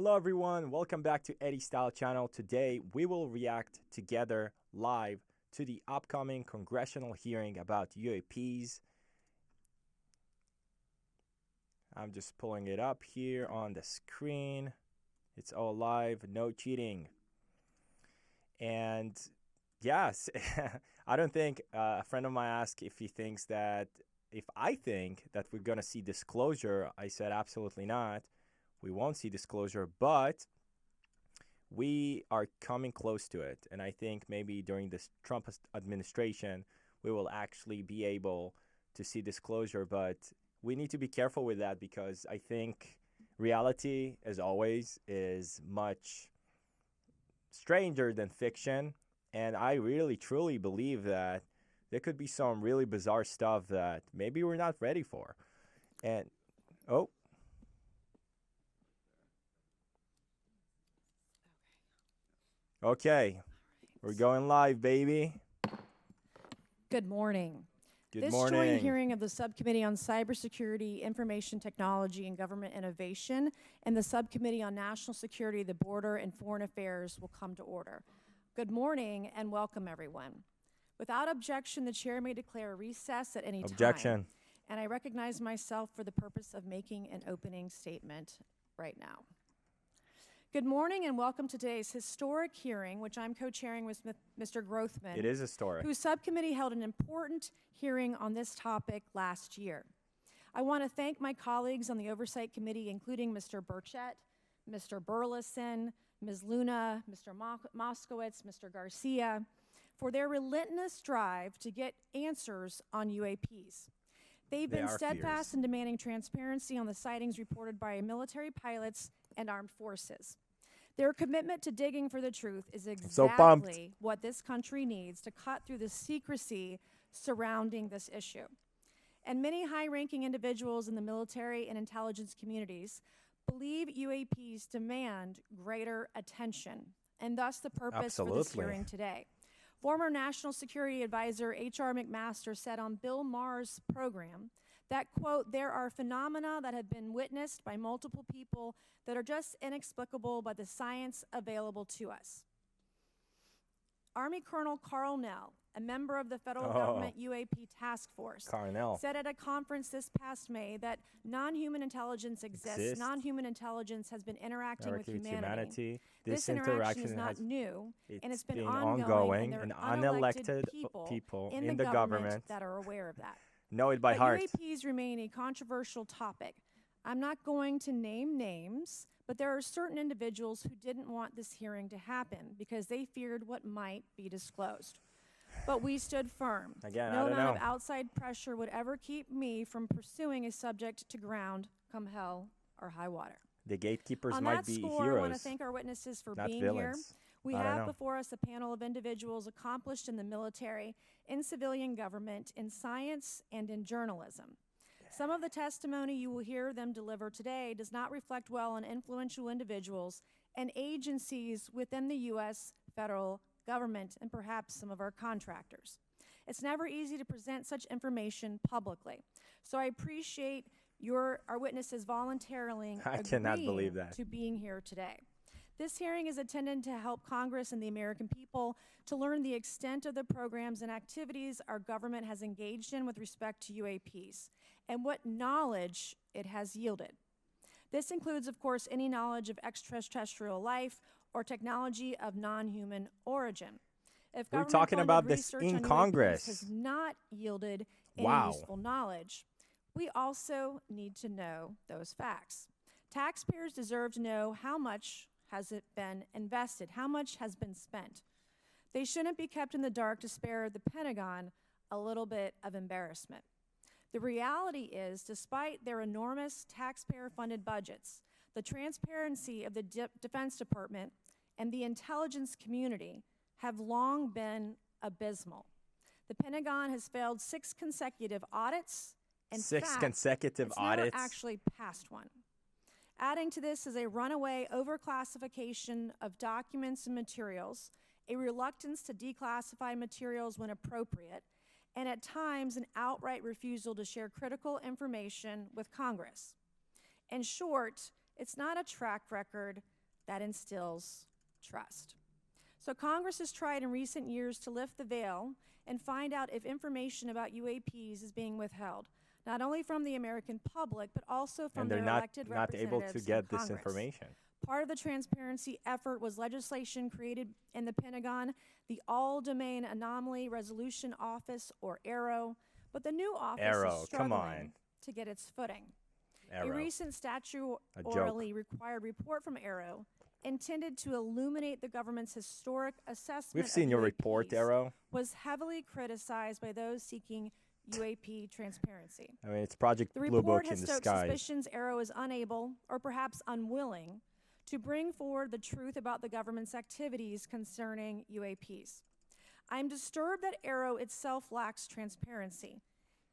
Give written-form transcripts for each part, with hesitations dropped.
Hello everyone, welcome back to Eddie Style Channel. Today we will react together live to the upcoming congressional hearing about UAPs. I'm just pulling it up here on the screen. It's all live, no cheating. And yes, I don't think a friend of mine asked if I think that we're gonna see disclosure. I said absolutely not. We won't see disclosure, but we are coming close to it. And I think maybe during this Trump administration, we will actually be able to see disclosure. But we need to be careful with that because I think reality, as always, is much stranger than fiction. And I really, truly believe that there could be some really bizarre stuff that maybe we're not ready for. And, oh. Okay, we're going live, baby. Good morning. Good morning. This joint hearing of the Subcommittee on Cybersecurity, Information Technology, and Government Innovation and the Subcommittee on National Security, the Border, and Foreign Affairs will come to order. Good morning and welcome, everyone. Without objection, the chair may declare a recess at any time. Objection. And I recognize myself for the purpose of making an opening statement right now. Good morning and welcome to today's historic hearing, which I'm co-chairing with Mr. Grothman. It is historic. Whose subcommittee held an important hearing on this topic last year. I want to thank my colleagues on the Oversight Committee, including Mr. Burchett, Mr. Burleson, Ms. Luna, Mr. Moskowitz, Mr. Garcia, for their relentless drive to get answers on UAPs. They've been steadfast in demanding transparency on the sightings reported by military pilots and armed forces. Their commitment to digging for the truth is exactly what this country needs to cut through the secrecy surrounding this issue. And many high-ranking individuals in the military and intelligence communities believe UAPs demand greater attention, and thus the purpose for this hearing today. Former National Security Advisor H.R. McMaster said on Bill Maher's program that, quote, there are phenomena that have been witnessed by multiple people that are just inexplicable by the science available to us. Army Colonel Carl Nell, a member of the federal government UAP task force, said at a conference this past May that non-human intelligence exists. Non-human intelligence has been interacting with humanity. This interaction is not new, and it's been ongoing, and there are unelected people in the government that are aware of that. Know it by heart. UAPs remain a controversial topic. I'm not going to name names, but there are certain individuals who didn't want this hearing to happen because they feared what might be disclosed. But we stood firm. Again, no amount of outside pressure would ever keep me from pursuing a subject to ground, come hell or high water. The gatekeepers might be heroes. I want to thank our witnesses for being villains. Here. We have before us a panel of individuals accomplished in the military, in civilian government, in science, and in journalism. Some of the testimony you will hear them deliver today does not reflect well on influential individuals and agencies within the U.S. federal government and perhaps some of our contractors. It's never easy to present such information publicly. So I appreciate our witnesses voluntarily agreeing to being here today. This hearing is intended to help Congress and the American people to learn the extent of the programs and activities our government has engaged in with respect to UAPs and what knowledge it has yielded. This includes, of course, any knowledge of extraterrestrial life or technology of non-human origin. If we're talking about this in Congress has not yielded any useful knowledge, we also need to know those facts. Taxpayers deserve to know how much has it been invested, how much has been spent. They shouldn't be kept in the dark to spare the Pentagon a little bit of embarrassment. The reality is, despite their enormous taxpayer-funded budgets, the transparency of the Defense Department and the intelligence community have long been abysmal. The Pentagon has failed 6 consecutive audits, and it's never actually passed one. Adding to this is a runaway overclassification of documents and materials, a reluctance to declassify materials when appropriate, and at times an outright refusal to share critical information with Congress. In short, It's not a track record that instills trust. So Congress has tried in recent years to lift the veil and find out if information about UAPs is being withheld, not only from the American public, but also from And their they're not elected able representatives to in get this Congress. information. Part of the transparency effort was legislation created in the Pentagon, the All-Domain Anomaly Resolution Office, or AARO, but the new office is struggling to get its footing. A recent statutorily required report from AARO intended to illuminate the government's historic assessment We've seen of your UAPs report, Arrow. was heavily criticized by those seeking UAP transparency. I mean, it's Project The Blue report Book has in stoked disguise. suspicions AARO is unable, or perhaps unwilling, to bring forward the truth about the government's activities concerning UAPs. I'm disturbed that AARO itself lacks transparency.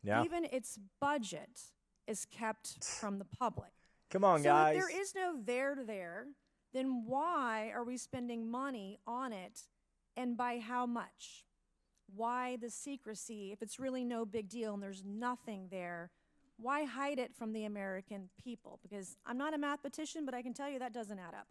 Yeah. Even its budget is kept from the public. Come on, So guys. if there is no there, then why are we spending money on it, and by how much? Why the secrecy if it's really no big deal and there's nothing there? Why hide it from the American people? Because I'm not a mathematician, but I can tell you that doesn't add up.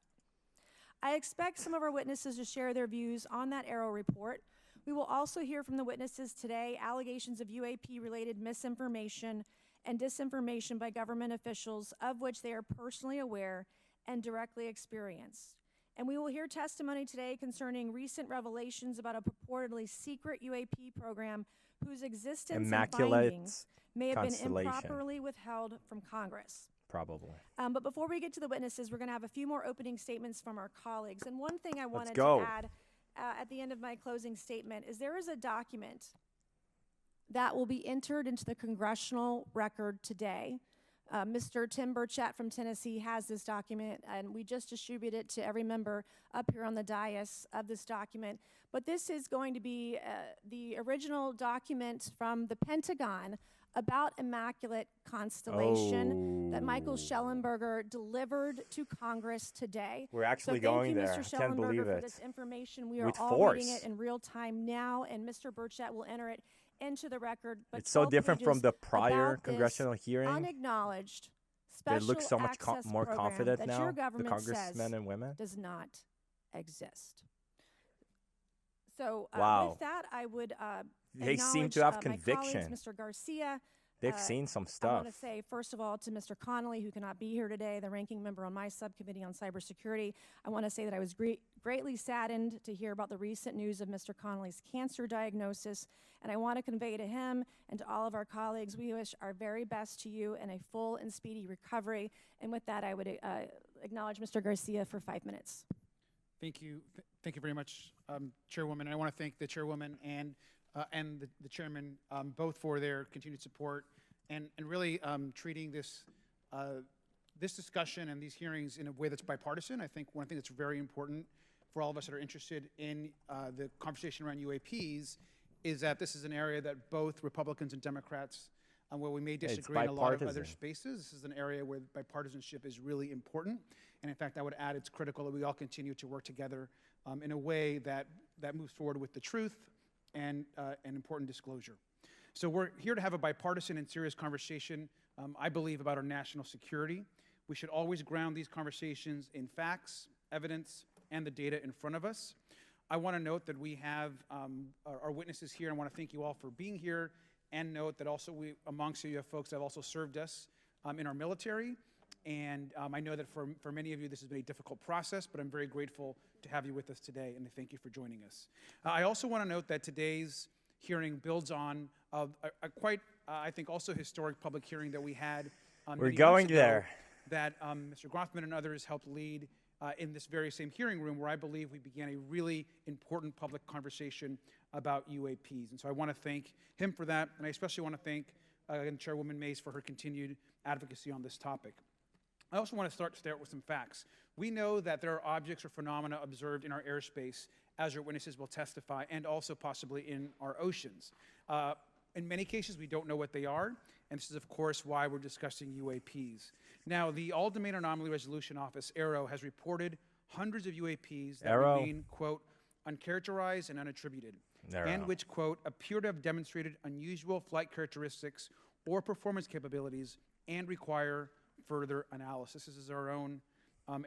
I expect some of our witnesses to share their views on that AARO report. We will also hear from the witnesses today allegations of UAP-related misinformation and disinformation by government officials of which they are personally aware and directly experienced. And we will hear testimony today concerning recent revelations about a purportedly secret UAP program whose existence and findings may have been improperly withheld from Congress. Probably. But before we get to the witnesses, we're going to have a few more opening statements from our colleagues. And one thing I wanted to add at the end of my closing statement is there is a document that will be entered into the congressional record today. Mr. Tim Burchett from Tennessee has this document, and we just distributed it to every member up here on the dais of this document. But this is going to be the original document from the Pentagon about Immaculate Constellation that Michael Shellenberger delivered to Congress today. We're actually going there. Thank you, Mr. Can't believe Shellenberger, for it. this information. We are With all force. reading it in real time now, and Mr. Burchett will enter it into the record. But It's so 12 different from pages the prior about congressional this hearing. unacknowledged They special look so much access more program confident that now, your the government congressmen says and women. does not exist. So Wow. with that, I would They seem acknowledge, to have my conviction. colleagues, Mr. Garcia. They've seen some I stuff. want to say, first of all, to Mr. Connolly, who cannot be here today, the ranking member on my subcommittee on cybersecurity, I want to say that I was greatly saddened to hear about the recent news of Mr. Connolly's cancer diagnosis, and I want to convey to him and to all of our colleagues, we wish our very best to you and a full and speedy recovery. And with that, I would acknowledge Mr. Garcia for 5 minutes. Thank you. Thank you very much, Chairwoman. I want to thank the Chairwoman and the Chairman both for their continued support and really treating this this discussion and these hearings in a way that's bipartisan. I think one thing that's very important for all of us that are interested in the conversation around UAPs is that this is an area that both Republicans and Democrats, where we may disagree in a lot of other spaces, this is an area where bipartisanship is really important. And in fact, I would add it's critical that we all continue to work together in a way that moves forward with the truth and important disclosure. So we're here to have a bipartisan and serious conversation, I believe, about our national security. We should always ground these conversations in facts, evidence, and the data in front of us. I want to note that we have our witnesses here, and I want to thank you all for being here, and note that also amongst you have folks that have also served us in our military. And I know that for many of you, this has been a difficult process, but I'm very grateful to have you with us today, and thank you for joining us. I also want to note that today's hearing builds on a quite, I think, also historic public hearing that we had We're going there. That Mr. Grothman and others helped lead in this very same hearing room, where I believe we began a really important public conversation about UAPs. And so I want to thank him for that, and I especially want to thank Chairwoman Mays for her continued advocacy on this topic. I also want to start with some facts. We know that there are objects or phenomena observed in our airspace, as our witnesses will testify, and also possibly in our oceans. In many cases, we don't know what they are, and this is, of course, why we're discussing UAPs. Now, the All-Domain Anomaly Resolution Office, AARO, has reported hundreds of UAPs that remain, quote, uncharacterized and unattributed, and which, quote, appear to have demonstrated unusual flight characteristics or performance capabilities and require further analysis. This is our own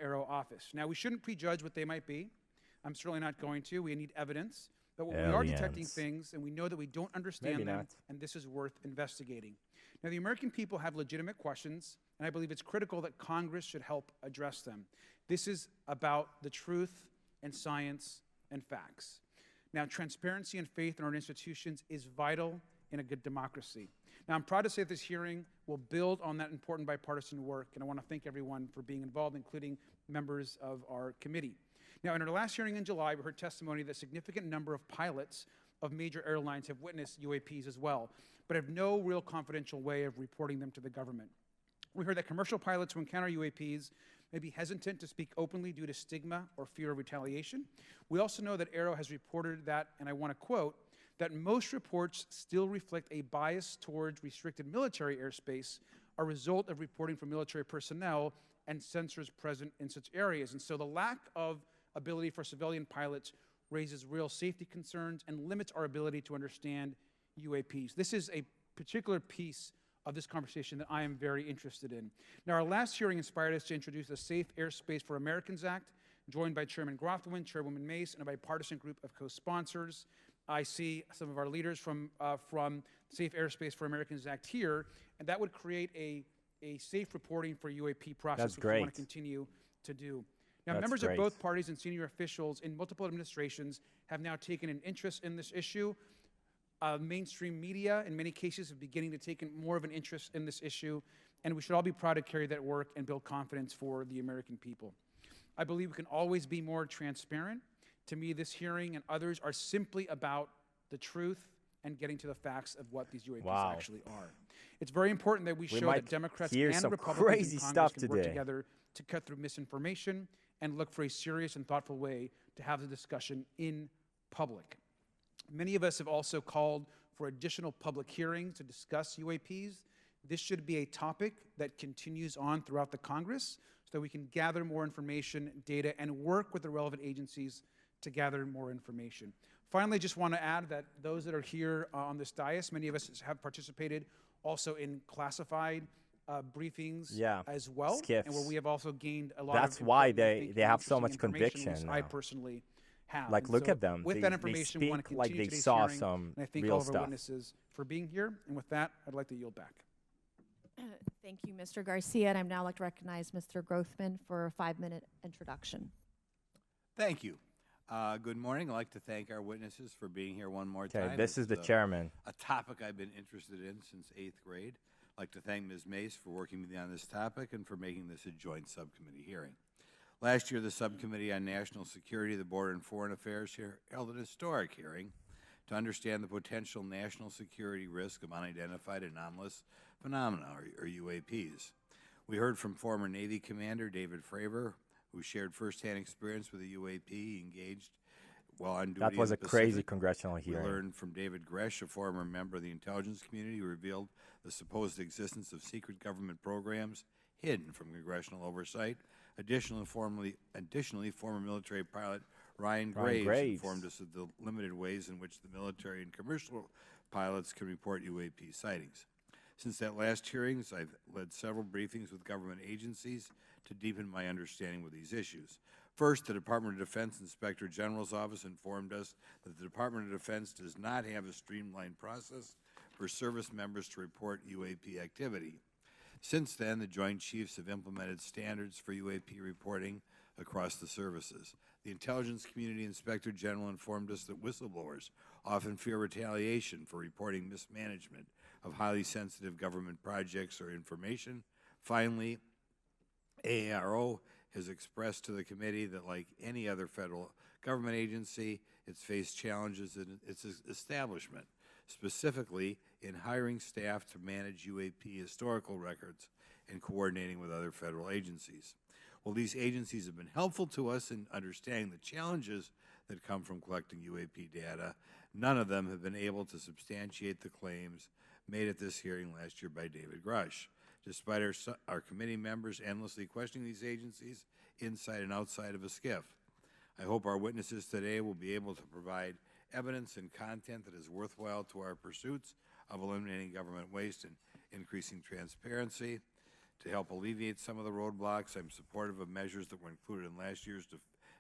Aero office. Now, we shouldn't prejudge what they might be. I'm certainly not going to. We need evidence. But when we are detecting things and we know that we don't understand them, and this is worth investigating. Now, the American people have legitimate questions, and I believe it's critical that Congress should help address them. This is about the truth and science and facts. Now, transparency and faith in our institutions is vital in a good democracy. Now, I'm proud to say that this hearing will build on that important bipartisan work, and I want to thank everyone for being involved, including members of our committee. Now, in our last hearing in July, we heard testimony that a significant number of pilots of major airlines have witnessed UAPs as well, but have no real confidential way of reporting them to the government. We heard that commercial pilots who encounter UAPs may be hesitant to speak openly due to stigma or fear of retaliation. We also know that Aero has reported that, and I want to quote, that most reports still reflect a bias towards restricted military airspace, a result of reporting from military personnel and sensors present in such areas. And so the lack of ability for civilian pilots raises real safety concerns and limits our ability to understand UAPs. This is a particular piece of this conversation that I am very interested in. Now, our last hearing inspired us to introduce the Safe Airspace for Americans Act, joined by Chairman Grothman, Chairwoman Mace, and a bipartisan group of co-sponsors. I see some of our leaders from Safe Airspace for Americans Act here, and that would create a safe reporting for UAP process, which we want to continue to do. Now, members of both parties and senior officials in multiple administrations have now taken an interest in this issue. Mainstream media, in many cases, are beginning to take more of an interest in this issue, and we should all be proud to carry that work and build confidence for the American people. I believe we can always be more transparent. To me, this hearing and others are simply about the truth and getting to the facts of what these UAPs actually are. It's very important that we show that Democrats and Republicans in Congress can work together to cut through misinformation and look for a serious and thoughtful way to have the discussion in public. Many of us have also called for additional public hearings to discuss UAPs. This should be a topic that continues on throughout the Congress so that we can gather more information, data, and work with the relevant agencies to gather more information. Finally, I just want to add that those that are here on this dais, many of us have participated also in classified briefings as well, skiffs. And where we have also gained a lot That's of why they have so much information, conviction. I personally have. Like, look at them. With that information, we want to continue like they today's saw hearing, some and I thank real all of our stuff. witnesses for being here. And with that, I'd like to yield back. Thank you, Mr. Garcia. And I'd now like to recognize Mr. Grothman for a 5-minute introduction. Thank you. Good morning. I'd like to thank our witnesses for being here one more time. This is the chairman. A topic I've been interested in since 8th grade. I'd like to thank Ms. Mace for working with me on this topic and for making this a joint subcommittee hearing. Last year, the Subcommittee on National Security, the Border and Foreign Affairs held an historic hearing to understand the potential national security risk of unidentified anomalous phenomena, or UAPs. We heard from former Navy Commander David Fravor, who shared firsthand experience with a UAP engaged while on duty. That was in a the crazy Pacific. congressional hearing. We learned from David Gresh, a former member of the intelligence community, who revealed the supposed existence of secret government programs hidden from congressional oversight. Additionally, former military pilot Ryan Graves informed us of the limited ways in which the military and commercial pilots can report UAP sightings. Since that last hearing, I've led several briefings with government agencies to deepen my understanding with these issues. First, the Department of Defense Inspector General's Office informed us that the Department of Defense does not have a streamlined process for service members to report UAP activity. Since then, the Joint Chiefs have implemented standards for UAP reporting across the services. The Intelligence Community Inspector General informed us that whistleblowers often fear retaliation for reporting mismanagement of highly sensitive government projects or information. Finally, AARO has expressed to the committee that, like any other federal government agency, it's faced challenges in its establishment, specifically in hiring staff to manage UAP historical records and coordinating with other federal agencies. While these agencies have been helpful to us in understanding the challenges that come from collecting UAP data, none of them have been able to substantiate the claims made at this hearing last year by David Grush. Despite our committee members endlessly questioning these agencies inside and outside of a SCIF, I hope our witnesses today will be able to provide evidence and content that is worthwhile to our pursuits of eliminating government waste and increasing transparency. To help alleviate some of the roadblocks, I'm supportive of measures that were included in last year's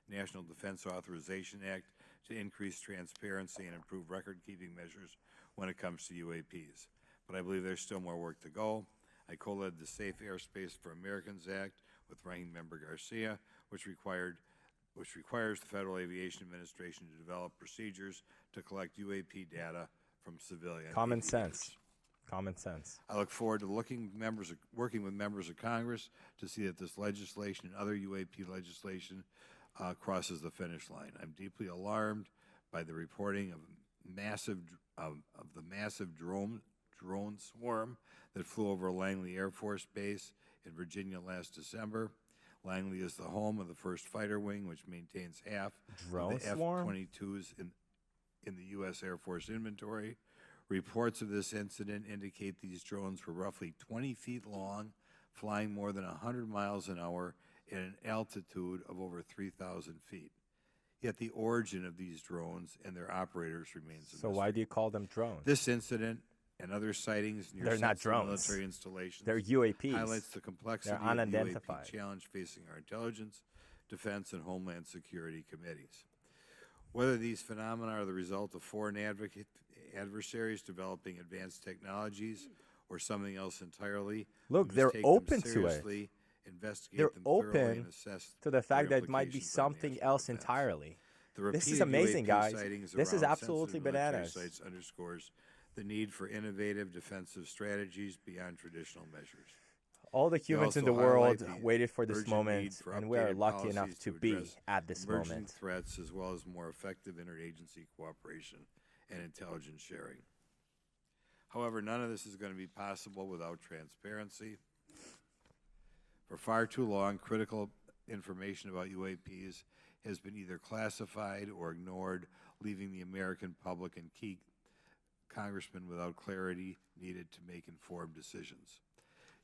National Defense Authorization Act to increase transparency and improve record-keeping measures when it comes to UAPs. But I believe there's still more work to go. I co-led the Safe Airspace for Americans Act with Ranking Member Garcia, which requires the Federal Aviation Administration to develop procedures to collect UAP data from civilian Common aviators. sense. Common sense. I look forward to working with members of Congress to see that this legislation and other UAP legislation crosses the finish line. I'm deeply alarmed by the reporting of the massive drone swarm that flew over Langley Air Force Base in Virginia last December. Langley is the home of the 1st Fighter Wing, which maintains half Drone of the swarm? F-22s in the U.S. Air Force inventory. Reports of this incident indicate these drones were roughly 20 feet long, flying more than 100 miles an hour at an altitude of over 3,000 feet. Yet the origin of these drones and their operators remains a So mystery. why do you call them drones? This incident and other sightings near They're not sensitive drones. military installations They're UAPs. highlights the complexity They're of the unidentified. UAP challenge facing our intelligence, defense, and homeland security committees. Whether these phenomena are the result of foreign adversaries developing advanced technologies or something else entirely, Look, we must they're take them open to it. seriously, investigate They're them thoroughly, open and assess to the their fact that it might be implications on something national else defense. entirely. The This is repeated amazing, UAP guys. sightings This is around absolutely sensitive military bananas. sites underscores the need for innovative defensive strategies beyond traditional measures. All the humans in the also world highlight the waited for this urgent moment, need for and we are updated lucky enough policies to to be address at this emerging moment. threats, as well as more effective interagency cooperation and intelligence sharing. However, none of this is going to be possible without transparency. For far too long, critical information about UAPs has been either classified or ignored, leaving the American public and key congressmen without clarity needed to make informed decisions.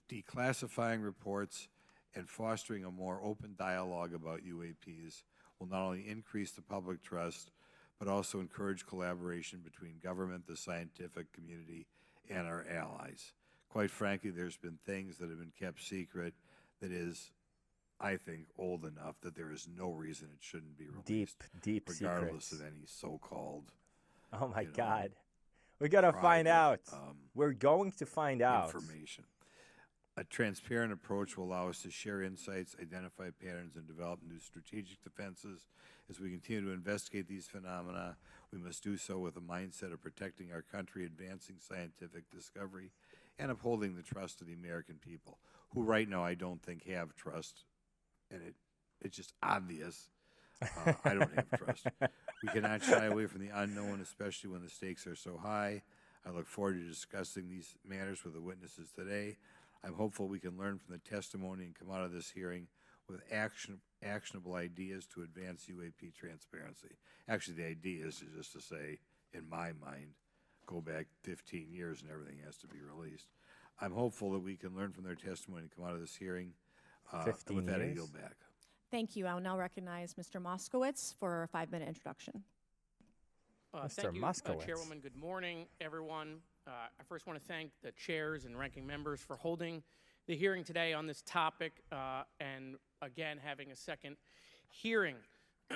Declassifying reports and fostering a more open dialogue about UAPs will not only increase the public trust, but also encourage collaboration between government, the scientific community, and our allies. Quite frankly, there's been things that have been kept secret that is, I think, old enough that there is no reason it shouldn't be released, Deep regardless secrets. of any so-called Oh my you know, God. We got to find private, out. We're going to find out. information. A transparent approach will allow us to share insights, identify patterns, and develop new strategic defenses. As we continue to investigate these phenomena, we must do so with a mindset of protecting our country, advancing scientific discovery, and upholding the trust of the American people, who right now I don't think have trust, and it's just obvious. I don't have trust. We cannot shy away from the unknown, especially when the stakes are so high. I look forward to discussing these matters with the witnesses today. I'm hopeful we can learn from the testimony and come out of this hearing with actionable ideas to advance UAP transparency. Actually, the idea is just to say, in my mind, go back 15 years and everything has to be released. I'm hopeful that we can learn from their testimony and come out of this hearing. 15 with that, I years? yield back. Thank you. I'll now recognize Mr. Moskowitz for a 5-minute introduction. Mr. Thank you, Moskowitz. Chairwoman. Good morning, everyone. I first want to thank the chairs and ranking members for holding the hearing today on this topic and, again, having a second hearing.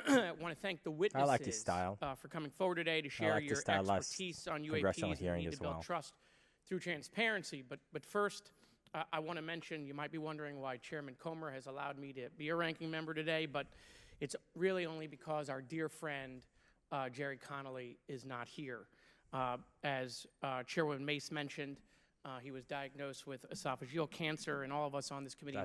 I want to thank the witnesses like this style. For coming forward today to share like this your style last expertise on congressional UAPs and the hearing need as to build well. trust through transparency. But first, I want to mention, you might be wondering why Chairman Comer has allowed me to be a ranking member today, but it's really only because our dear friend, Jerry Connolly, is not here. As Chairwoman Mace mentioned, he was diagnosed with esophageal cancer, and all of us on this committee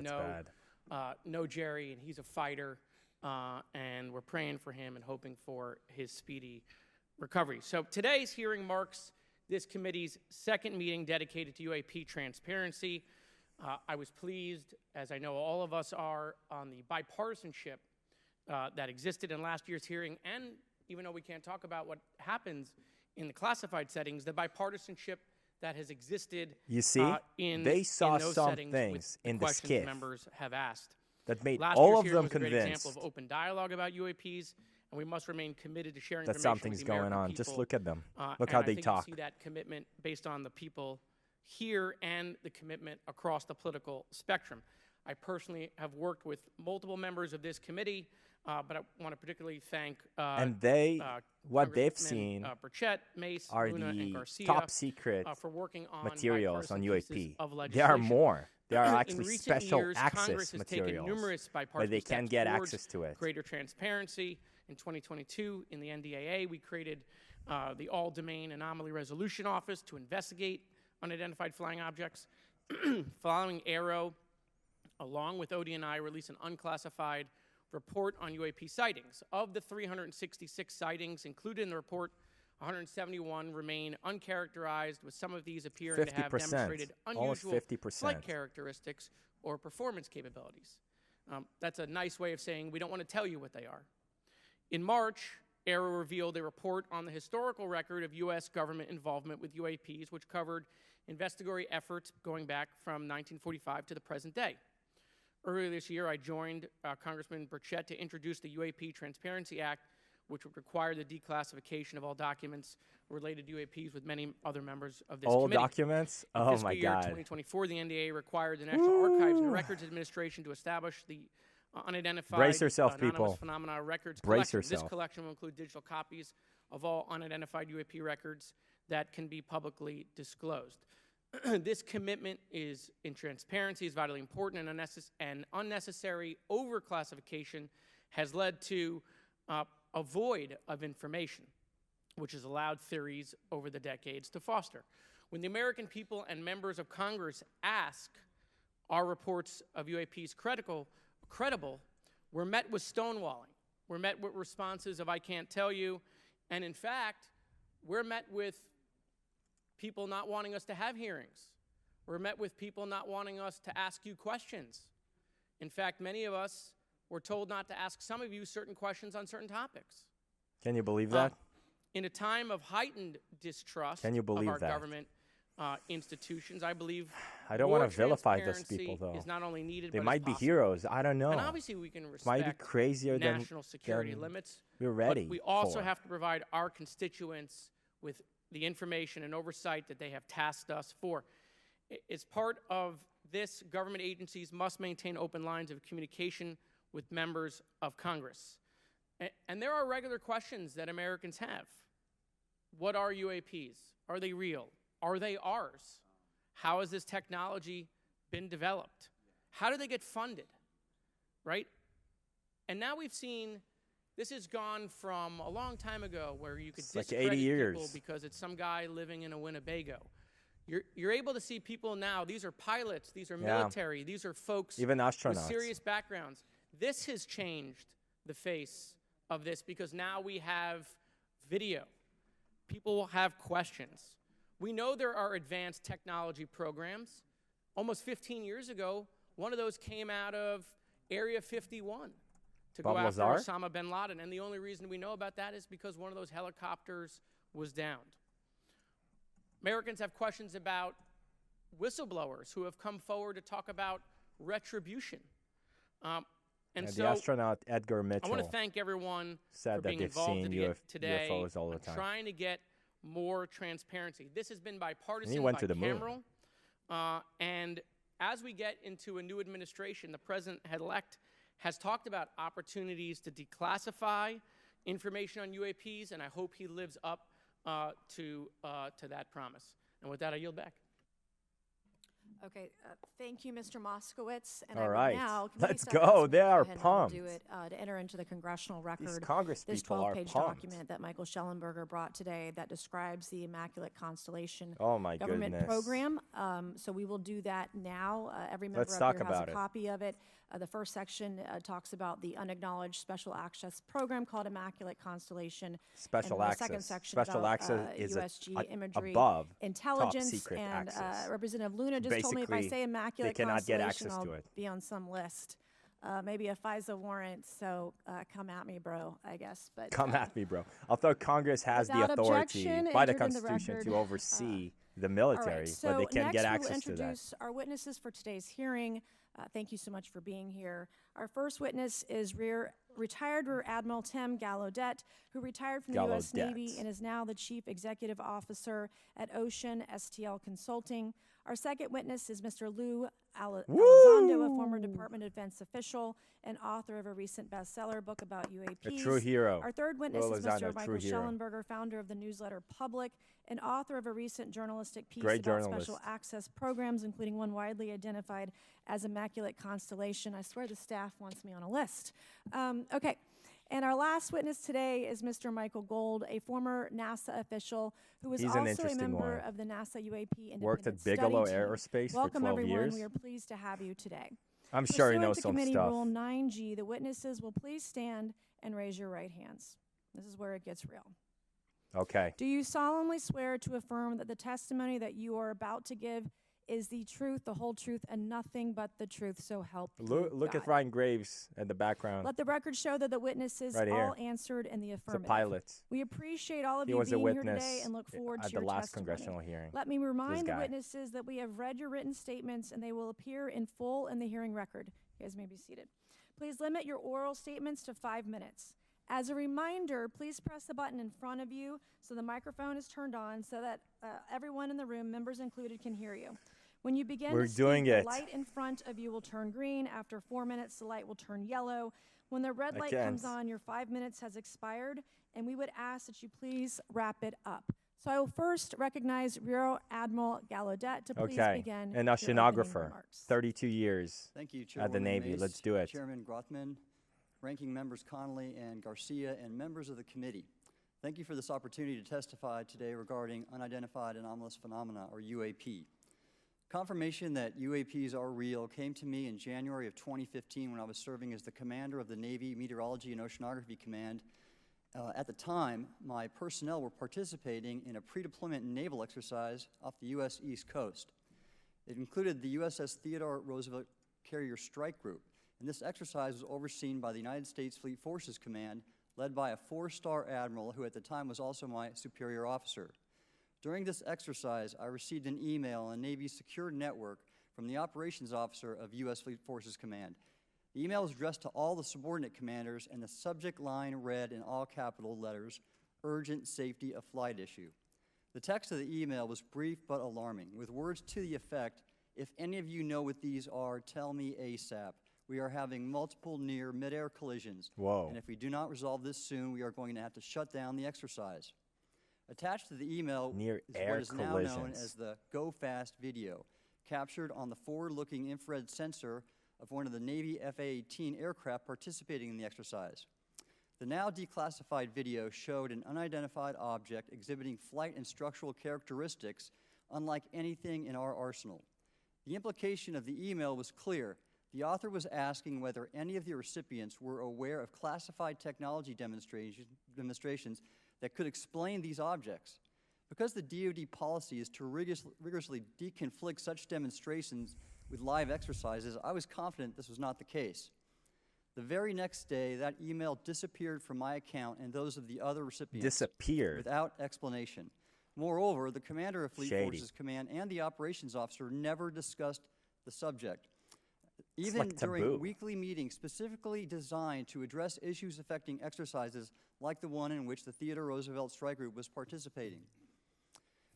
know Jerry, and he's a fighter, and we're praying for him and hoping for his speedy recovery. So today's hearing marks this committee's second meeting dedicated to UAP transparency. I was pleased, as I know all of us are, on the bipartisanship that existed in last year's hearing, and even though we can't talk about what happens in the classified settings, the bipartisanship that has existed You see, in they saw those some settings things with in the questions skiff members have asked. that made Last all year's of hearing them was a great example convinced of open dialogue about UAPs, and we must remain committed to sharing that information something's with the going American on. people. Just look at them. Look And how I they think talk. You see that commitment based on the people here and the commitment across the political spectrum. I personally have worked with multiple members of this committee, but I want to particularly thank and what they've seen Burchett, Mace, are Luna, and the Garcia top secret for working on materials on bipartisan pieces UAP. of There are legislation. more. There are In actually recent special years, access Congress has taken materials numerous where bipartisan they can steps get towards access to it. greater transparency. In 2022, in the NDAA, we created the All-Domain Anomaly Resolution Office to investigate unidentified flying objects. Following Aero, along with ODNI, released an unclassified report on UAP sightings. Of the 366 sightings included in the report, 171 remain uncharacterized, with some of these appearing to have 50%, demonstrated almost unusual 50%. flight characteristics or performance capabilities. That's a nice way of saying we don't want to tell you what they are. In March, Aero revealed a report on the historical record of U.S. government involvement with UAPs, which covered investigatory efforts going back from 1945 to the present day. Earlier this year, I joined Congressman Burchett to introduce the UAP Transparency Act, which would require the declassification of all documents related to UAPs with many other members of this All committee. documents? In Oh fiscal my year God. 2024, the NDA required the National Archives and Records Administration to establish the unidentified Brace yourself, anonymous people. phenomena records Brace collection. This yourself. collection will include digital copies of all unidentified UAP records that can be publicly disclosed. This commitment in transparency is vitally important, and unnecessary overclassification has led to a void of information, which has allowed theories over the decades to foster. When the American people and members of Congress ask, are reports of UAPs credible, we're met with stonewalling. We're met with responses of, I can't tell you. And in fact, we're met with people not wanting us to have hearings. We're met with people not wanting us to ask you questions. In fact, many of us were told not to ask some of you certain questions on certain topics. Can you believe that? In a time of heightened distrust Can you believe of our that? government institutions, I believe I don't more want to vilify those transparency people, though. is not only needed, They but might is be possible. heroes. I don't know. And obviously we can respect Might be crazier than national security limits. we're ready But we also for. have to provide our constituents with the information and oversight that they have tasked us for. As part of this, government agencies must maintain open lines of communication with members of Congress. And there are regular questions that Americans have. What are UAPs? Are they real? Are they ours? How has this technology been developed? How do they get funded? Right? And now we've seen this has gone from a long time ago where you could It's like discredit 80 years. people because it's some guy living in a Winnebago. You're able to see people now. These are pilots. These are Yeah. military. These are folks Even with astronauts. serious backgrounds. This has changed the face of this because now we have video. People will have questions. We know there are advanced technology programs. Almost 15 years ago, one of those came out of Area 51 to go Bob after Lazar? Osama bin Laden. And the only reason we know about that is because one of those helicopters was downed. Americans have questions about whistleblowers who have come forward to talk about retribution. And so the astronaut Edgar I Mitchell want to thank everyone said for that being they've involved seen today UFOs all the on time. trying to get more transparency. This has been bipartisan, went to the moon. bicameral, and as we get into a new administration, the president-elect has talked about opportunities to declassify information on UAPs, and I hope he lives up to that promise. And with that, I yield back. Okay, thank you, Mr. Moskowitz. And All I would right. now, Let's committee go. staff, They are go ahead and I'll pumped. Do it to enter into the congressional record. These Congress this people are 12-page pumped. document that Michael Shellenberger brought today that describes the Immaculate Constellation Oh my government goodness. program. So we will do that now. Every member Let's up talk here has about a it. copy of it. The first section talks about the unacknowledged special access program called Immaculate Constellation. Special and access. The second section Special about, access is USG imagery, above intelligence, top secret and access. Representative Luna just told me if I Basically, say Immaculate they cannot get Constellation, access to I'll it. be on some list. Maybe a FISA warrant, so come at me, bro, I guess. But Come at me, bro. Although Congress has the Without authority objection, by the entered in the Constitution record. to oversee the All military, right, so but they can next get we will access to that. introduce our witnesses for today's hearing. Thank you so much for being here. Our first witness is retired Rear Admiral Tim Gallaudet, who retired from the U.S. Gallaudet. Navy and is now the Chief Executive Officer at Ocean STL Consulting. Our second witness is Mr. Lou Elizondo, a former Woo! Department of Defense official and author of a recent bestseller book about UAPs. A true hero. Our third witness Lou is Elizondo, Mr. a Michael true hero. Shellenberger, founder of the newsletter Public and author of a recent journalistic piece Great about journalist. special access programs, including one widely identified as Immaculate Constellation. I swear the staff wants me on a list. Okay. And our last witness today is Mr. Michael Gold, a former NASA official who was He's an also a interesting member one. of the NASA UAP Independent Worked at Study Bigelow Team. Aerospace for Welcome 12 everyone. years. We are pleased to have you today. I'm sure he Pursuant knows to some Committee stuff. Rule 9G, the witnesses will please stand and raise your right hands. This is where it gets real. Okay. Do you solemnly swear to affirm that the testimony that you are about to give is the truth, the whole truth, and nothing but the truth, so help you Look at God? Ryan Graves in the background. Let the record show that the witnesses Right all here. answered in the It's a affirmative. pilot. We appreciate all of He you was a being here witness today and look forward at to the your last testimony. congressional hearing. Let me remind the guy. witnesses that we have read your written statements and they will appear in full in the hearing record. You guys may be seated. Please limit your oral statements to 5 minutes. As a reminder, please press the button in front of you so the microphone is turned on so that everyone in the room, members included, can hear you. When you begin We're to speak, doing the it. light in front of you will turn green. After 4 minutes, the light will turn yellow. When the red I light can't. comes on, your 5 minutes has expired, and we would ask that you please wrap it up. So I will first recognize Rear Admiral Gallaudet to please Okay. begin An your opening oceanographer, remarks. 32 years Thank you, at the Chairwoman Navy. Mace, Let's do it. Chairman Grothman, Ranking Members Connolly and Garcia, and members of the committee. Thank you for this opportunity to testify today regarding Unidentified Anomalous Phenomena, or UAP. Confirmation that UAPs are real came to me in January of 2015 when I was serving as the commander of the Navy Meteorology and Oceanography Command. At the time, my personnel were participating in a pre-deployment naval exercise off the U.S. East Coast. It included the USS Theodore Roosevelt Carrier Strike Group, and this exercise was overseen by the United States Fleet Forces Command, led by a 4-star admiral who at the time was also my superior officer. During this exercise, I received an email on Navy's secure network from the operations officer of U.S. Fleet Forces Command. The email was addressed to all the subordinate commanders, and the subject line read in all capital letters, "Urgent Safety of Flight Issue." The text of the email was brief but alarming, with words to the effect, "If any of you know what these are, tell me ASAP. We are having multiple near mid-air collisions, Whoa. and if we do not resolve this soon, we are going to have to shut down the exercise." Attached to the email is Near-air what is now known collisions. as the Go Fast video, captured on the forward-looking infrared sensor of one of the Navy F-A-18 aircraft participating in the exercise. The now declassified video showed an unidentified object exhibiting flight and structural characteristics unlike anything in our arsenal. The implication of the email was clear. The author was asking whether any of the recipients were aware of classified technology demonstrations that could explain these objects. Because the DoD policy is to rigorously deconflict such demonstrations with live exercises, I was confident this was not the case. The very next day, that email disappeared from my account and those of the other recipients Disappeared. without explanation. Moreover, the commander of Fleet Shady. Forces Command and the operations officer never discussed the subject. It's Even like taboo. during weekly meetings specifically designed to address issues affecting exercises like the one in which the Theodore Roosevelt Strike Group was participating.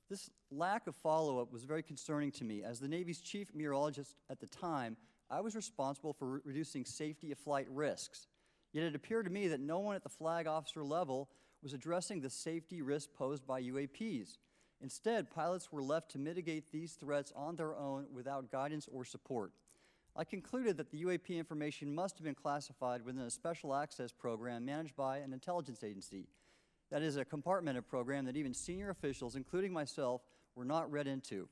This lack of follow-up was very concerning to me. As the Navy's chief meteorologist at the time, I was responsible for reducing safety of flight risks. Yet it appeared to me that no one at the flag officer level was addressing the safety risk posed by UAPs. Instead, pilots were left to mitigate these threats on their own without guidance or support. I concluded that the UAP information must have been classified within a special access program managed by an intelligence agency. That is a compartmented program that even senior officials, including myself, were not read into.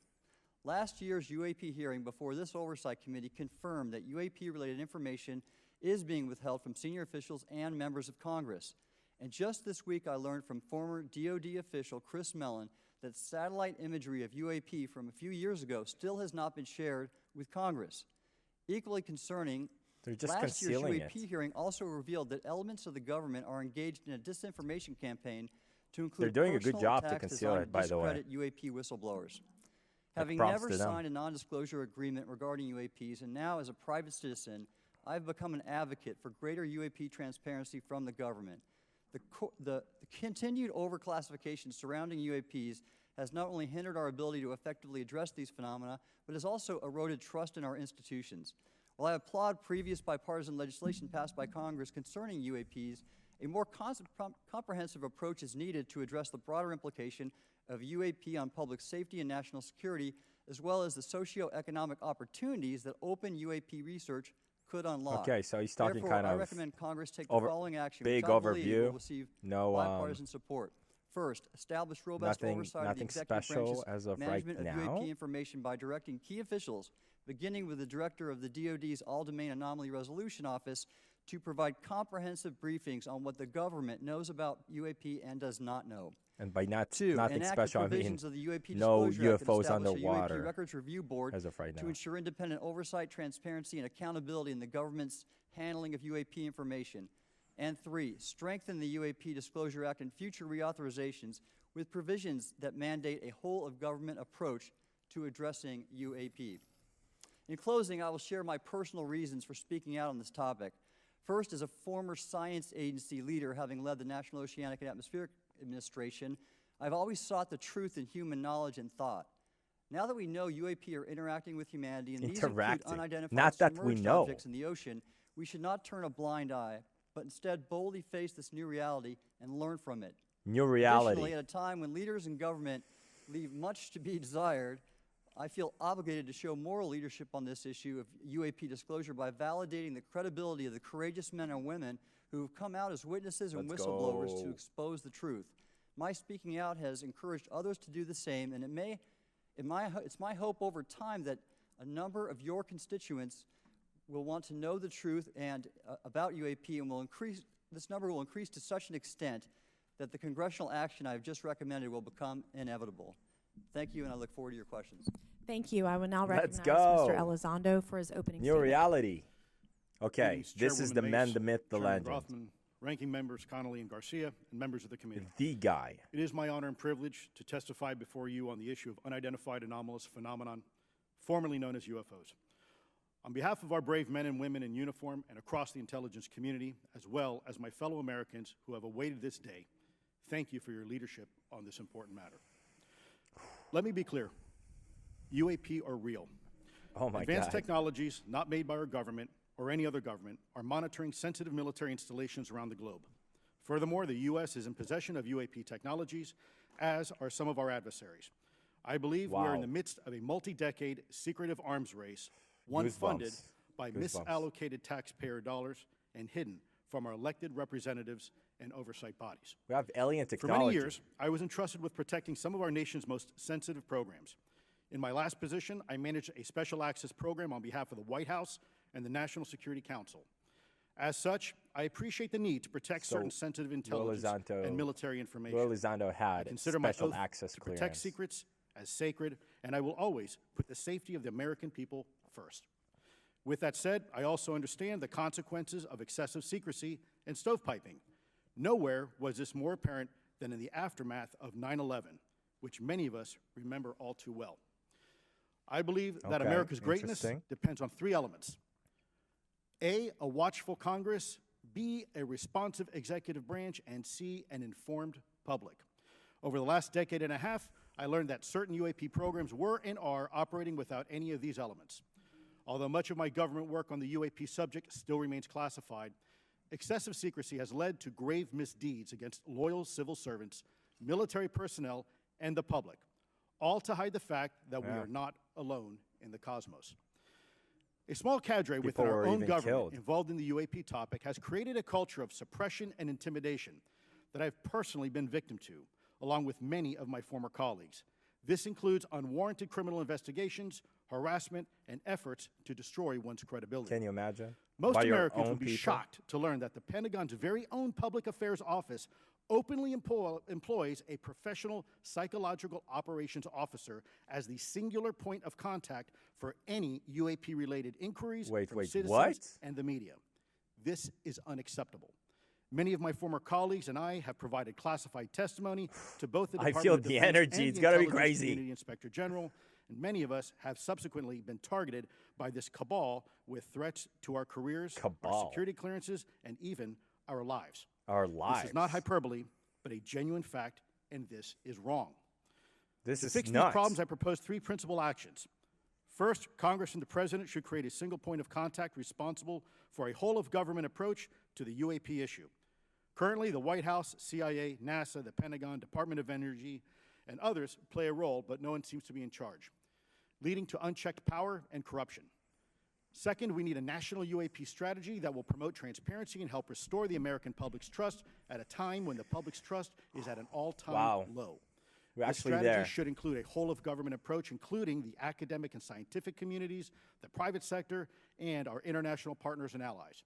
Last year's UAP hearing before this oversight committee confirmed that UAP-related information is being withheld from senior officials and members of Congress. And just this week, I learned from former DoD official Chris Mellon that satellite imagery of UAP from a few years ago still has not been shared with Congress. Equally concerning, They're just last year's concealing UAP it. hearing also revealed that elements of the government are engaged in a disinformation campaign to include They're doing a good personal job to attacks conceal designed it, by the way. discredit UAP whistleblowers. Having props never to them. signed a non-disclosure agreement regarding UAPs, and now as a private citizen, I've become an advocate for greater UAP transparency from the government. The continued overclassification surrounding UAPs has not only hindered our ability to effectively address these phenomena, but has also eroded trust in our institutions. While I applaud previous bipartisan legislation passed by Congress concerning UAPs, a more comprehensive approach is needed to address the broader implication of UAP on public safety and national security, as well as the socioeconomic opportunities that open UAP research could unlock. Okay, so he's talking Therefore, kind I of recommend Congress take the following action, big which I believe overview. will receive No, bipartisan support. First, establish robust oversight of the nothing executive special branch's as of right management of now. UAP information by directing key officials, beginning with the director of the DoD's All-Domain Anomaly Resolution Office, to provide comprehensive briefings on what the government knows about UAP and does not know. And by Two, nothing enact special, the I mean provisions of the UAP no Disclosure Act and UFOs establish a UAP underwater Records Review Board as of right to now. ensure independent oversight, transparency, and accountability in the government's handling of UAP information. And three, strengthen the UAP Disclosure Act and future reauthorizations with provisions that mandate a whole-of-government approach to addressing UAP. In closing, I will share my personal reasons for speaking out on this topic. First, as a former science agency leader, having led the National Oceanic and Atmospheric Administration, I've always sought the truth in human knowledge and thought. Now that we know UAP are interacting with humanity, and these include unidentified not that we submerged know. objects in the ocean, we should not turn a blind eye, but instead boldly face this new reality and learn from it. New reality. Additionally, at a time when leaders in government leave much to be desired, I feel obligated to show moral leadership on this issue of UAP disclosure by validating the credibility of the courageous men and women who have come out as witnesses and whistleblowers to expose the truth. My speaking out has encouraged others to do the same, and it's my hope over time that a number of your constituents will want to know the truth and about UAP, and this number will increase to such an extent that the congressional action I have just recommended will become inevitable. Thank you, and I look forward to your questions. Thank you. I will now recognize go. Mr. Elizondo for his opening New statement. reality. Okay, Greetings, this is the Chairwoman man, Mace, the myth, the Chairman legend. Rothman, Ranking Members Connolly and Garcia, and members of the committee. The guy. It is my honor and privilege to testify before you on the issue of unidentified anomalous phenomenon, formerly known as UFOs. On behalf of our brave men and women in uniform and across the intelligence community, as well as my fellow Americans who have awaited this day, thank you for your leadership on this important matter. Let me be clear. UAP are real. Oh my Advanced God. technologies not made by our government or any other government are monitoring sensitive military installations around the globe. Furthermore, the U.S. is in possession of UAP technologies, as are some of our adversaries. I believe we are in the midst of a multi-decade secretive arms race, one funded by misallocated taxpayer dollars and hidden from our elected representatives and oversight bodies. We have alien For technology. many years, I was entrusted with protecting some of our nation's most sensitive programs. In my last position, I managed a special access program on behalf of the White House and the National Security Council. As such, I appreciate the need to protect certain sensitive intelligence and military information. Elizondo had I consider my special oath access to clearance. protect secrets as sacred, and I will always put the safety of the American people first. With that said, I also understand the consequences of excessive secrecy and stovepiping. Nowhere was this more apparent than in the aftermath of 9/11, which many of us remember all too well. I believe that America's greatness depends on three elements. A watchful Congress, B, a responsive executive branch, and C, an informed public. Over the last decade and a half, I learned that certain UAP programs were and are operating without any of these elements. Although much of my government work on the UAP subject still remains classified, excessive secrecy has led to grave misdeeds against loyal civil servants, military personnel, and the public, all to hide the fact that we are not alone in the cosmos. A small cadre within our own government involved in the UAP topic has created a culture of suppression and intimidation that I've personally been victim to, along with many of my former colleagues. This includes unwarranted criminal investigations, harassment, and efforts to destroy one's credibility. Can you imagine? Most Americans would be shocked to learn that the Pentagon's very own Public Affairs Office openly employs a professional psychological operations officer as the singular point of contact for any UAP-related inquiries from citizens and the media. This is unacceptable. Many of my former colleagues and I have provided classified testimony to both the Department of Defense energy. and It's the gotta be Intelligence crazy. Community Inspector General, and many of us have subsequently been targeted by this cabal with threats to our careers, our security clearances, and even our lives. Our lives. This is not hyperbole, but a genuine fact, and this is wrong. This To is fix nuts. these problems, I propose 3 principal actions. First, Congress and the President should create a single point of contact responsible for a whole-of-government approach to the UAP issue. Currently, the White House, CIA, NASA, the Pentagon, Department of Energy, and others play a role, but no one seems to be in charge, leading to unchecked power and corruption. Second, we need a national UAP strategy that will promote transparency and help restore the American public's trust at a time when the public's trust is at an all-time low. We're This actually strategy there. should include a whole-of-government approach, including the academic and scientific communities, the private sector, and our international partners and allies.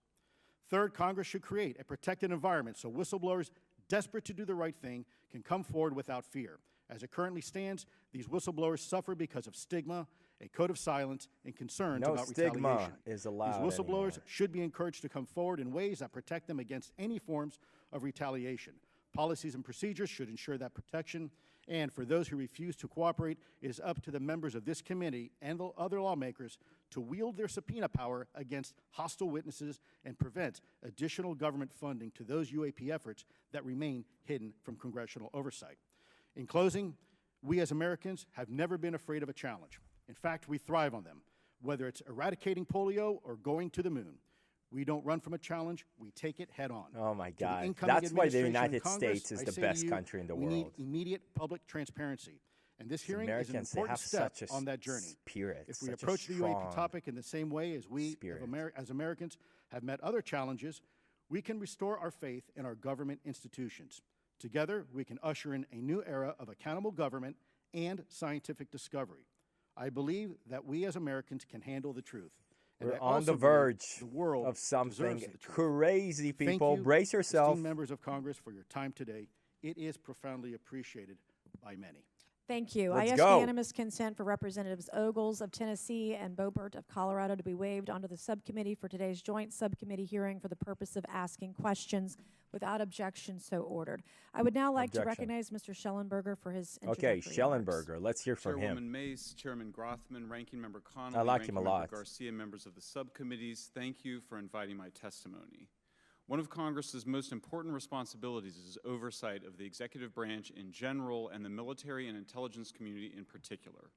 Third, Congress should create a protected environment so whistleblowers desperate to do the right thing can come forward without fear. As it currently stands, these whistleblowers suffer because of stigma, a code of silence, and concerns No about stigma retaliation. is allowed These whistleblowers anymore. should be encouraged to come forward in ways that protect them against any forms of retaliation. Policies and procedures should ensure that protection, and for those who refuse to cooperate, it is up to the members of this committee and the other lawmakers to wield their subpoena power against hostile witnesses and prevent additional government funding to those UAP efforts that remain hidden from congressional oversight. In closing, we as Americans have never been afraid of a challenge. In fact, we thrive on them, whether it's eradicating polio or going to the moon. We don't run from a challenge, we take it head on. Oh my To the God. incoming That's why the administration and United Congress, States is I the say to best you, country in the we world. need immediate public transparency. And this hearing is an Americans, they important have step such a on that journey. spirit, If we such a approach the UAP strong topic in the same way as we, spirit. as Americans, have met other challenges, we can restore our faith in our government institutions. Together, we can usher in a new era of accountable government and scientific discovery. I believe that we as Americans can handle the truth. And We're I on also the believe verge the world of something deserves the truth. crazy, Thank people. you, Brace yourself. esteemed members of Congress, for your time today. It is profoundly appreciated by many. Thank you. Let's I ask go. unanimous consent for Representatives Ogles of Tennessee and Boebert of Colorado to be waived onto the subcommittee for today's joint subcommittee hearing for the purpose of asking questions. Without objection, so ordered. I would now like to Objection. recognize Mr. Schellenberger for his Okay, introductory remarks. Schellenberger. Let's hear from him. Chairwoman Mace, Chairman Grothman, Ranking Member Connolly, like him a Ranking Member lot. Garcia, members of the subcommittees, thank you for inviting my testimony. One of Congress's most important responsibilities is oversight of the executive branch in general and the military and intelligence community in particular.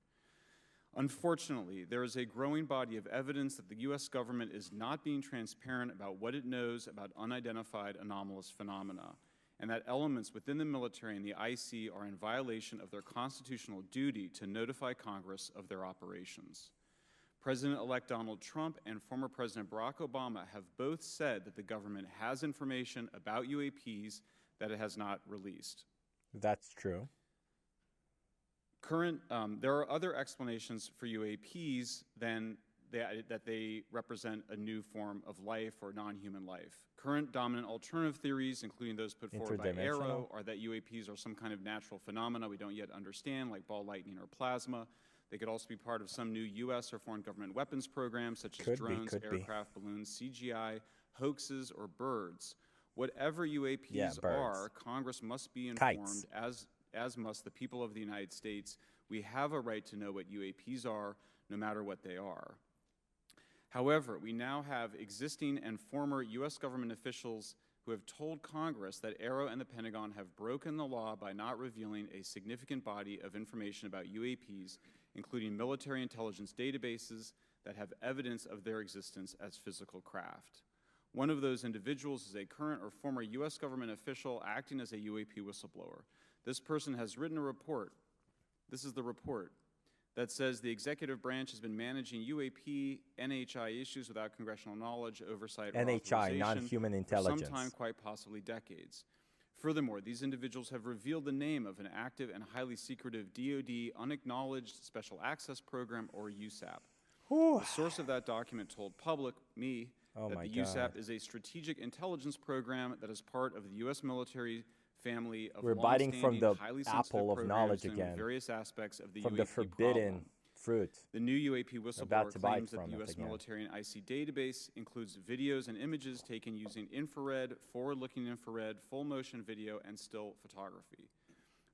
Unfortunately, there is a growing body of evidence that the U.S. government is not being transparent about what it knows about unidentified anomalous phenomena, and that elements within the military and the IC are in violation of their constitutional duty to notify Congress of their operations. President-elect Donald Trump and former President Barack Obama have both said that the government has information about UAPs that it has not released. That's true. There are other explanations for UAPs than that they represent a new form of life or non-human life. Current dominant alternative theories, including those put forward by Aero, are that UAPs are some kind of natural phenomena we don't yet understand, like ball lightning or plasma. They could also be part of some new U.S. or foreign government weapons programs, such as drones, aircraft, balloons, CGI, hoaxes, or birds. Whatever UAPs are, Congress must be informed, as must the people of the United States. We have a right to know what UAPs are, no matter what they are. However, we now have existing and former U.S. government officials who have told Congress that Aero and the Pentagon have broken the law by not revealing a significant body of information about UAPs, including military intelligence databases that have evidence of their existence as physical craft. One of those individuals is a current or former U.S. government official acting as a UAP whistleblower. This person has written a report. This is the report that says the executive branch has been managing UAP, NHI issues without congressional knowledge, oversight, or NHI, non-human intelligence. For some time, quite possibly decades. Furthermore, these individuals have revealed the name of an active and highly secretive DoD unacknowledged special access program, or USAP. The source of that document told me, that the USAP is a strategic intelligence program that is part of the U.S. military family of We're biting from the highly apple of knowledge in again, various aspects of the from UAP the forbidden problem. fruit. The new UAP about whistleblower to bite claims that from the it U.S. again. military and IC database includes videos and images taken using infrared, forward-looking infrared, full-motion video, and still photography.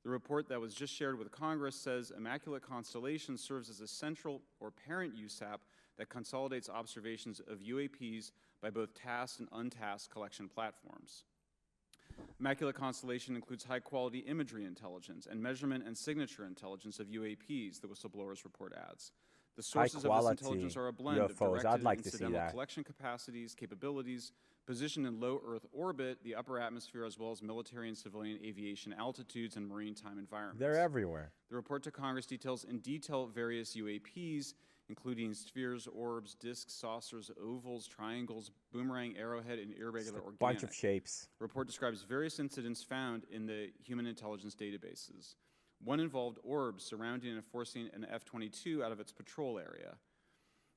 The report that was just shared with Congress says Immaculate Constellation serves as a central or parent USAP that consolidates observations of UAPs by both tasked and untasked collection platforms. Immaculate Constellation includes high-quality imagery intelligence and measurement and signature intelligence of UAPs, the whistleblower's report adds. The sources of this intelligence are a blend of UFOs. directed I'd and like to see incidental that. collection capacities, capabilities, positioned in low Earth orbit, the upper atmosphere, as well as military and civilian aviation altitudes and maritime environments. They're everywhere. The report to Congress details in detail various UAPs, including spheres, orbs, discs, saucers, ovals, triangles, boomerang, arrowhead, and irregular organic. Bunch of shapes. The report describes various incidents found in the human intelligence databases. One involved orbs surrounding and forcing an F-22 out of its patrol area.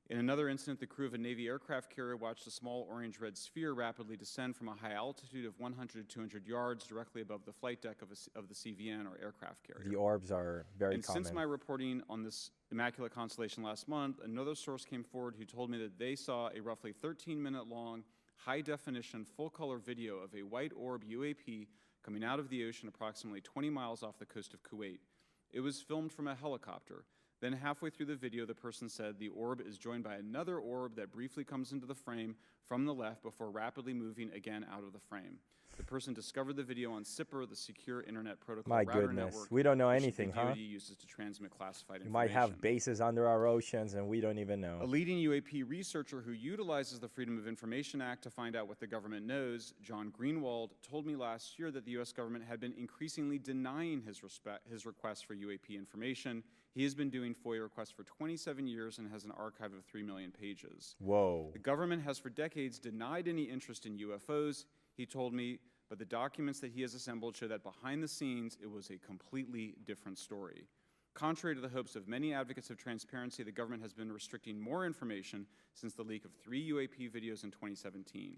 In another incident, the crew of a Navy aircraft carrier watched a small orange-red sphere rapidly descend from a high altitude of 100 to 200 yards directly above the flight deck of the CVN, or aircraft carrier. The orbs are very common. Since my reporting on this Immaculate Constellation last month, another source came forward who told me that they saw a roughly 13-minute-long, high-definition, full-color video of a white orb UAP coming out of the ocean approximately 20 miles off the coast of Kuwait. It was filmed from a helicopter. Then halfway through the video, the person said the orb is joined by another orb that briefly comes into the frame from the left before rapidly moving again out of the frame. The person discovered the video on SIPR, the Secure Internet Protocol My router goodness, network, we don't know which anything, the huh? DoD uses to transmit classified We information. might have bases under our oceans and we don't even know. A leading UAP researcher who utilizes the Freedom of Information Act to find out what the government knows, John Greenwald, told me last year that the U.S. government had been increasingly denying his request for UAP information. He has been doing FOIA requests for 27 years and has an archive of 3 million pages. Whoa. The government has for decades denied any interest in UFOs, he told me, but the documents that he has assembled show that behind the scenes, it was a completely different story. Contrary to the hopes of many advocates of transparency, the government has been restricting more information since the leak of 3 UAP videos in 2017.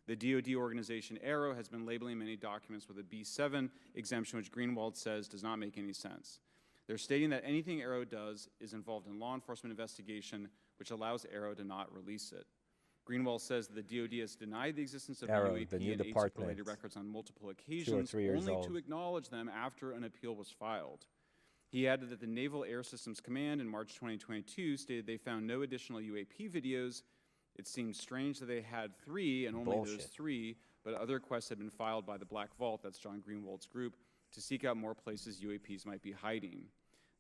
The DoD organization Aero has been labeling many documents with a B7 exemption, which Greenwald says does not make any sense. They're stating that anything Aero does is involved in law enforcement investigation, which allows Aero to not release it. Greenwald says that the DoD has denied the existence of Aero, UAP the new and department, ATIP-related records on multiple occasions, 3 years only old. to acknowledge them after an appeal was filed. He added that the Naval Air Systems Command in March 2022 stated they found no additional UAP videos. It seems strange that they had 3 and only those 3, but other requests had been filed by the Black Vault, that's John Greenwald's group, to seek out more places UAPs might be hiding.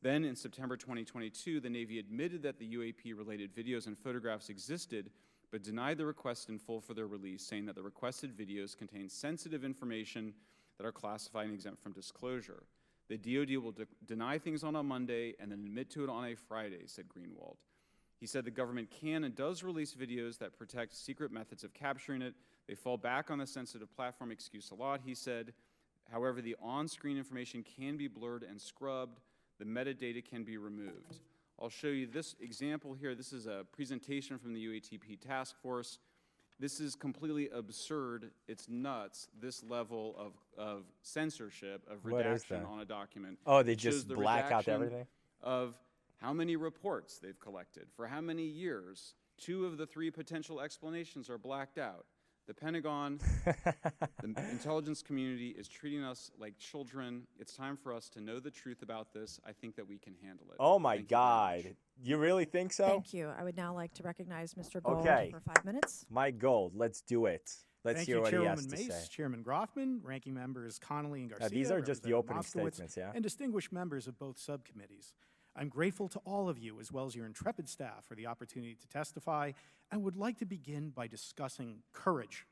Then in September 2022, the Navy admitted that the UAP-related videos and photographs existed, but denied the request in full for their release, saying that the requested videos contain sensitive information that are classified and exempt from disclosure. The DoD will deny things on a Monday and then admit to it on a Friday, said Greenwald. He said the government can and does release videos that protect secret methods of capturing it. They fall back on the sensitive platform excuse a lot, he said. However, the on-screen information can be blurred and scrubbed. The metadata can be removed. I'll show you this example here. This is a presentation from the UATP task force. This is completely absurd. It's nuts, this level of censorship, of redaction on a document. Oh, they It shows just the black out redaction everything? Of how many reports they've collected, for how many years. 2 of the 3 potential explanations are blacked out. The Pentagon, the intelligence community is treating us like children. It's time for us to know the truth about this. I think that we can handle it. Oh my Thank you very God. much. You really think so? Thank you. I would now like to recognize Mr. Gold Okay. for 5 minutes. My Gold, let's do it. Let's Thank hear you, what he has Chairwoman to Mace, say. Chairman Groffman, Ranking Members Connolly and Garcia. These are just the Representative opening Moskowitz, statements, yeah? And distinguished members of both subcommittees. I'm grateful to all of you, as well as your intrepid staff, for the opportunity to testify, and would like to begin by discussing courage.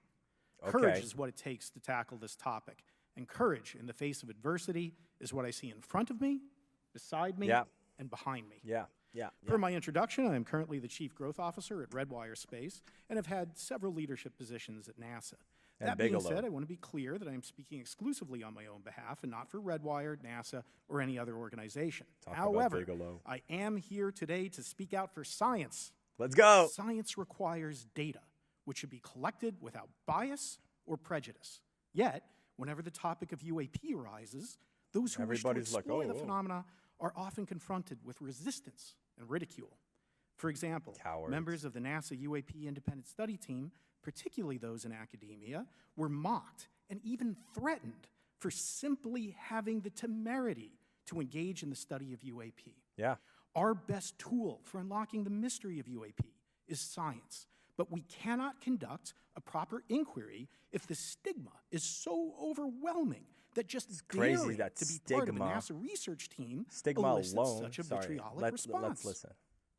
Courage Okay. is what it takes to tackle this topic, and courage in the face of adversity is what I see in front of me, beside me, Yeah. and behind me. Yeah, yeah. Per my introduction, I am currently the Chief Growth Officer at Redwire Space and have had several leadership positions at NASA. And That being Bigelow. said, I want to be clear that I am speaking exclusively on my own behalf and not for Redwire, NASA, or any other organization. Talk about However, Bigelow. I am here today to speak out for science. Let's go. Science requires data, which should be collected without bias or prejudice. Yet, whenever the topic of UAP arises, those who wish to Everybody's like, explore the "Oh, oh." phenomena are often confronted with resistance and ridicule. For example, Cowards. members of the NASA UAP independent study team, particularly those in academia, were mocked and even threatened for simply having the temerity to engage in the study of UAP. Yeah. Our best tool for unlocking the mystery of UAP is science, But we cannot conduct a proper inquiry if the stigma is so overwhelming that just crazy daring that to be part of a stigma- NASA research team Stigma elicits alone. such a Sorry, vitriolic response. let's listen.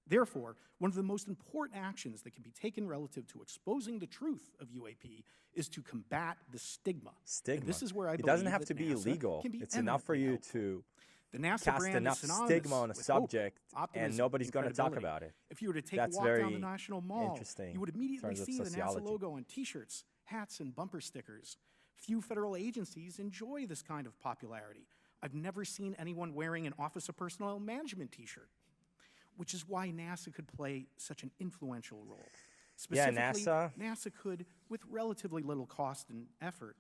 Therefore, one of the most important actions that can be taken relative to exposing the truth of UAP is to combat the stigma. Stigma. And this is where I It believe doesn't have that to be NASA illegal. can be It's enough for eminently you helpful. to The NASA cast brand enough is synonymous stigma on a with subject, hope, optimism, and nobody's going to talk credibility. about it. If you were to take That's a walk down very the National Mall, interesting you would in immediately terms of see the NASA sociology. logo on T-shirts, hats, and bumper stickers. Few federal agencies enjoy this kind of popularity. I've never seen anyone wearing an Office of Personnel Management T-shirt, which is why NASA could play such an influential role. Yeah, Specifically, NASA- NASA could, with relatively little cost and effort,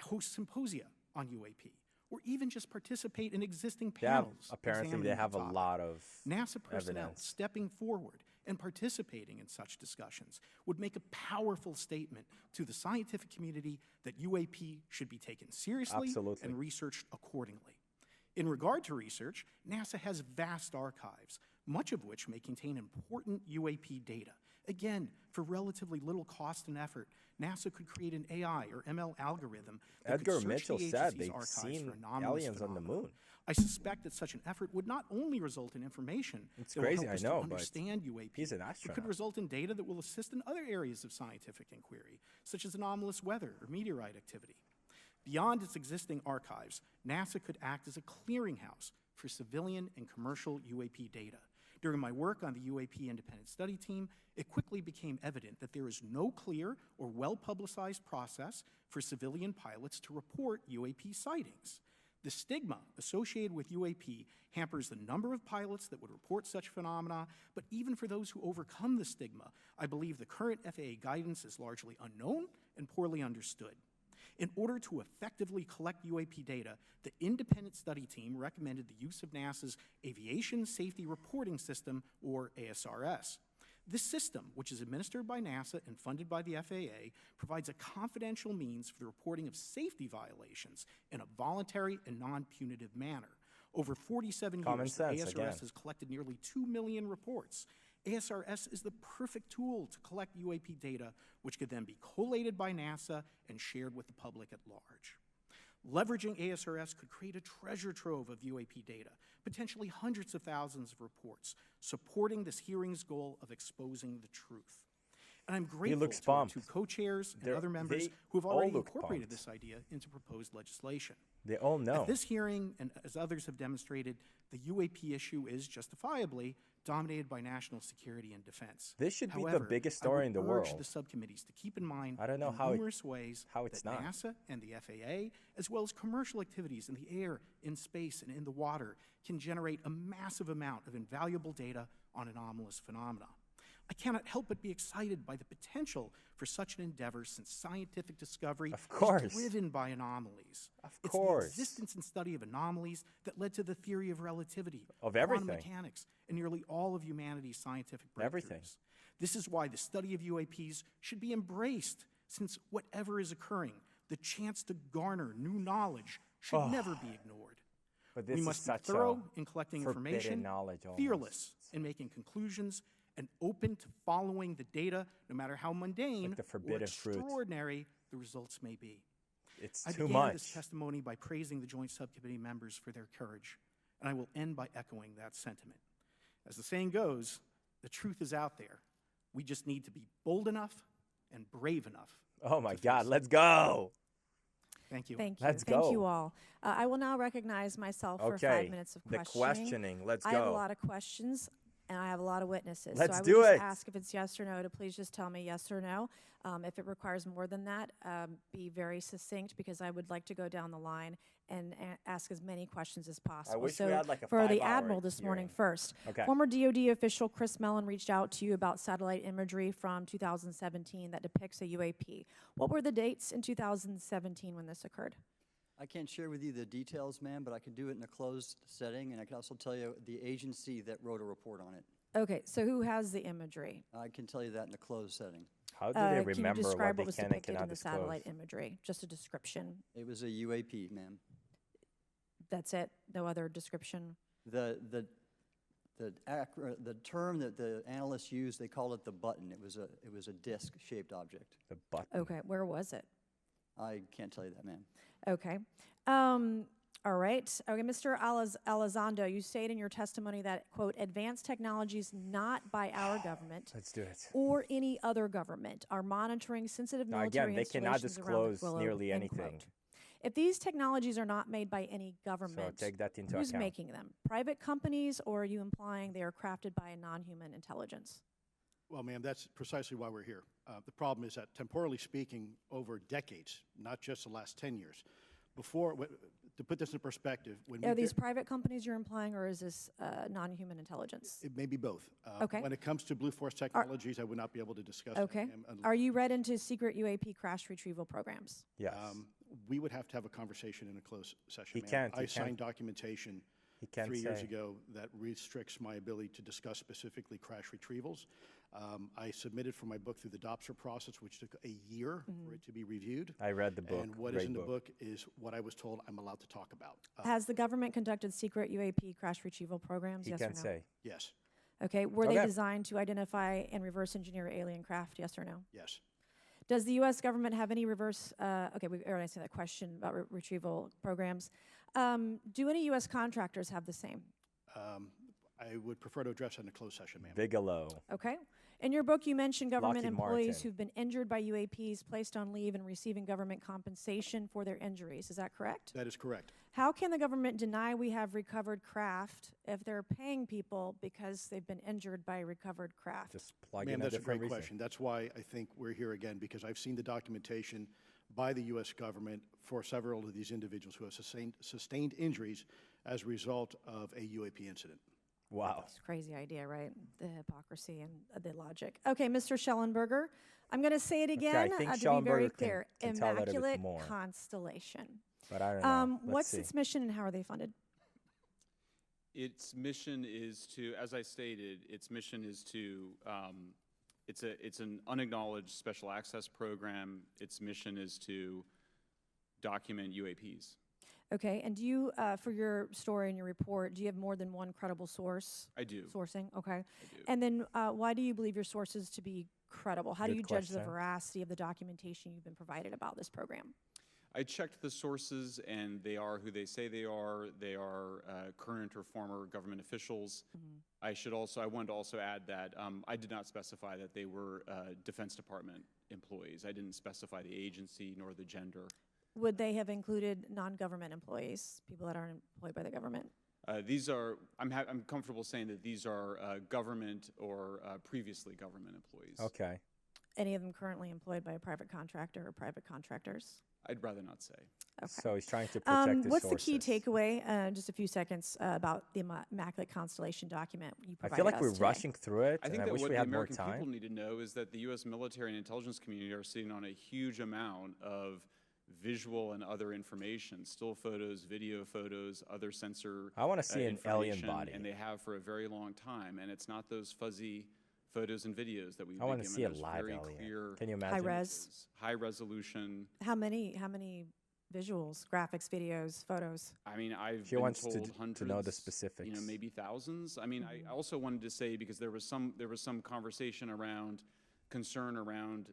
host symposia on UAP, or even just participate in existing panels. Apparently, they examining have the a topic. lot of NASA personnel evidence. stepping forward and participating in such discussions would make a powerful statement to the scientific community that UAP should be taken seriously Absolutely. and researched accordingly. In regard to research, NASA has vast archives, much of which may contain important UAP data. Again, for relatively little cost and effort, NASA could create an AI or ML algorithm that Edgar could search Mitchell the said agency's they've archives seen for anomalous aliens on the phenomena. moon. I suspect that such an effort would not only result in information It's that will crazy, help I us know, to but understand UAP, he's an it astronaut. could result in data that will assist in other areas of scientific inquiry, such as anomalous weather or meteorite activity. Beyond its existing archives, NASA could act as a clearinghouse for civilian and commercial UAP data. During my work on the UAP Independent Study Team, it quickly became evident that there is no clear or well-publicized process for civilian pilots to report UAP sightings. The stigma associated with UAP hampers the number of pilots that would report such phenomena, but even for those who overcome the stigma, I believe the current FAA guidance is largely unknown and poorly understood. In order to effectively collect UAP data, the independent study team recommended the use of NASA's Aviation Safety Reporting System, or ASRS. This system, which is administered by NASA and funded by the FAA, provides a confidential means for the reporting of safety violations in a voluntary and non-punitive manner. Over 47 Common years, sense, ASRS again. has collected nearly 2 million reports. ASRS is the perfect tool to collect UAP data, which could then be collated by NASA and shared with the public at large. Leveraging ASRS could create a treasure trove of UAP data, potentially hundreds of thousands of reports, supporting this hearing's goal of exposing the truth. And I'm grateful looks to our pumped. two co-chairs and They're- other members they who have all already look incorporated pumped. this idea into proposed legislation. They all know. At this hearing, and as others have demonstrated, the UAP issue is justifiably dominated by national security and defense. This should be the However, biggest I would story in the urge world. the subcommittees to keep in mind I don't know in how it- numerous ways how it's that not. NASA and the FAA, as well as commercial activities in the air, in space, and in the water, can generate a massive amount of invaluable data on anomalous phenomena. I cannot help but be excited by the potential for such an endeavor, since scientific discovery Of course. is driven by anomalies. Of It's course. the existence and study of anomalies that led to the theory of relativity, Of quantum everything. mechanics, and nearly all of humanity's scientific breakthroughs. Everything. This is why the study of UAPs should be embraced, since whatever is occurring, the chance to garner new knowledge should never be ignored. But this We is must be such thorough a in collecting forbidden information, knowledge almost. fearless in making conclusions, and open to following the data, no matter how mundane the or forbidden fruit. extraordinary the results may be. It's I too began this much. testimony by praising the Joint Subcommittee members for their courage, and I will end by echoing that sentiment. As the saying goes, the truth is out there. We just need to be bold enough and brave enough. Oh my to God, face it. let's go. Thank you. Thank you. Let's Thank go. you all. I will now recognize myself for Okay, 5 minutes of the questioning. questioning. Let's I have a go. lot of questions, and I have a lot of witnesses. Let's so I would do just it. ask if it's yes or no to please just tell me yes or no. If it requires more than that, be very succinct, because I would like to go down the line and ask as many questions as possible. wish we so had like a for the 5-hour Admiral this morning hearing. first. Okay. Former DoD official Chris Mellon reached out to you about satellite imagery from 2017 that depicts a UAP. What were the dates in 2017 when this occurred? I can't share with you the details, ma'am, but I can do it in a closed setting, and I can also tell you the agency that wrote a report on it. Okay, so who has the imagery? I can tell you that in a closed setting. How do they remember can you describe what what was they can and depicted in cannot the disclose? satellite imagery? Just a description. It was a UAP, ma'am. That's it? No other description? The the term that the analysts used, they called it the button. It was a disc-shaped object. The button. Okay, where was it? I can't tell you that, ma'am. Okay. All right. Okay, Mr. Elizondo, you stated in your testimony that, quote, advanced technologies not by our government Let's do it. or any other government are monitoring sensitive Now, military again, they cannot installations around the disclose globe, nearly end anything. quote. If these technologies are not made by any government, take that into who's account. making them? Private companies, or are you implying they are crafted by a non-human intelligence? Well, ma'am, that's precisely why we're here. The problem is that, temporally speaking, over decades, not just the last 10 years, to put this in perspective, when Are these private companies you're implying, or is this non-human intelligence? it may be both. Okay. When it comes to Blue Force Technologies, I would not be able to discuss that, Okay. ma'am, Are you read into secret UAP crash retrieval programs? Yes. we would have to have a conversation in a closed session, He ma'am. can't, he I can't. signed documentation He can't 3 years say. ago that restricts my ability to discuss specifically crash retrievals. I submitted for my book through the DOPSR process, which took a year for it to be reviewed. I read the book. And what is Great in the book is what I was told I'm allowed to talk about. Has the government conducted secret UAP crash retrieval programs? He Yes or no? can't say. Yes, Okay. Were they Okay. designed to identify and reverse engineer alien craft? Yes or no? yes. Does the U.S. government have any reverse? Okay, we already answered that question about retrieval programs. Do any U.S. contractors have the same? I would prefer to address that in a closed session, ma'am. Bigelow. Okay. In your book, you mentioned government Lockheed employees Martin. who've been injured by UAPs, placed on leave, and receiving government compensation for their injuries. Is that correct? That is correct. How can the government deny we have recovered craft if they're paying people because they've been injured by recovered craft? Just plug Ma'am, in a that's a different great reason. question. That's why I think we're here again, because I've seen the documentation by the U.S. government for several of these individuals who have sustained injuries as a result of a UAP incident. Wow. It's a crazy idea, right? The hypocrisy and the logic. Okay, Mr. Schellenberger, I'm going to say it again I think to be very Schellenberger clear. can tell that a bit Immaculate more. Constellation. But I don't know. Let's What's see. its mission and how are they funded? Its mission is to, as I stated, its mission is to, it's an unacknowledged special access program. Its mission is to document UAPs. Okay, and do you, for your story and your report, do you have more than one credible source? I do. Sourcing, okay. I do. And then why do you believe your sources to be credible? How do Good you judge the question. veracity of the documentation you've been provided about this program? I checked the sources, and they are who they say they are. They are current or former government officials. I wanted to also add that I did not specify that they were Defense Department employees. I didn't specify the agency nor the gender. Would they have included non-government employees, people that aren't employed by the government? These are, I'm comfortable saying that these are government or previously government employees. Okay. Any of them currently employed by a private contractor or private contractors? I'd rather not say. Okay. So he's trying to protect his What's sources. the key takeaway? Just a few seconds about the Immaculate Constellation document you I provided feel like us we're today. rushing through it, I think and I that wish what we the had more American people time. need to know is that the U.S. military and intelligence community are sitting on a huge amount of visual and other information, still photos, video photos, other sensor I want to see an alien information, body. and they have for a very long time, and it's not those fuzzy photos and videos that we've I been want to given. see a Those live very alien. clear Can you High imagine? res. high resolution. How many visuals, graphics, videos, photos? I mean, I've She been wants told to hundreds, know the you specifics. know, maybe thousands. I mean, I also wanted to say, because there was some conversation around concern around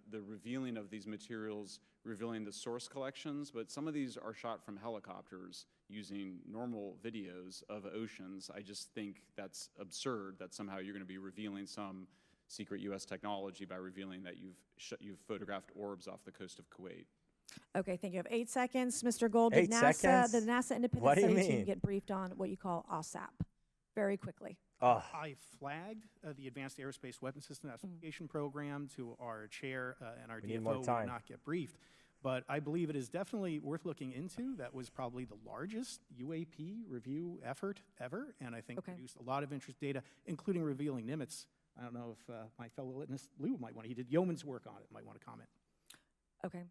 the revealing of these materials, revealing the source collections, but some of these are shot from helicopters using normal videos of oceans. I just think that's absurd that somehow you're going to be revealing some secret U.S. technology by revealing that you've photographed orbs off the coast of Kuwait. Okay, thank you. I have 8 seconds. Mr. Gold, 8 seconds? the NASA Independent What do you Study Team mean? get briefed on what you call OSAP? Very quickly. Oh, I flagged the Advanced Aerospace Weapon System Certification Program to our chair and our We need DFO. more We time. did not get briefed. But I believe it is definitely worth looking into. That was probably the largest UAP review effort ever, and I think Okay. produced a lot of interest data, including revealing Nimitz. I don't know if my fellow witness, Lou, might want to, he did yeoman's work on it, might want to comment. Okay.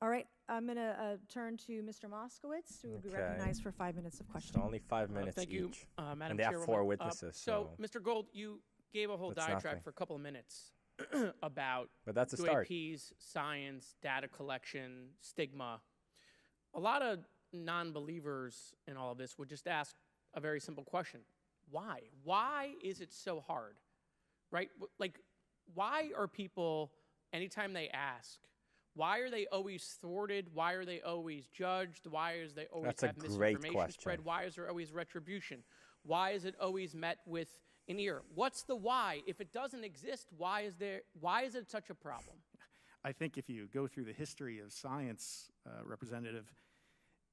All right, I'm going to turn to Mr. Moskowitz, who will be Okay. recognized for 5 minutes of it's questioning. only 5 minutes Thank each. you, Madam and they have Chairwoman. 4 witnesses. So, Mr. Gold, you gave a whole That's diatribe nothing. for a couple of minutes about But that's a start. UAPs, science, data collection, stigma. A lot of non-believers in all of this would just ask a very simple question. Why? Why is it so hard, right? Like, why are people, anytime they ask, why are they always thwarted? Why are they always judged? Why is they always That's a have great misinformation question. spread? Why is there always retribution? Why is it always met with an ear? What's the why? If it doesn't exist, why is it such a problem? I think if you go through the history of science, Representative,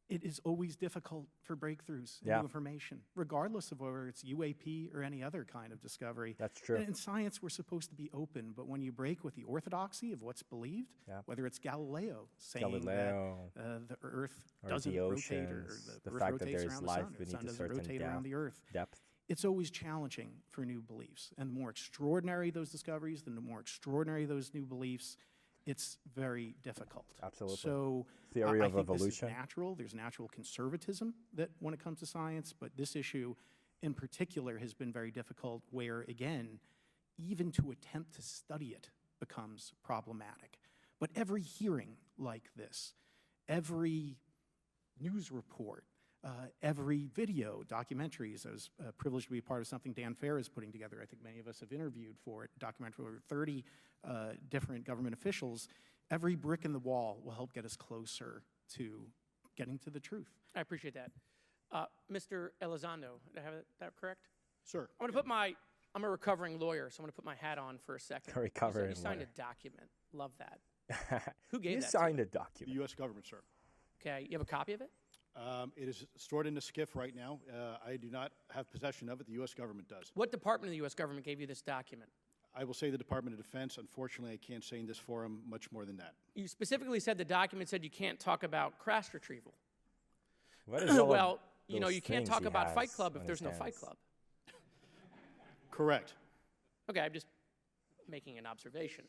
it is always difficult for breakthroughs in Yeah. new information, regardless of whether it's UAP or any other kind of discovery. That's true. And in science, we're supposed to be open, but when you break with the orthodoxy of what's believed, Yeah. whether it's Galileo saying Galileo, that the Earth or doesn't the rotate, or oceans, the the Earth fact that rotates there's around the life sun, or the beneath sun a doesn't certain rotate around the Earth. depth. It's always challenging for new beliefs. And the more extraordinary those discoveries, the more extraordinary those new beliefs, it's very difficult. Absolutely. So Theory I of think this is evolution. natural. There's natural conservatism that when it comes to science, but this issue in particular has been very difficult where, again, even to attempt to study it becomes problematic. But every hearing like this, every news report, every video, documentaries. I was privileged to be a part of something Dan Fair is putting together. I think many of us have interviewed for it, documentary over 30 different government officials. Every brick in the wall will help get us closer to getting to the truth. I appreciate that. Mr. Elizondo, did I have that correct? Sir. I'm going to put I'm a recovering lawyer, so I'm going to put my hat on for a second. A recovering You signed lawyer. a document. Love that. Who gave You that to signed you? a The document. U.S. government, sir. Okay, you have a copy of it? It is stored in a SCIF right now. I do not have possession of it. The U.S. government does. What department of the U.S. government gave you this document? I will say the Department of Defense. Unfortunately, I can't say in this forum much more than that. You specifically said the document said you can't talk about crash retrieval. What is all of Well, you know, those you can't things talk he about Fight has Club if on there's his no Fight hands? Club. Correct. Okay, I'm just making an observation.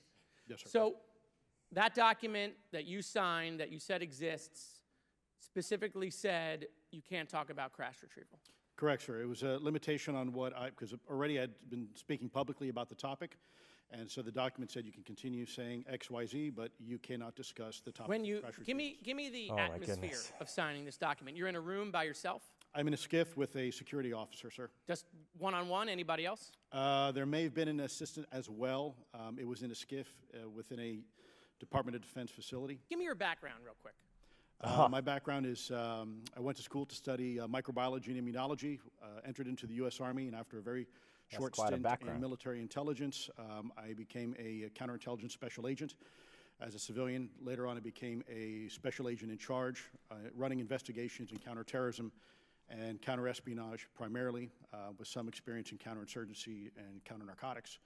Yes, sir. So that document that you signed, that you said exists, specifically said you can't talk about crash retrieval. Correct, sir. It was a limitation on what because already I'd been speaking publicly about the topic, and so the document said you can continue saying X, Y, Z, but you cannot discuss the topic. When of you crash give retrievals. me the Oh, my atmosphere goodness. of signing this document. You're in a room by yourself, I'm in a SCIF with a security officer, sir. just one-on-one. Anybody else? There may have been an assistant as well. It was in a SCIF within a Department of Defense facility. Give me your background real quick. My background is I went to school to study microbiology and immunology, entered into the U.S. Army, and after a very short quite a stint background. in military intelligence, I became a counterintelligence special agent. As a civilian, later on I became a special agent in charge, running investigations in counterterrorism and counterespionage primarily, with some experience in counterinsurgency and counternarcotics.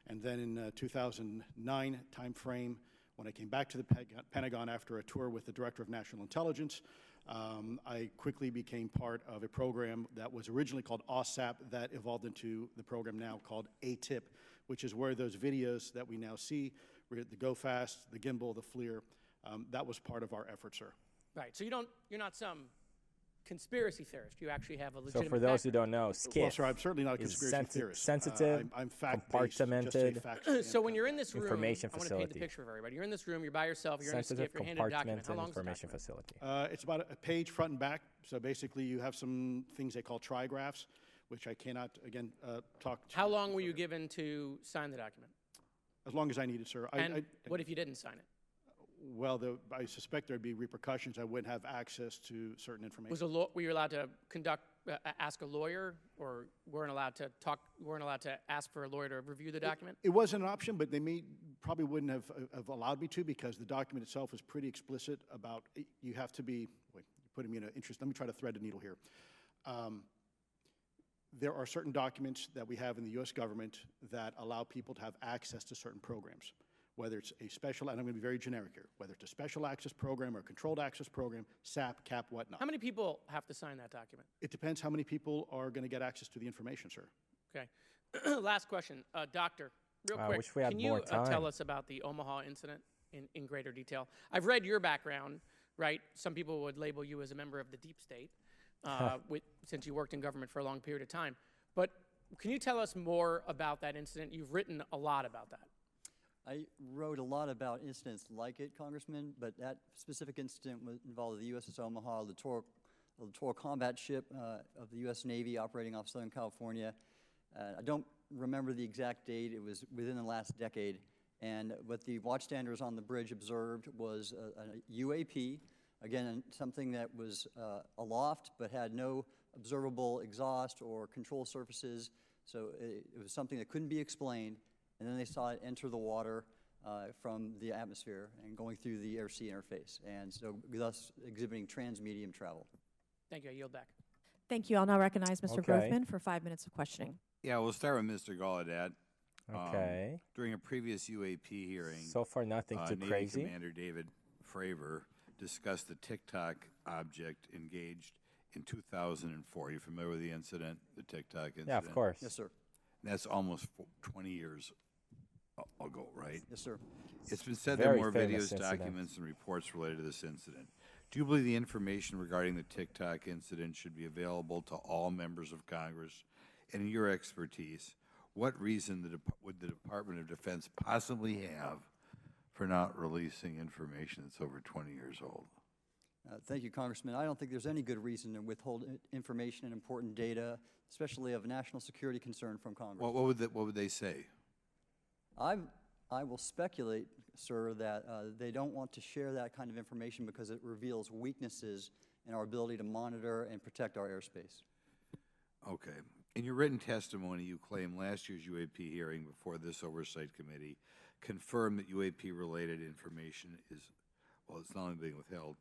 And then in 2009 timeframe, when I came back to the Pentagon after a tour with the Director of National Intelligence, I quickly became part of a program that was originally called OSAP that evolved into the program now called ATIP, which is where those videos that we now see, the Go Fast, the Gimbal, the FLIR, that was part of our effort, sir. Right. So you're not some conspiracy theorist. You actually have a So legitimate for those who background. don't know, Well, SCIF sir, I'm certainly not a is conspiracy theorist. sensitive, I'm fact-based, just a compartmented, facts So when you're in this room, Information I want to paint the facility. picture of everybody. You're in this room, you're by yourself, you're in a sensitive, skiff, you're handed a document. How compartmented long is the information document? facility. It's about a page front and back. So basically, you have some things they call trigraphs, which I cannot, again, talk to. How long were you given to sign the document? As long as I needed, sir. And what if you didn't sign it? Well, I suspect there'd be repercussions. I wouldn't have access to certain information. Were you allowed to ask a lawyer, or weren't allowed to ask for a lawyer to review the document? It was an option, but they probably wouldn't have allowed me to, because the document itself is pretty explicit about you have to be. Wait, you're putting me in an interest. Let me try to thread the needle here. There are certain documents that we have in the U.S. government that allow people to have access to certain programs, whether it's a special, and I'm going to be very generic here, whether it's a special access program or a controlled access program, SAP, CAP, whatnot. How many people have to sign that document? It depends how many people are going to get access to the information, sir. Okay. Last question. Doctor, real I quick, wish we had can you more time. tell us about the Omaha incident in greater detail? I've read your background, right? Some people would label you as a member of the deep state, since you worked in government for a long period of time. But can you tell us more about that incident? You've written a lot about that. I wrote a lot about incidents like it, Congressman, but that specific incident involved the USS Omaha, Littoral littoral combat ship of the U.S. Navy operating off Southern California. I don't remember the exact date. It was within the last decade. And what the watchstanders on the bridge observed was a UAP, again, something that was aloft but had no observable exhaust or control surfaces. So it was something that couldn't be explained. And then they saw it enter the water from the atmosphere and going through the air-sea interface, and so thus exhibiting trans-medium travel. Thank you. I yield back. Thank you. I'll now recognize Mr. Okay. Grothman for 5 minutes of questioning. Yeah, we'll start with Mr. Gallaudet. Okay. During a previous UAP hearing, So far, nothing too Navy crazy. Commander David Fravor discussed the TikTok object engaged in 2004. Are you familiar with the incident, the TikTok incident? Yeah, of course. Yes, sir. That's almost 20 years ago, right? Yes, sir. It's been said Very that more famous videos, incident. documents, and reports related to this incident. Do you believe the information regarding the TikTok incident should be available to all members of Congress? And in your expertise, what reason would the Department of Defense possibly have for not releasing information that's over 20 years old? Thank you, Congressman. I don't think there's any good reason to withhold information and important data, especially of national security concern, from Congress. What would they say? I will speculate, sir, that they don't want to share that kind of information because it reveals weaknesses in our ability to monitor and protect our airspace. Okay. In your written testimony, you claim last year's UAP hearing before this Oversight Committee confirmed that UAP-related information is, well, it's not only being withheld,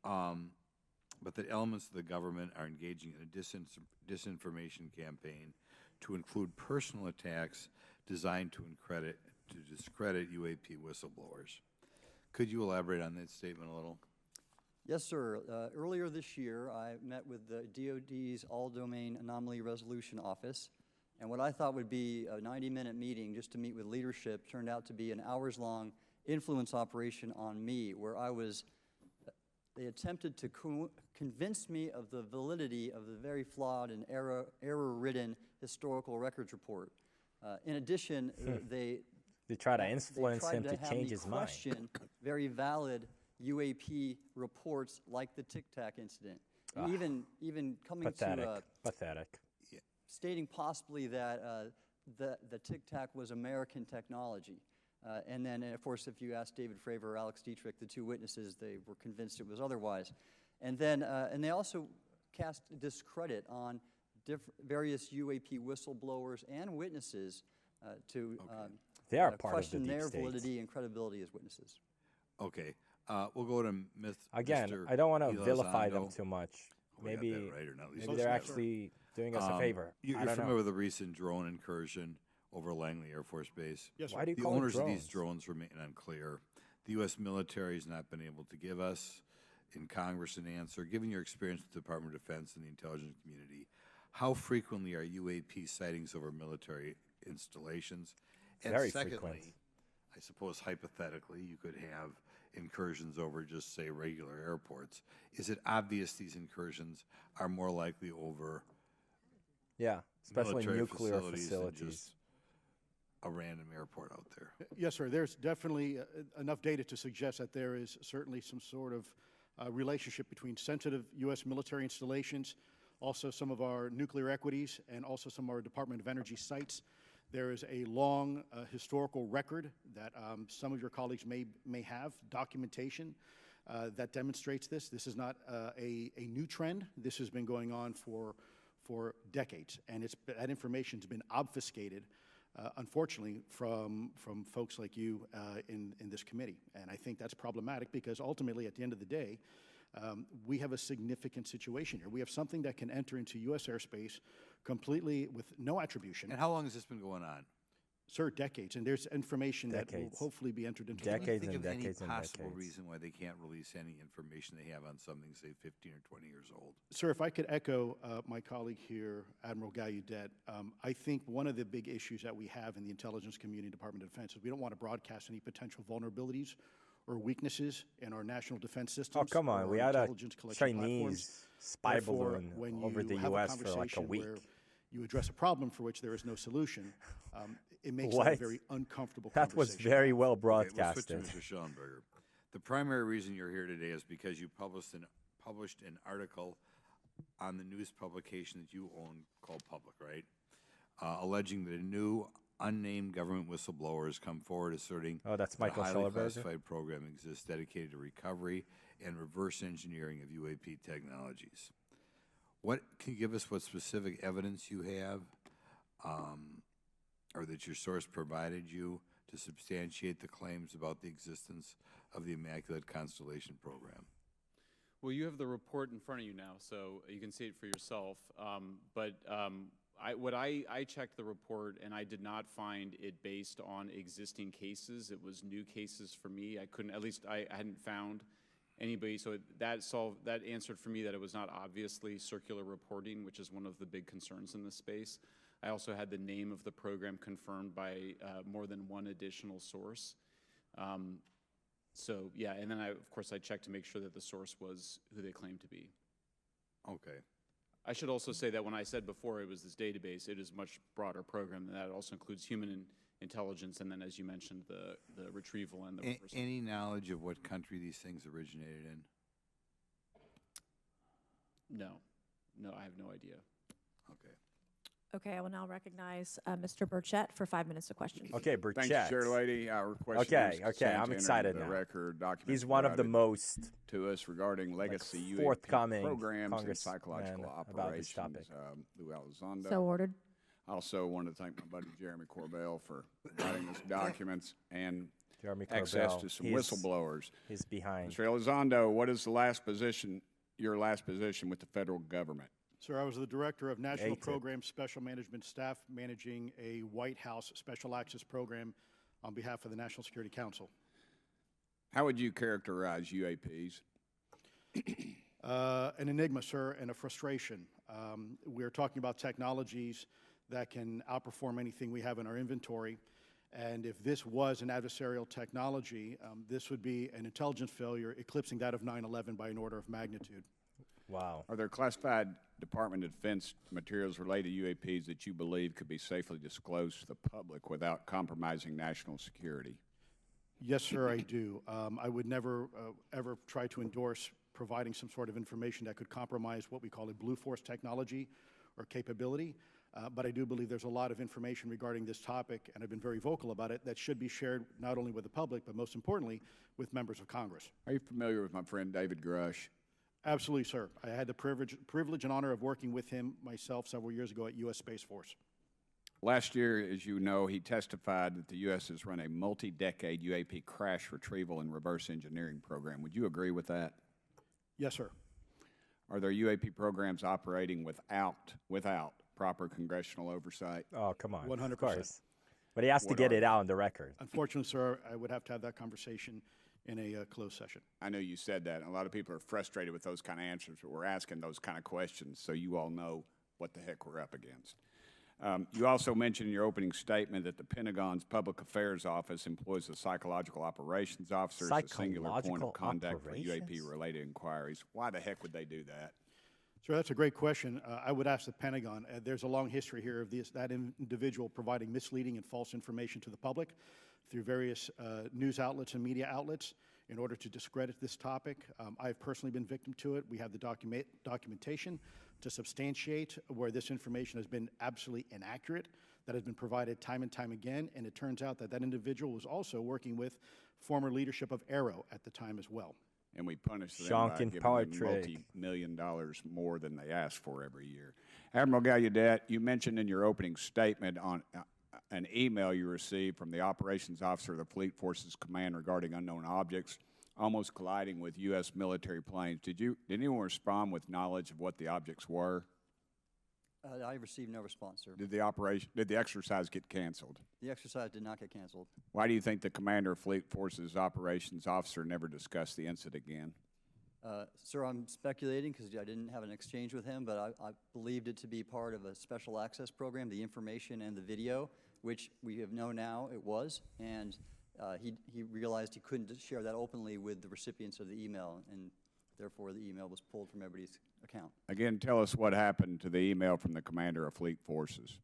but that elements of the government are engaging in a disinformation campaign to include personal attacks designed to discredit UAP whistleblowers. Could you elaborate on that statement a little? Yes, sir. Earlier this year, I met with the DoD's All-Domain Anomaly Resolution Office, and what I thought would be a 90-minute meeting just to meet with leadership turned out to be an hours-long influence operation on me, where they attempted to convince me of the validity of the very flawed and error-ridden historical records report. In addition, they try to influence him to have change me his mind. question very valid UAP reports like the Tic Tac incident. And even coming Pathetic. to Pathetic. stating possibly that the Tic Tac was American technology. And then, of course, if you ask David Fravor or Alex Dietrich, the two witnesses, they were convinced it was otherwise. And then, and they also cast discredit on various UAP whistleblowers and witnesses to They are part of the question deep their state. validity and credibility as witnesses. Okay. We'll go to Again, Mr. I don't want to vilify them Elizondo. too much. We got Maybe, that right, or not, at least maybe it's they're right. actually doing us a favor. You're I don't familiar know. with the recent drone incursion over Langley Air Force Base? Yes, sir. Why do you The call it owners of drones? these drones remain unclear. The U.S. military has not been able to give us in Congress an answer. Given your experience with the Department of Defense and the intelligence community, how frequently are UAP sightings over military installations? And Very secondly, frequent. I suppose hypothetically you could have incursions over just, say, regular airports. Is it obvious these incursions are more likely over Yeah, especially military nuclear facilities than facilities. just a random airport out there? Yes, sir. There's definitely enough data to suggest that there is certainly some sort of relationship between sensitive U.S. military installations, also some of our nuclear equities, and also some of our Department of Energy sites. There is a long historical record that some of your colleagues may have, documentation that demonstrates this. This is not a new trend. This has been going on for decades, and that information's been obfuscated, unfortunately, from folks like you in this committee. And I think that's problematic because ultimately, at the end of the day, we have a significant situation here. We have something that can enter into U.S. airspace completely with no attribution. And how long has this been going on? Sir, decades. And there's information that will Decades. hopefully be entered into Decades. the record. Think and of any decades and possible decades. reason why they can't release any information they have on something, say, 15 or 20 years old. Sir, if I could echo my colleague here, Admiral Gallaudet, I think one of the big issues that we have in the intelligence community, Department of Defense, is we don't want to broadcast any potential vulnerabilities or weaknesses in our national defense systems. Oh, come or on. our We had a intelligence collection platforms. Chinese spy Therefore, balloon when over you the have U.S. for like a conversation week. where you address a problem for which there is no solution, it makes What? that a very uncomfortable That was conversation. very well Okay, we'll switch broadcasted. to Mr. Shellenberger. The primary reason you're here today is because you published an article on the news publication that you own called Public, right? Alleging that a new unnamed government whistleblower has come forward asserting that's that a Michael highly Shellenberger? classified program exists dedicated to recovery and reverse engineering of UAP technologies. What can you give us what specific evidence you have or that your source provided you to substantiate the claims about the existence of the Immaculate Constellation program? Well, you have the report in front of you now, so you can see it for yourself. I checked the report, and I did not find it based on existing cases. It was new cases for me. I hadn't found anybody, so that answered for me that it was not obviously circular reporting, which is one of the big concerns in this space. I also had the name of the program confirmed by more than one additional source. So yeah, and then of course I checked to make sure that the source was who they claimed to be. Okay. I should also say that when I said before it was this database, it is a much broader program than that. It also includes human intelligence, and then, as you mentioned, the retrieval and the reversal. Any knowledge of what country these things originated in? No, I have no idea. Okay. Okay, I will now recognize Mr. Burchett for 5 minutes of questions. Okay, Burchett. Thank you, Chair Lady. Our request Okay, is consent I'm to excited enter now. the record documents He's one of the provided most to us regarding legacy UAP forthcoming programs and congressman psychological about this topic. operations. Lou Elizondo. So ordered. I also want to thank my buddy Jeremy Corbell for providing us documents and Jeremy access Corbell, to some he's- whistleblowers. He's behind. Mr. Elizondo, what is your last position with the federal government? Sir, I was the Director of National ATIP. Program Special Management Staff, managing a White House Special Access Program on behalf of the National Security Council. How would you characterize UAPs? An enigma, sir, and a frustration. We're talking about technologies that can outperform anything we have in our inventory. And if this was an adversarial technology, this would be an intelligence failure eclipsing that of 9/11 by an order of magnitude. Wow. Are there classified Department of Defense materials related to UAPs that you believe could be safely disclosed to the public without compromising national security? Yes, sir, I do. I would never, ever try to endorse providing some sort of information that could compromise what we call a blue force technology or capability. But I do believe there's a lot of information regarding this topic, and I've been very vocal about it, that should be shared not only with the public, but most importantly, with members of Congress. Are you familiar with my friend David Grush? Absolutely, sir. I had the privilege and honor of working with him myself several years ago at U.S. Space Force. Last year, as you know, he testified that the U.S. has run a multi-decade UAP crash retrieval and reverse engineering program. Would you agree with that? Yes, sir. Are there UAP programs operating without proper congressional oversight? Oh, come on. 100%. Of course. But he has to What get are it out on the record. Unfortunately, sir, I would have to have that conversation in a closed session. I know you said that. And a lot of people are frustrated with those kind of answers, but we're asking those kind of questions so you all know what the heck we're up against. You also mentioned in your opening statement that the Pentagon's Public Affairs Office employs a psychological operations officer as a singular point Psychological of contact for operations? UAP-related inquiries. Why the heck would they do that? Sir, that's a great question. I would ask the Pentagon. There's a long history here of that individual providing misleading and false information to the public through various news outlets and media outlets in order to discredit this topic. I've personally been victim to it. We have the documentation to substantiate where this information has been absolutely inaccurate, that has been provided time and time again, and it turns out that that individual was also working with former leadership of Aero at the time as well. And we punish them by Shonkin giving them Patrick. multi-million dollars more than they ask for every year. Admiral Gallaudet, you mentioned in your opening statement on an email you received from the operations officer of the Fleet Forces Command regarding unknown objects almost colliding with U.S. military planes. Did anyone respond with knowledge of what the objects were? I received no response, sir. Did the exercise get canceled? The exercise did not get canceled. Why do you think the commander of Fleet Forces operations officer never discussed the incident again? Sir, I'm speculating because I didn't have an exchange with him, but I believed it to be part of a special access program, the information and the video, which we have known now it was, and he realized he couldn't share that openly with the recipients of the email, and therefore the email was pulled from everybody's account. Again, tell us what happened to the email from the commander of Fleet Forces.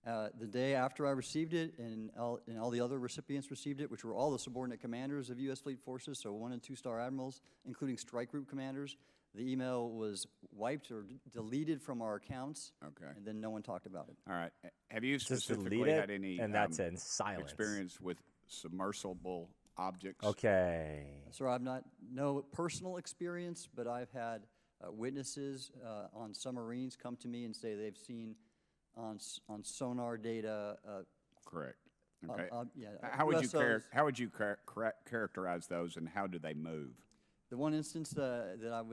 The day after I received it, and all the other recipients received it, which were all the subordinate commanders of U.S. Fleet Forces, so 1- and 2-star admirals, including strike group commanders, the email was wiped or deleted from our accounts, Okay. and then no one talked about it. All right. Have you Just specifically delete had it, any and that's in silence. experience with submersible objects? Okay. Sir, I've no personal experience, but I've had witnesses on submarines come to me and say they've seen on sonar data. Correct. Okay. Yeah, how would USOs. how would you characterize those, and how do they move? The one instance that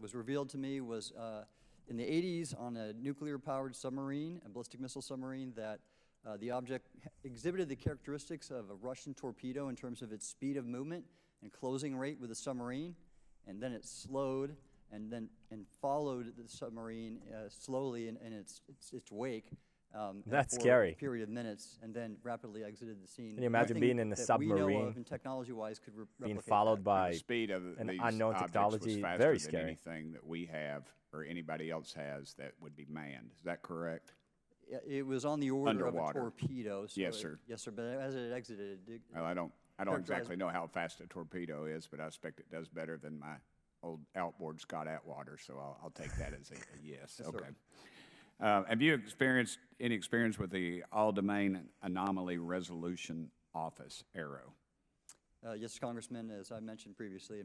was revealed to me was in the 80s on a nuclear-powered submarine, a ballistic missile submarine, that the object exhibited the characteristics of a Russian torpedo in terms of its speed of movement and closing rate with the submarine, and then it slowed and followed the submarine slowly in its wake. That's for scary. A period of minutes, and then rapidly exited the scene. Can you imagine Nothing being in a that we know submarine, of and technology-wise could being replicate followed that. by The speed of an these unknown objects technology, was faster very than scary. anything that we have or anybody else has that would be manned. Is that correct? Yeah, it was on the order Underwater. of a torpedo. So Yes, sir. Yes, sir. But as it exited, Well, I don't characterize- exactly know how fast a torpedo is, but I expect it does better than my old outboard Scott Atwater, so I'll take that as a yes. Yes, sir. Okay. Have you experienced any experience with the All-Domain Anomaly Resolution Office, ARROW? Yes, Congressman, as I mentioned previously,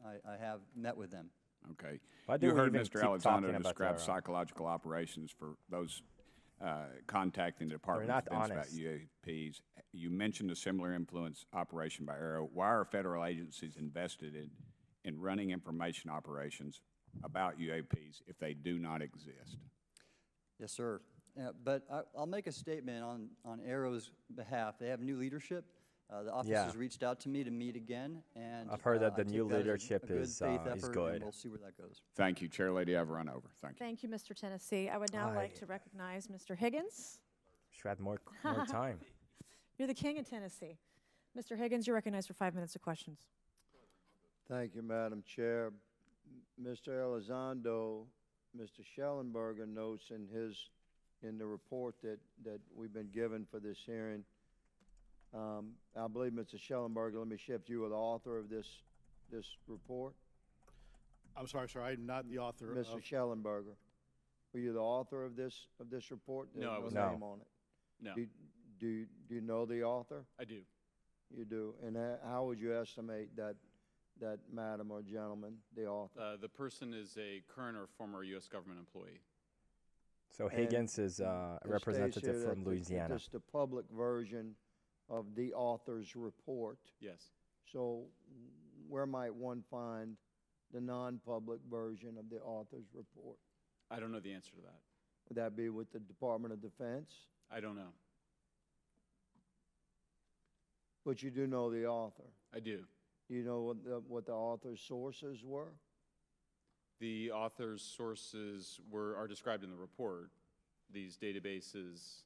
I have met with them. Okay. Why do You we heard even Mr. keep talking Elizondo about describe ARROW? psychological operations for those contacting the Department not of Defense honest. about UAPs. You mentioned a similar influence operation by ARROW. Why are federal agencies invested in running information operations about UAPs if they do not exist? Yes, sir. But I'll make a statement on ARROW's behalf. They have new leadership. The office Yeah. has reached out to me to meet again, and I've heard that I the take new that as leadership a good is, faith is effort, good. and we'll see where that goes. Thank you, Chair Lady. I've run over. Thank you. Thank you, Mr. Tennessee. I would now like to recognize Mr. Higgins. Should have more time. You're the king of Tennessee. Mr. Higgins, you're recognized for 5 minutes of questions. Thank you, Madam Chair. Mr. Elizondo, Mr. Shellenberger notes in the report that we've been given for this hearing. I believe, Mr. Shellenberger, let me shift you, the author of this report. I'm sorry, sir, I'm not the author of. Mr. Shellenberger, were you the author of this report? No, I There's was no not. name on it. No, Do you know the author? I do. You do. And how would you estimate that madam or gentleman, the author? The person is a current or former U.S. government employee. So Higgins is a It states representative here from that Louisiana. This is the public version of the author's report. Yes. So where might one find the non-public version of the author's report? I don't know the answer to that. Would that be with the Department of Defense? I don't know. But you do know the author. I do. You know what the author's sources were? The author's sources are described in the report. These databases,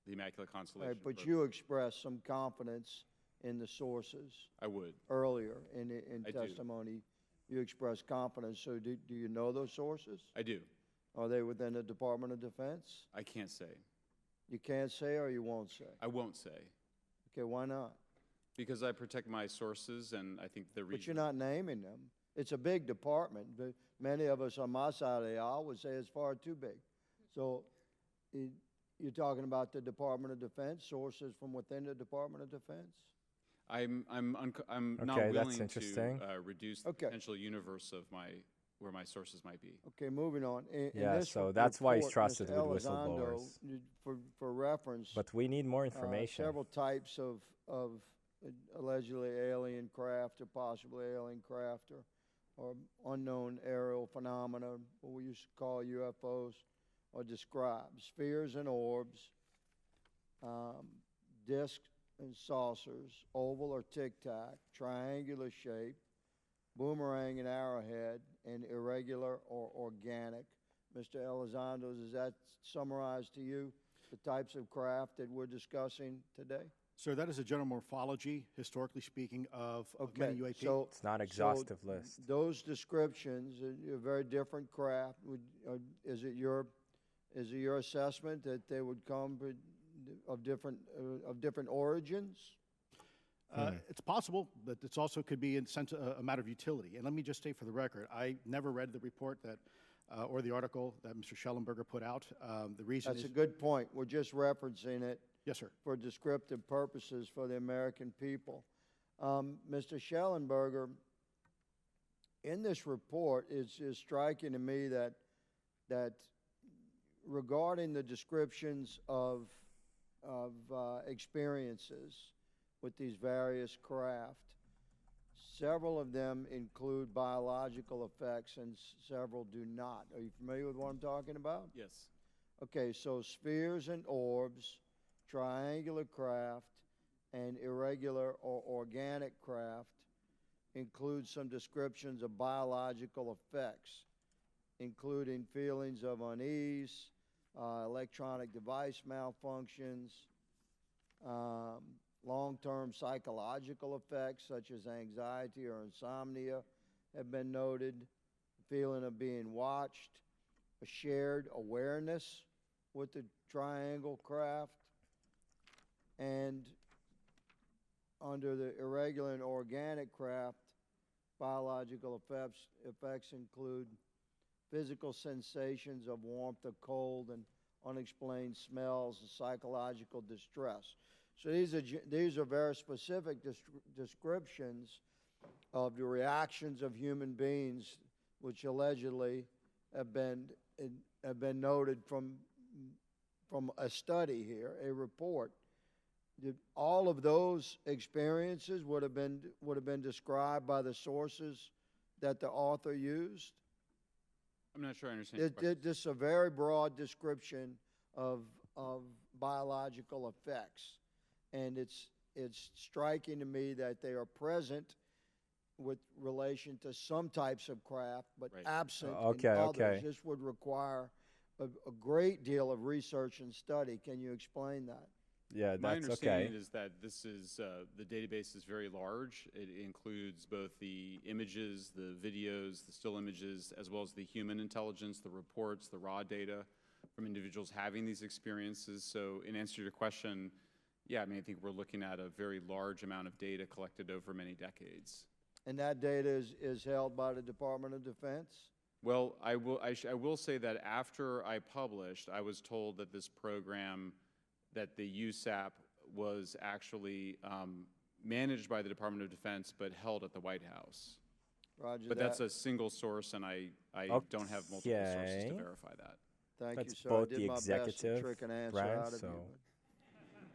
the Immaculate Constellation. Right, but book. you expressed some confidence in the sources I would. earlier in I do. testimony. You expressed confidence. So do you know those sources? I do. Are they within the Department of Defense? I can't say. You can't say or you won't say? I won't say. Okay, why not? Because I protect my sources, and I think the reason. But you're not naming them. It's a big department, but many of us on my side of the aisle would say it's far too big. So you're talking about the Department of Defense, sources from within the Department of Defense? I'm not Okay, that's willing interesting. to reduce the Okay. potential universe of where my sources might be. Okay, moving on. In Yeah, this so that's why he's report, trusted Mr. with Elizondo, whistleblowers. For reference, But we need more information. several types of allegedly alien craft or possibly alien craft or unknown aerial phenomena, what we used to call UFOs, are described. Spheres and orbs, discs and saucers, oval or tic-tac, triangular shape, boomerang and arrowhead, and irregular or organic. Mr. Elizondo, does that summarize to you the types of craft that we're discussing today? Sir, that is a general morphology, historically speaking, of many UAP. So It's not exhaustive list. those descriptions are very different craft. Is it your Is it your assessment that they would come of different origins? It's possible, but it's also could be in sense a matter of utility. And let me just state for the record, I never read the report that, or the article that Mr. Shellenberger put out. The reason That's is, a good point. We're just referencing it yes, sir. for descriptive purposes for the American people. Mr. Shellenberger, in this report, it's striking to me that regarding the descriptions of experiences with these various craft, several of them include biological effects and several do not. Are you familiar with what I'm talking about? Yes. Okay, so spheres and orbs, triangular craft, and irregular or organic craft include some descriptions of biological effects, including feelings of unease, electronic device malfunctions, long-term psychological effects such as anxiety or insomnia have been noted, feeling of being watched, a shared awareness with the triangle craft, and under the irregular and organic craft, biological effects include physical sensations of warmth or cold and unexplained smells and psychological distress. So these are very specific descriptions of the reactions of human beings, which allegedly have been noted from a study here, a report. All of those experiences would have been described by the sources that the author used. I'm not sure I understand your question. This is a very broad description of biological effects, and it's striking to me that they are present with relation to some types of craft, but absent in others. This would require a great deal of research and study. Can you explain that? Yeah, that's My understanding is that this is, the database is very large. It includes both the images, the videos, the still images, as well as the human intelligence, the reports, the raw data from individuals having these experiences. So in answer to your question, yeah, I mean, I think we're looking at a very large amount of data collected over many decades. And that data is held by the Department of Defense? Well, I will say that after I published, I was told that this program, that the USAP was actually managed by the Department of Defense, but held at the White House. Roger but that. that's a single source, and I don't have multiple sources to verify that. Thank That's you, sir. both I did the my best executive to trick an answer branch, out of so. you.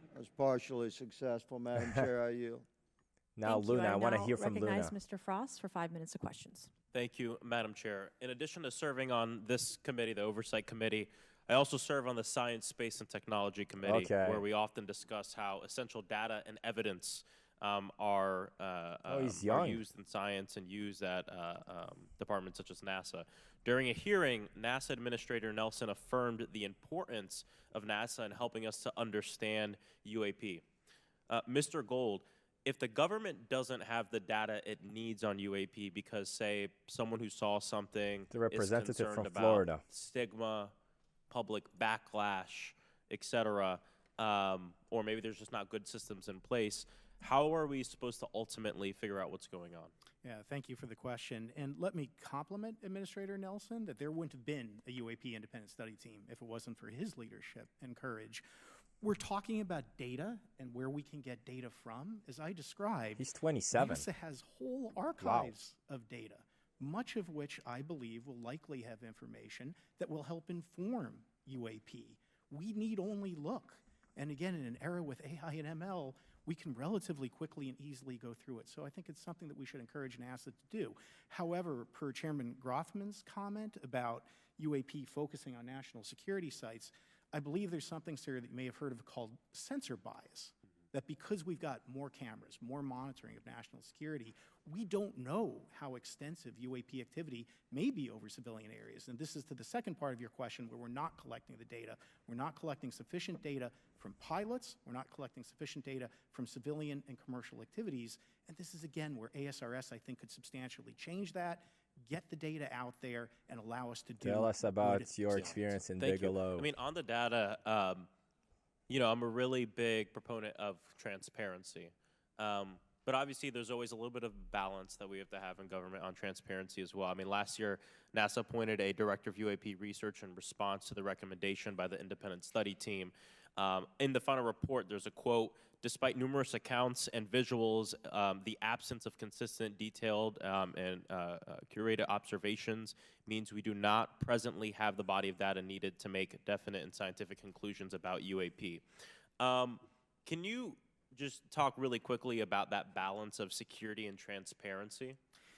But I was partially successful, Madam Chair. I yield. Now, Thank you. Luna, I want to now hear from Luna. recognize Mr. Frost for 5 minutes of questions. Thank you, Madam Chair. In addition to serving on this committee, the Oversight Committee, I also serve on the Science, Space, and Technology Committee, where we often discuss how essential data and evidence are used in science and used at departments such as NASA. During a hearing, NASA Administrator Nelson affirmed the importance of NASA in helping us to understand UAP. Mr. Gold, if the government doesn't have the data it needs on UAP because, say, someone who saw something The representative is concerned from about Florida. stigma, public backlash, etc., or maybe there's just not good systems in place, how are we supposed to ultimately figure out what's going on? Yeah, thank you for the question. And let me compliment Administrator Nelson that there wouldn't have been a UAP independent study team if it wasn't for his leadership and courage. We're talking about data and where we can get data from. As I described, He's 27. NASA has whole archives of data, much of which I believe will likely have information that will help inform UAP. We need only look. And again, in an era with AI and ML, we can relatively quickly and easily go through it. So I think it's something that we should encourage NASA to do. However, per Chairman Grothman's comment about UAP focusing on national security sites, I believe there's something, sir, that you may have heard of called sensor bias, that because we've got more cameras, more monitoring of national security, we don't know how extensive UAP activity may be over civilian areas. And this is to the second part of your question where we're not collecting the data. We're not collecting sufficient data from pilots. We're not collecting sufficient data from civilian and commercial activities. And this is, again, where ASRS, I think, could substantially change that, get the data out there and allow us to do. Tell us about good your science. experience in Thank Bigelow. you. I mean, on the data, you know, I'm a really big proponent of transparency. But obviously, there's always a little bit of balance that we have to have in government on transparency as well. I mean, last year, NASA appointed a director of UAP research in response to the recommendation by the independent study team. In the final report, there's a quote, "Despite numerous accounts and visuals, the absence of consistent, detailed, and curated observations means we do not presently have the body of data needed to make definite and scientific conclusions about UAP." Can you just talk really quickly about that balance of security and transparency?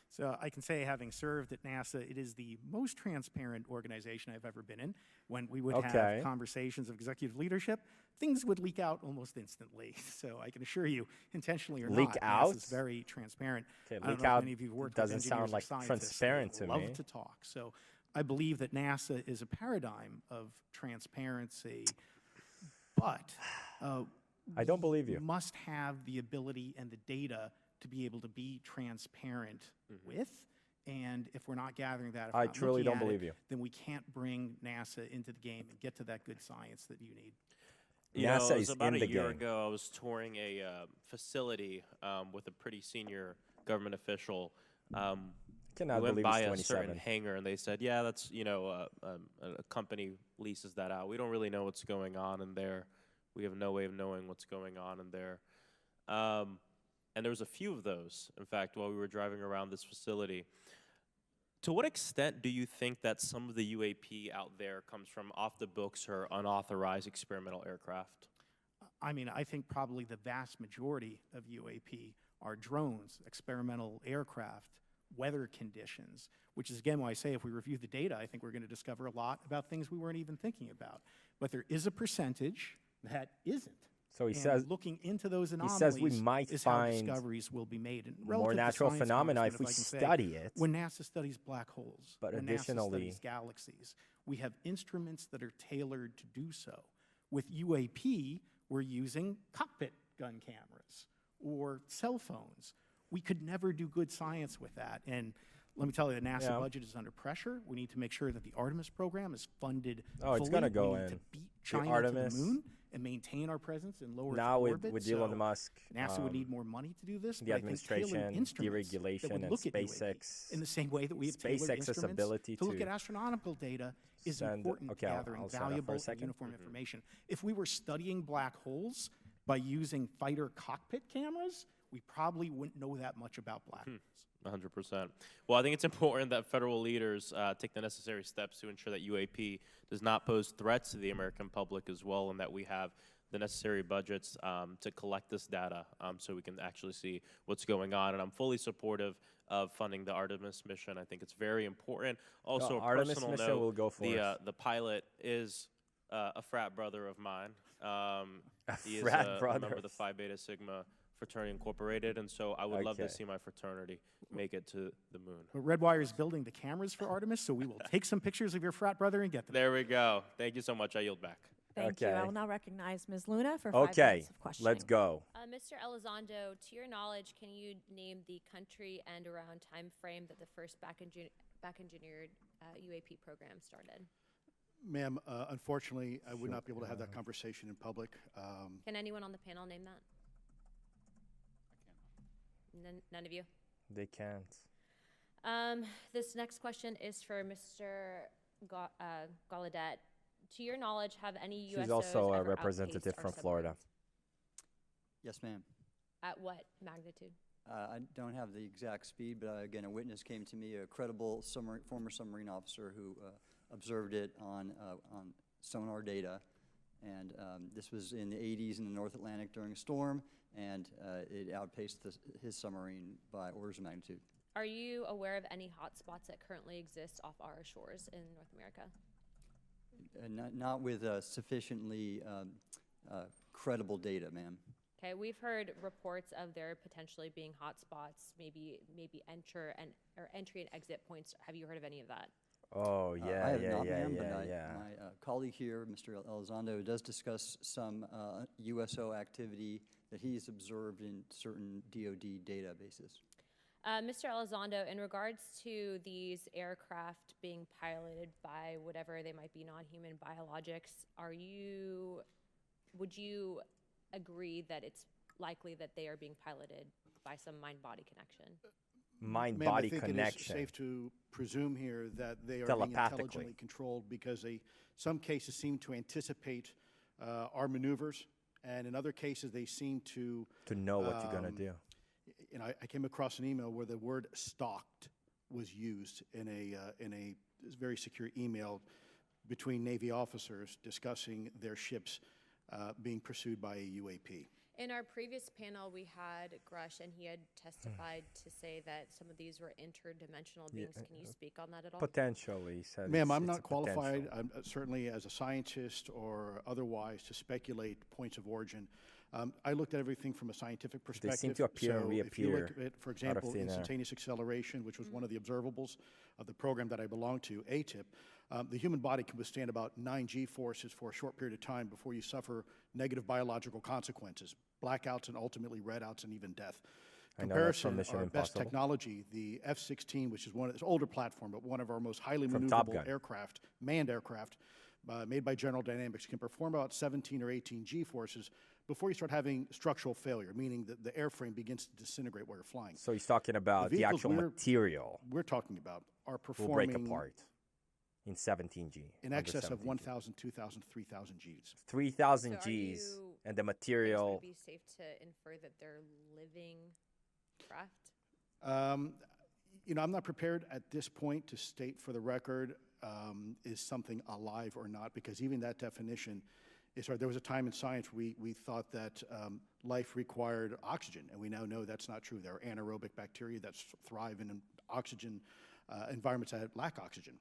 So I can say, having served at NASA, it is the most transparent organization I've ever been in. When we would have conversations of executive leadership, things would leak out almost instantly. So I can assure you, intentionally or Leak not, out? NASA's very transparent. Okay, I don't leak know if out any of you have worked doesn't with sound engineers or like scientists. transparent They to love me. to talk. So I believe that NASA is a paradigm of transparency, but I don't believe you. must have the ability and the data to be able to be transparent with. And if we're not gathering that, if we're I not truly looking don't at it, believe you. then we can't bring NASA into the game and get to that good science that you need. You know, NASA it was is about in a the year game. ago, I was touring a facility with a pretty senior government official. Cannot we went believe by it's a certain 27. hangar, and they said, "Yeah, that's, you know, a company leases that out. We don't really know what's going on in there. We have no way of knowing what's going on in there." And there was a few of those, in fact, while we were driving around this facility. To what extent do you think that some of the UAP out there comes from off the books or unauthorized experimental aircraft? I mean, I think probably the vast majority of UAP are drones, experimental aircraft, weather conditions, which is, again, why I say if we review the data, I think we're going to discover a lot about things we weren't even thinking about. But there is a percentage that isn't. So he And says looking into those he anomalies says we might is how find discoveries will be made. And more relative to natural science, phenomena if Congressman, we I can say, study it. when NASA studies black holes, But when NASA additionally- studies galaxies, we have instruments that are tailored to do so. With UAP, we're using cockpit gun cameras or cell phones. We could never do good science with that. And let me tell you, the NASA budget is under pressure. We need to make sure that the Artemis program is funded fully. It's going to go we need in. to beat China Artemis, to the moon and maintain our presence in lower Earth now orbit. with Elon So Musk, NASA would need more money to do this. the but I think tailored administration, instruments that deregulation, would and look at UAP SpaceX, in the same way that we have tailored SpaceX's instruments ability to look to at astronomical data is send- important okay, gathering I'll shut up for a valuable and second. uniform information. If we were studying black holes by using fighter cockpit cameras, we probably wouldn't know that much about black holes. 100%. Well, I think it's important that federal leaders take the necessary steps to ensure that UAP does not pose threats to the American public as well, and that we have the necessary budgets to collect this data so we can actually see what's going on. And I'm fully supportive of funding the Artemis mission. I think it's very important. Also, a Artemis personal mission note, will go for us. the pilot is a frat brother of mine. He is frat a brother. member of the Phi Beta Sigma Fraternity Incorporated, and so I would love to Okay. see my fraternity make it to the moon. But Redwire is building the cameras for Artemis, so we will take some pictures of your frat brother and get them. There we go. Thank you so much. I yield back. Thank you. I Okay. will now recognize Ms. Luna for 5 Okay, minutes of questioning. let's go. Mr. Elizondo, to your knowledge, can you name the country and around time frame that the first back engineered UAP program started? Ma'am, unfortunately, I would not be able to have that conversation in public. Can anyone on the panel name that? None of you? They can't. This next question is for Mr. Gallaudet. To your knowledge, have any USOs She's also a ever representative outpaced our from Florida. submarines? Yes, ma'am. At what magnitude? I don't have the exact speed, but again, a witness came to me, a credible former submarine officer who observed it on sonar data. And this was in the 80s in the North Atlantic during a storm, and it outpaced his submarine by orders of magnitude. Are you aware of any hotspots that currently exist off our shores in North America? Not with sufficiently credible data, ma'am. Okay, we've heard reports of there potentially being hotspots, maybe entry and exit points. Have you heard of any of that? I Oh, have not, ma'am, but yeah. my colleague here, Mr. Elizondo, does discuss some USO activity that he's observed in certain DoD databases. Mr. Elizondo, in regards to these aircraft being piloted by whatever they might be, non-human biologics, would you agree that it's likely that they are being piloted by some mind-body connection? Mind-body I think connection. it is safe to presume here that they are being intelligently controlled because some cases seem to anticipate our maneuvers, and in other cases they seem to know what you're going to do. I came across an email where the word "stalked" was used in a very secure email between Navy officers discussing their ships being pursued by a UAP. In our previous panel, we had Grush, and he had testified to say that some of these were interdimensional beings. Can you speak on that at all? Potentially, he said. Ma'am, I'm not qualified, certainly as a scientist or otherwise, to speculate points of origin. I looked at everything from a scientific perspective. They seem to appear and reappear. If you look at, for example, instantaneous acceleration, which was one of the observables of the program that I belong to, ATIP, the human body can withstand about 9 G-forces for a short period of time before you suffer negative biological consequences, blackouts and ultimately redouts and even death. Comparison, our best technology, the F-16, which is this older platform, but one of our most highly maneuverable aircraft, manned aircraft, made by General Dynamics, can perform about 17 or 18 G-forces before you start having structural failure, meaning that the airframe begins to disintegrate while you're flying. So he's talking about the actual material. We're talking about are performing will break apart in 17 G. In excess of 1,000, 2,000, 3,000 Gs. 3,000 Gs, and the material. Would it be safe to infer that they're living craft? I'm not prepared at this point to state for the record is something alive or not, because even that definition is hard. There was a time in science we thought that life required oxygen, and we now know that's not true. There are anaerobic bacteria that thrive in oxygen environments that lack oxygen.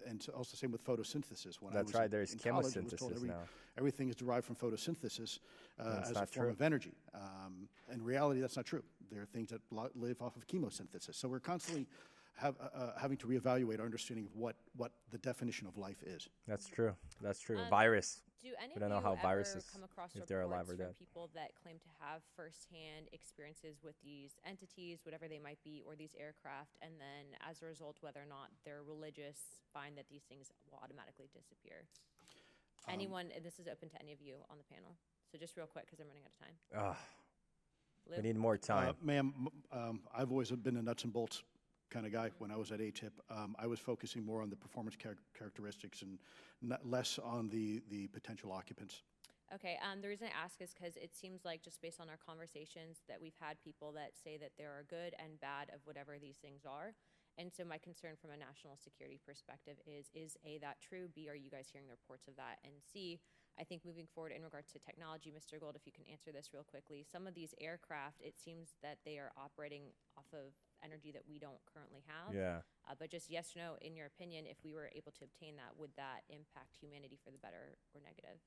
And so also same with photosynthesis. When that's right, there's chemosynthesis now. Everything is derived from photosynthesis as a form of energy. In reality, that's not true. There are things that live off of chemosynthesis. So we're constantly having to reevaluate our understanding of what the definition of life is. That's true. That's true. Virus. Do any we don't of know you how viruses, come across if they're alive or dead. from people that claim to have firsthand experiences with these entities, whatever they might be, or these aircraft, and then as a result, whether or not they're religious, find that these things will automatically disappear? Anyone, and this is open to any of you on the panel. So just real quick, because I'm running out of time. We need more time. Ma'am, I've always been a nuts and bolts kind of guy. When I was at ATIP, I was focusing more on the performance characteristics and less on the potential occupants. Okay, the reason I ask is because it seems like, just based on our conversations, that we've had people that say that there are good and bad of whatever these things are. And so my concern from a national security perspective is A, that true? B, are you guys hearing the reports of that? And C, I think moving forward in regards to technology, Mr. Gold, if you can answer this real quickly, some of these aircraft, it seems that they are operating off of energy that we don't currently have. Yeah. But just yes or no, in your opinion, if we were able to obtain that, would that impact humanity for the better or negative?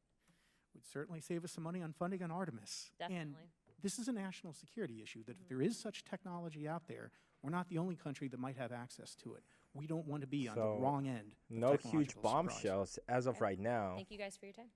Would certainly save us some money on funding on Artemis. Definitely. And this is a national security issue, that if there is such technology out there, we're not the only country that might have access to it. We don't want to be on the wrong end. No huge bombshells as of right now. Thank you guys for your time.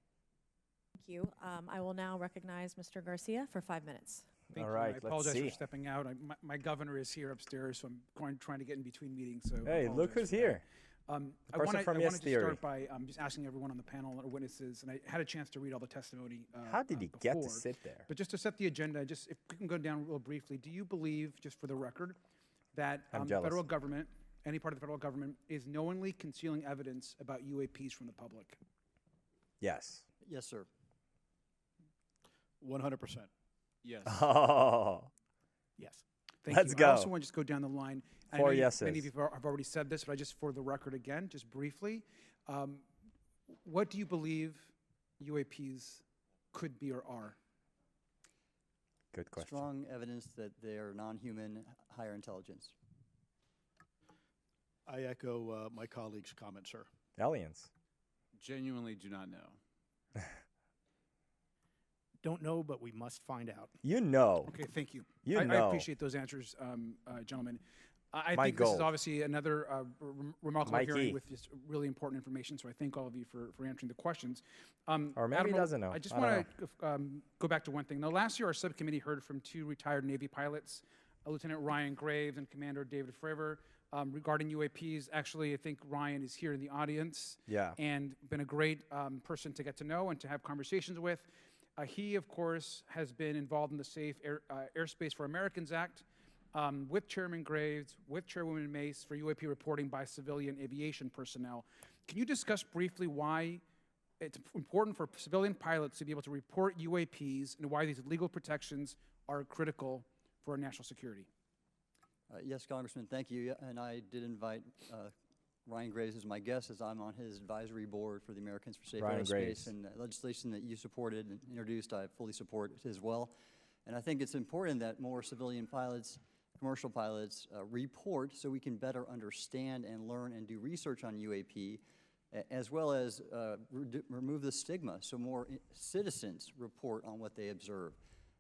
Thank you. I will now recognize Mr. Garcia for 5 minutes. Thank All you. right, I let's apologize see. for stepping out. My governor is here upstairs, so I'm trying to get in between meetings. So Hey, look who's here. I person from Yes wanted to Theory. start by just asking everyone on the panel or witnesses, and I had a chance to read all the testimony. How did he get to before. sit there? But just to set the agenda, just if we can go down real briefly, do you believe, just for the record, that the federal government, any part of the federal government, is knowingly concealing evidence about UAPs from the public? Yes. Yes, sir. 100%. Yes. Oh. Yes. Thank Let's you. go. I also want to just go down the line. I 4 know yeses. Many of you have already said this, but just for the record again, just briefly, what do you believe UAPs could be or are? Good question. Strong evidence that they are non-human, higher intelligence. I echo my colleague's comment, sir. Aliens. Genuinely do not know. Don't know, but we must find out. You know. Okay, thank you. You I know. appreciate those answers, gentlemen. I My think this is goal. obviously another remarkable Mikey. hearing with just really important information, so I thank all of you for answering the questions. Or maybe he Admiral, doesn't know. I just I don't want to go back to one thing. Now, last year, our subcommittee heard from 2 retired Navy pilots Lieutenant Ryan Graves and Commander David Fravor regarding UAPs. Actually, I think Ryan is here in the audience. Yeah. And been a great person to get to know and to have conversations with. He, of course, has been involved in the Safe Airspace for Americans Act with Chairman Graves, with Chairwoman Mace for UAP reporting by civilian aviation personnel. Can you discuss briefly why it's important for civilian pilots to be able to report UAPs and why these legal protections are critical for our national security? Yes, Congressman, thank you. And I did invite Ryan Graves as my guest, as I'm on his advisory board for the Americans for Safe Aerospace, and legislation that you supported and introduced, I fully support as well. And I think it's important that more civilian pilots, commercial pilots, report so we can better understand and learn and do research on UAP, as well as remove the stigma so more citizens report on what they observe.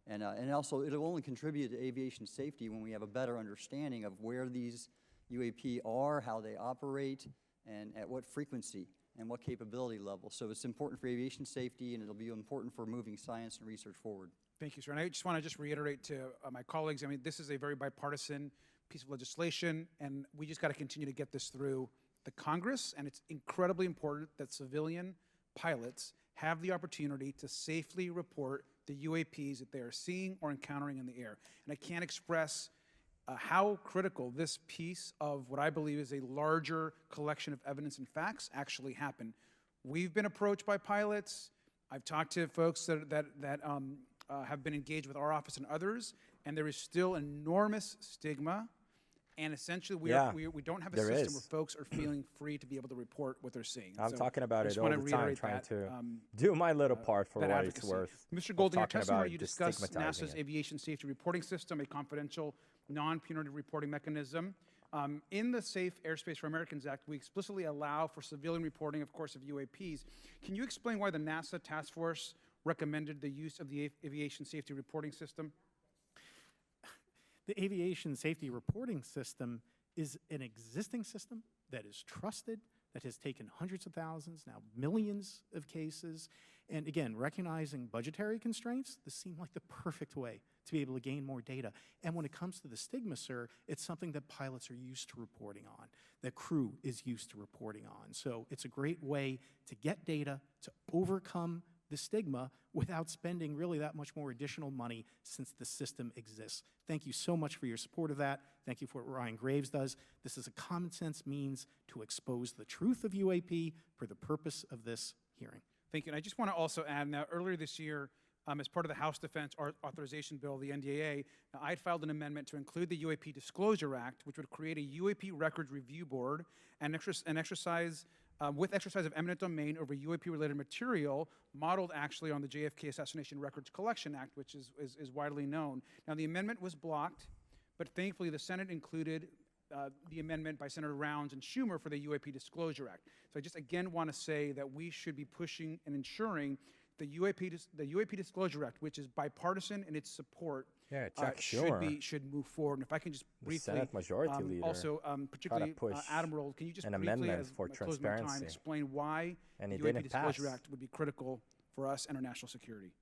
And also, it'll only contribute to aviation safety when we have a better understanding of where these UAP are, how they operate, and at what frequency and what capability level. So it's important for aviation safety, and it'll be important for moving science and research forward. Thank you, sir. And I just want to reiterate to my colleagues, I mean, this is a very bipartisan piece of legislation, and we just got to continue to get this through the Congress, and it's incredibly important that civilian pilots have the opportunity to safely report the UAPs that they are seeing or encountering in the air. And I can't express how critical this piece of what I believe is a larger collection of evidence and facts actually happened. We've been approached by pilots. I've talked to folks that have been engaged with our office and others, and there is still enormous stigma. And essentially, we don't have a system where folks are feeling free to be able to report what they're seeing. I'm talking about it all the time, trying to do my little part for what it's worth. Mr. Gold, in your testimony, you discussed NASA's Aviation Safety Reporting System, a confidential, non-punitive reporting mechanism. In the Safe Airspace for Americans Act, we explicitly allow for civilian reporting, of course, of UAPs. Can you explain why the NASA task force recommended the use of the Aviation Safety Reporting System? The Aviation Safety Reporting System is an existing system that is trusted, that has taken hundreds of thousands, now millions of cases. And again, recognizing budgetary constraints, this seemed like the perfect way to be able to gain more data. And when it comes to the stigma, sir, it's something that pilots are used to reporting on, that crew is used to reporting on. So it's a great way to get data, to overcome the stigma without spending really that much more additional money since the system exists. Thank you so much for your support of that. Thank you for what Ryan Graves does. This is a common sense means to expose the truth of UAP for the purpose of this hearing. Thank you. And I just want to also add, now earlier this year, as part of the House Defense Authorization Bill, the NDAA, I had filed an amendment to include the UAP Disclosure Act, which would create a UAP Records Review Board and exercise with exercise of eminent domain over UAP-related material, modeled actually on the JFK Assassination Records Collection Act, which is widely known. Now, the amendment was blocked, but thankfully the Senate included the amendment by Senator Rounds and Schumer for the UAP Disclosure Act. So I just again want to say that we should be pushing and ensuring the UAP Disclosure Act, which is bipartisan in its support, should move forward. And if I can just briefly, Senate Majority Leader, also particularly Admiral, can you just briefly, as I close my time, explain why the UAP Disclosure Act would be critical for us and our national security?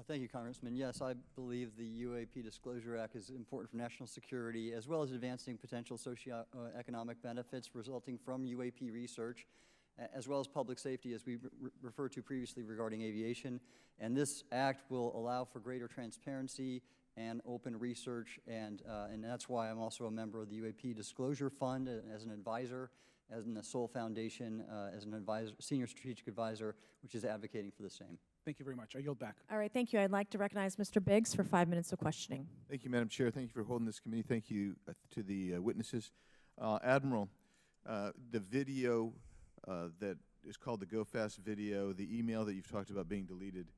Thank you, Congressman. Yes, I believe the UAP Disclosure Act is important for national security, as well as advancing potential socioeconomic benefits resulting from UAP research, as well as public safety, as we referred to previously regarding aviation. And this act will allow for greater transparency and open research, and that's why I'm also a member of the UAP Disclosure Fund as an advisor, as in the Sol Foundation, as an advisor, senior strategic advisor, which is advocating for the same. Thank you very much. I yield back. All right, thank you. I'd like to recognize Mr. Biggs for 5 minutes of questioning. Thank you, Madam Chair. Thank you for holding this committee. Thank you to the witnesses. Admiral, the video that is called the Go Fast video, the email that you've talked about being deleted,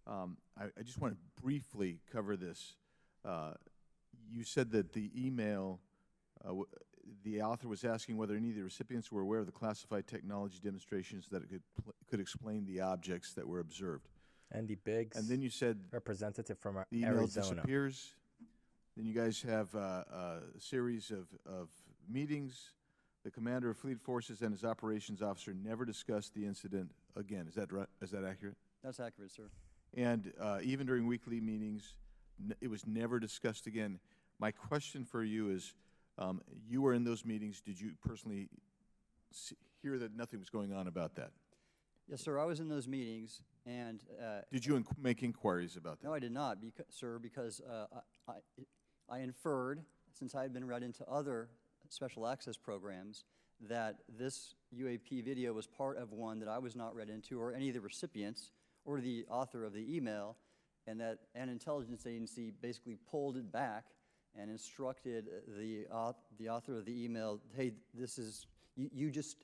I just want to briefly cover this. You said that the email, the author was asking whether any of the recipients were aware of the classified technology demonstrations that it could explain the objects that were observed. Andy Biggs, and then you said representative from the email Arizona disappears. Then you guys have a series of meetings. The commander of fleet forces and his operations officer never discussed the incident again. Is that right? Is that accurate? That's accurate, sir. And even during weekly meetings, it was never discussed again. My question for you is, you were in those meetings. Did you personally hear that nothing was going on about that? Yes, sir, I was in those meetings, and Did you make inquiries about that? no, I did not, sir, because I inferred, since I had been read into other special access programs, that this UAP video was part of one that I was not read into, or any of the recipients, or the author of the email, and that an intelligence agency basically pulled it back and instructed the author of the email, hey, this is, you just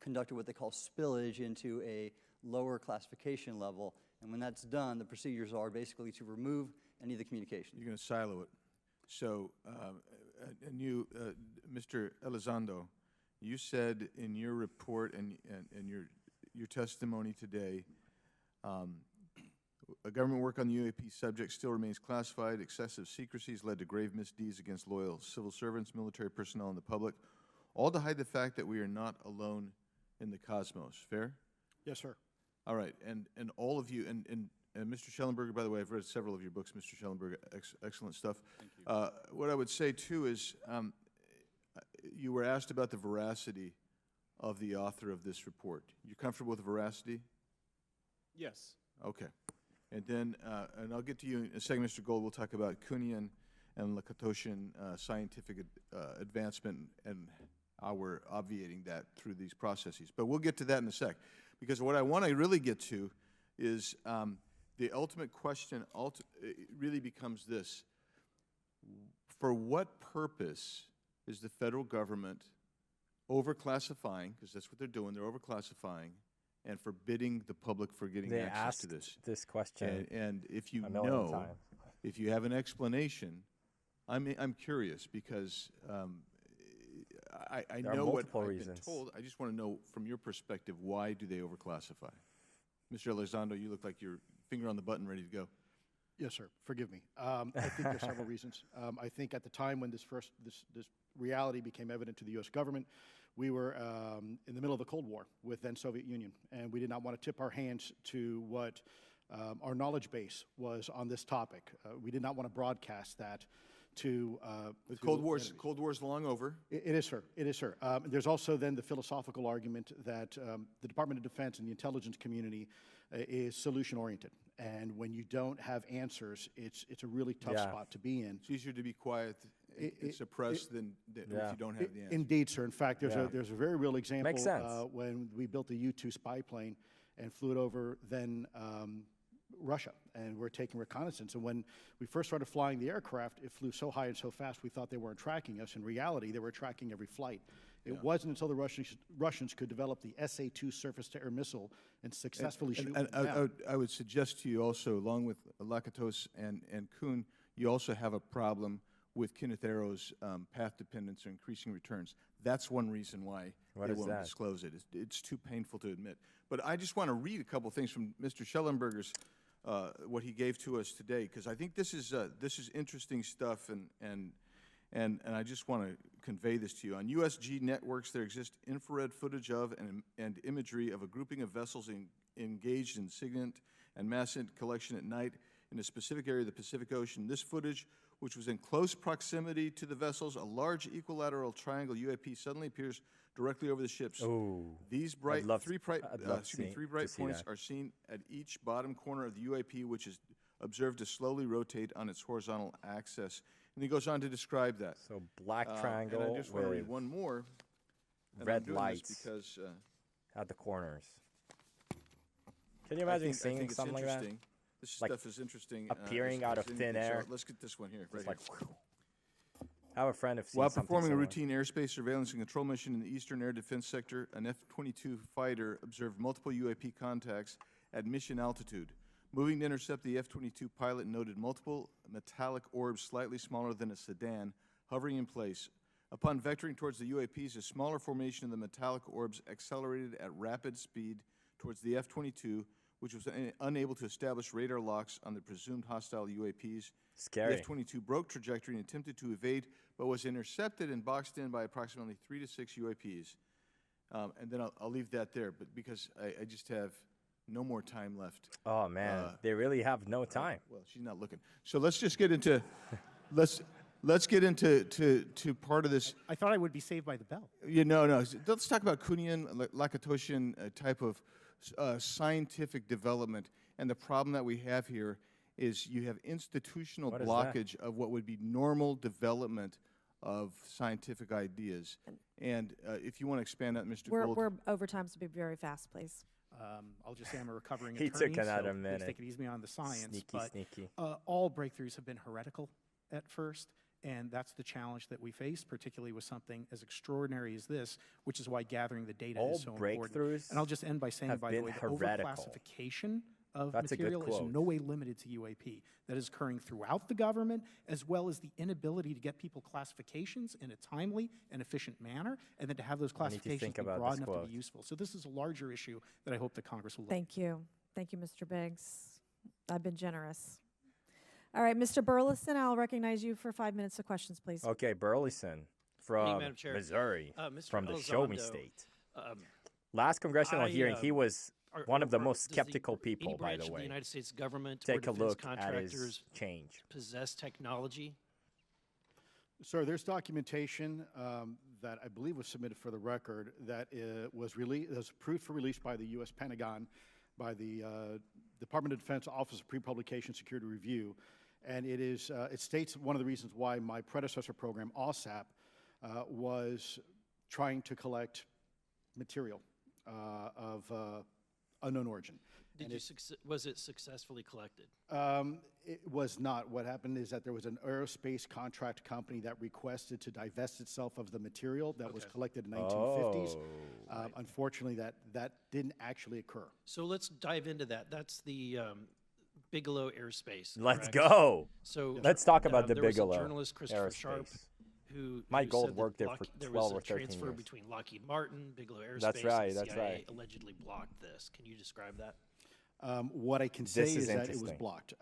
conducted what they call spillage into a lower classification level, and when that's done, the procedures are basically to remove any of the communication. You're going to silo it. So, and you, Mr. Elizondo, you said in your report and your testimony today, government work on the UAP subject still remains classified. Excessive secrecy has led to grave misdeeds against loyal civil servants, military personnel, and the public, all to hide the fact that we are not alone in the cosmos. Fair? Yes, sir. All right, and all of you, and Mr. Shellenberger, by the way, I've read several of your books, Mr. Shellenberger, excellent stuff. Thank you. What I would say, too, is you were asked about the veracity of the author of this report. You comfortable with the veracity? Yes. Okay. And then, and I'll get to you in a second, Mr. Gold. We'll talk about Kuhnian and Lakatoshian scientific advancement and how we're obviating that through these processes. But we'll get to that in a sec. Because what I want to really get to is the ultimate question really becomes this. For what purpose is the federal government overclassifying, because that's what they're doing, they're overclassifying, and forbidding the public from getting access to this question. And if you know, if you have an explanation, I'm curious because I know what I've been told. I just want to know from your perspective, why do they overclassify? Mr. Elizondo, you look like you're finger on the button, ready to go. Yes, sir. Forgive me. I think there's several reasons. I think at the time when this reality became evident to the U.S. government, we were in the middle of the Cold War with then Soviet Union, and we did not want to tip our hands to what our knowledge base was on this topic. We did not want to broadcast that to the Cold War's long over. It is, sir. It is, sir. There's also then the philosophical argument that the Department of Defense and the intelligence community is solution-oriented. And when you don't have answers, it's a really tough spot to be in. It's easier to be quiet and suppressed than if you don't have the answer. Indeed, sir. In fact, there's a very real example when we built the U-2 spy plane and flew it over then Russia, and we're taking reconnaissance. And when we first started flying the aircraft, it flew so high and so fast we thought they weren't tracking us. In reality, they were tracking every flight. It wasn't until the Russians could develop the SA-2 surface-to-air missile and successfully shoot them down. I would suggest to you also, along with Lakatos and Kuhn, you also have a problem with Kenneth Arrow's path dependence or increasing returns. That's one reason why they won't disclose it. It's too painful to admit. But I just want to read a couple things from Mr. Shellenberger's, what he gave to us today, because I think this is interesting stuff, and I just want to convey this to you. On USG networks, there exists infrared footage of and imagery of a grouping of vessels engaged in SIGINT and mass collection at night in a specific area of the Pacific Ocean. This footage, which was in close proximity to the vessels, a large equilateral triangle UAP suddenly appears directly over the ships. Oh, These three bright points are seen at each bottom corner of the UAP, which is observed to slowly rotate on its horizontal axis. And he goes on to describe that. So black triangle and I just want to read one more. Red lights because at the corners. Can you imagine seeing something like that? This stuff is interesting. Appearing out of thin air. Let's get this one here. Right here. I have a friend who's seen While something performing similar. a routine airspace surveillance and control mission in the Eastern Air Defense Sector, an F-22 fighter observed multiple UAP contacts at mission altitude. Moving to intercept, the F-22 pilot noted multiple metallic orbs slightly smaller than a sedan hovering in place. Upon vectoring towards the UAPs, a smaller formation of the metallic orbs accelerated at rapid speed towards the F-22, which was unable to establish radar locks on the presumed hostile UAPs. Scary. The F-22 broke trajectory and attempted to evade, but was intercepted and boxed in by approximately 3 to 6 UAPs. And then I'll leave that there, but because I just have no more time left. Oh man, they really have no time. Well, she's not looking. So let's just get into let's let's get into part of this. I thought I would be saved by the bell. No. Let's talk about Kuhnian, Lakatoshian type of scientific development. And the problem that we have here is you have institutional blockage of what would be normal development of scientific ideas. And if you want to expand that, Mr. Gould. We're over time, so be very fast, please. I'll just say I'm a recovering He attorney, took another so minute. please take it easy on the science. Sneaky. All breakthroughs have been heretical at first, and that's the challenge that we face, particularly with something as extraordinary as this, which is why gathering the data is so important. Breakthroughs And I'll just end by saying, by the way, the overclassification of material is in no way limited to UAP. That is occurring throughout the government, as well as the inability to get people classifications in a timely and efficient manner, and then to have those classifications be broad enough to be useful. So this is a larger issue that I hope that Congress will look at. Thank you. Thank you, Mr. Biggs. I've been generous. All right, Mr. Burleson, I'll recognize you for 5 minutes of questions, please. Okay, Burleson from Madam Chair. Missouri, Mr. from the Elizondo, Show Me State. Last congressional hearing, he was one of the most skeptical people, by the way. The United States government Take or a look defense at contractors his change. possess technology? Sir, there's documentation that I believe was submitted for the record that was approved for release by the U.S. Pentagon, by the Department of Defense Office of Pre-Publication Security Review, and it states one of the reasons why my predecessor program, OSAP, was trying to collect material of unknown origin. Was it successfully collected? It was not. What happened is that there was an aerospace contract company that requested to divest itself of the material that was collected in the 1950s. Unfortunately, that didn't actually occur. So let's dive into that. That's the Bigelow Aerospace. Let's correct? go. So let's talk about the there Bigelow was a journalist, Christopher Aerospace. Sharp, who Mike Gold said that worked there for 12 or 13 There was a transfer years. between Lockheed Martin, Bigelow Aerospace, That's right, and that's CIA right. allegedly blocked this. Can you describe that? What I can say This is is that it was interesting. blocked.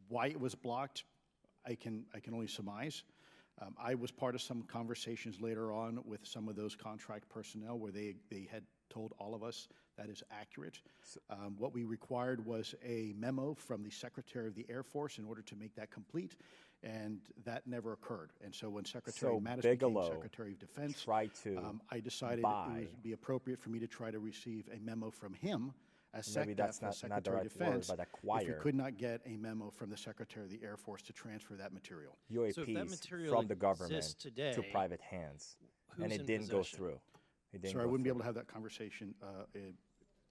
Why it was blocked, I can only surmise. I was part of some conversations later on with some of those contract personnel where they had told all of us that is accurate. What we required was a memo from the Secretary of the Air Force in order to make that complete, and that never occurred. And so when Secretary Mattis became Secretary of Defense, I decided it would be appropriate for me to try to receive a memo from him as Maybe that's not the Secretary right of Defense word, but if we acquire. could not get a memo from the Secretary of the Air Force to transfer that material. UAPs So if that material from the government exists today, to private hands, and who's it in didn't go possession? through. It didn't So I go wouldn't be through. able to have that conversation in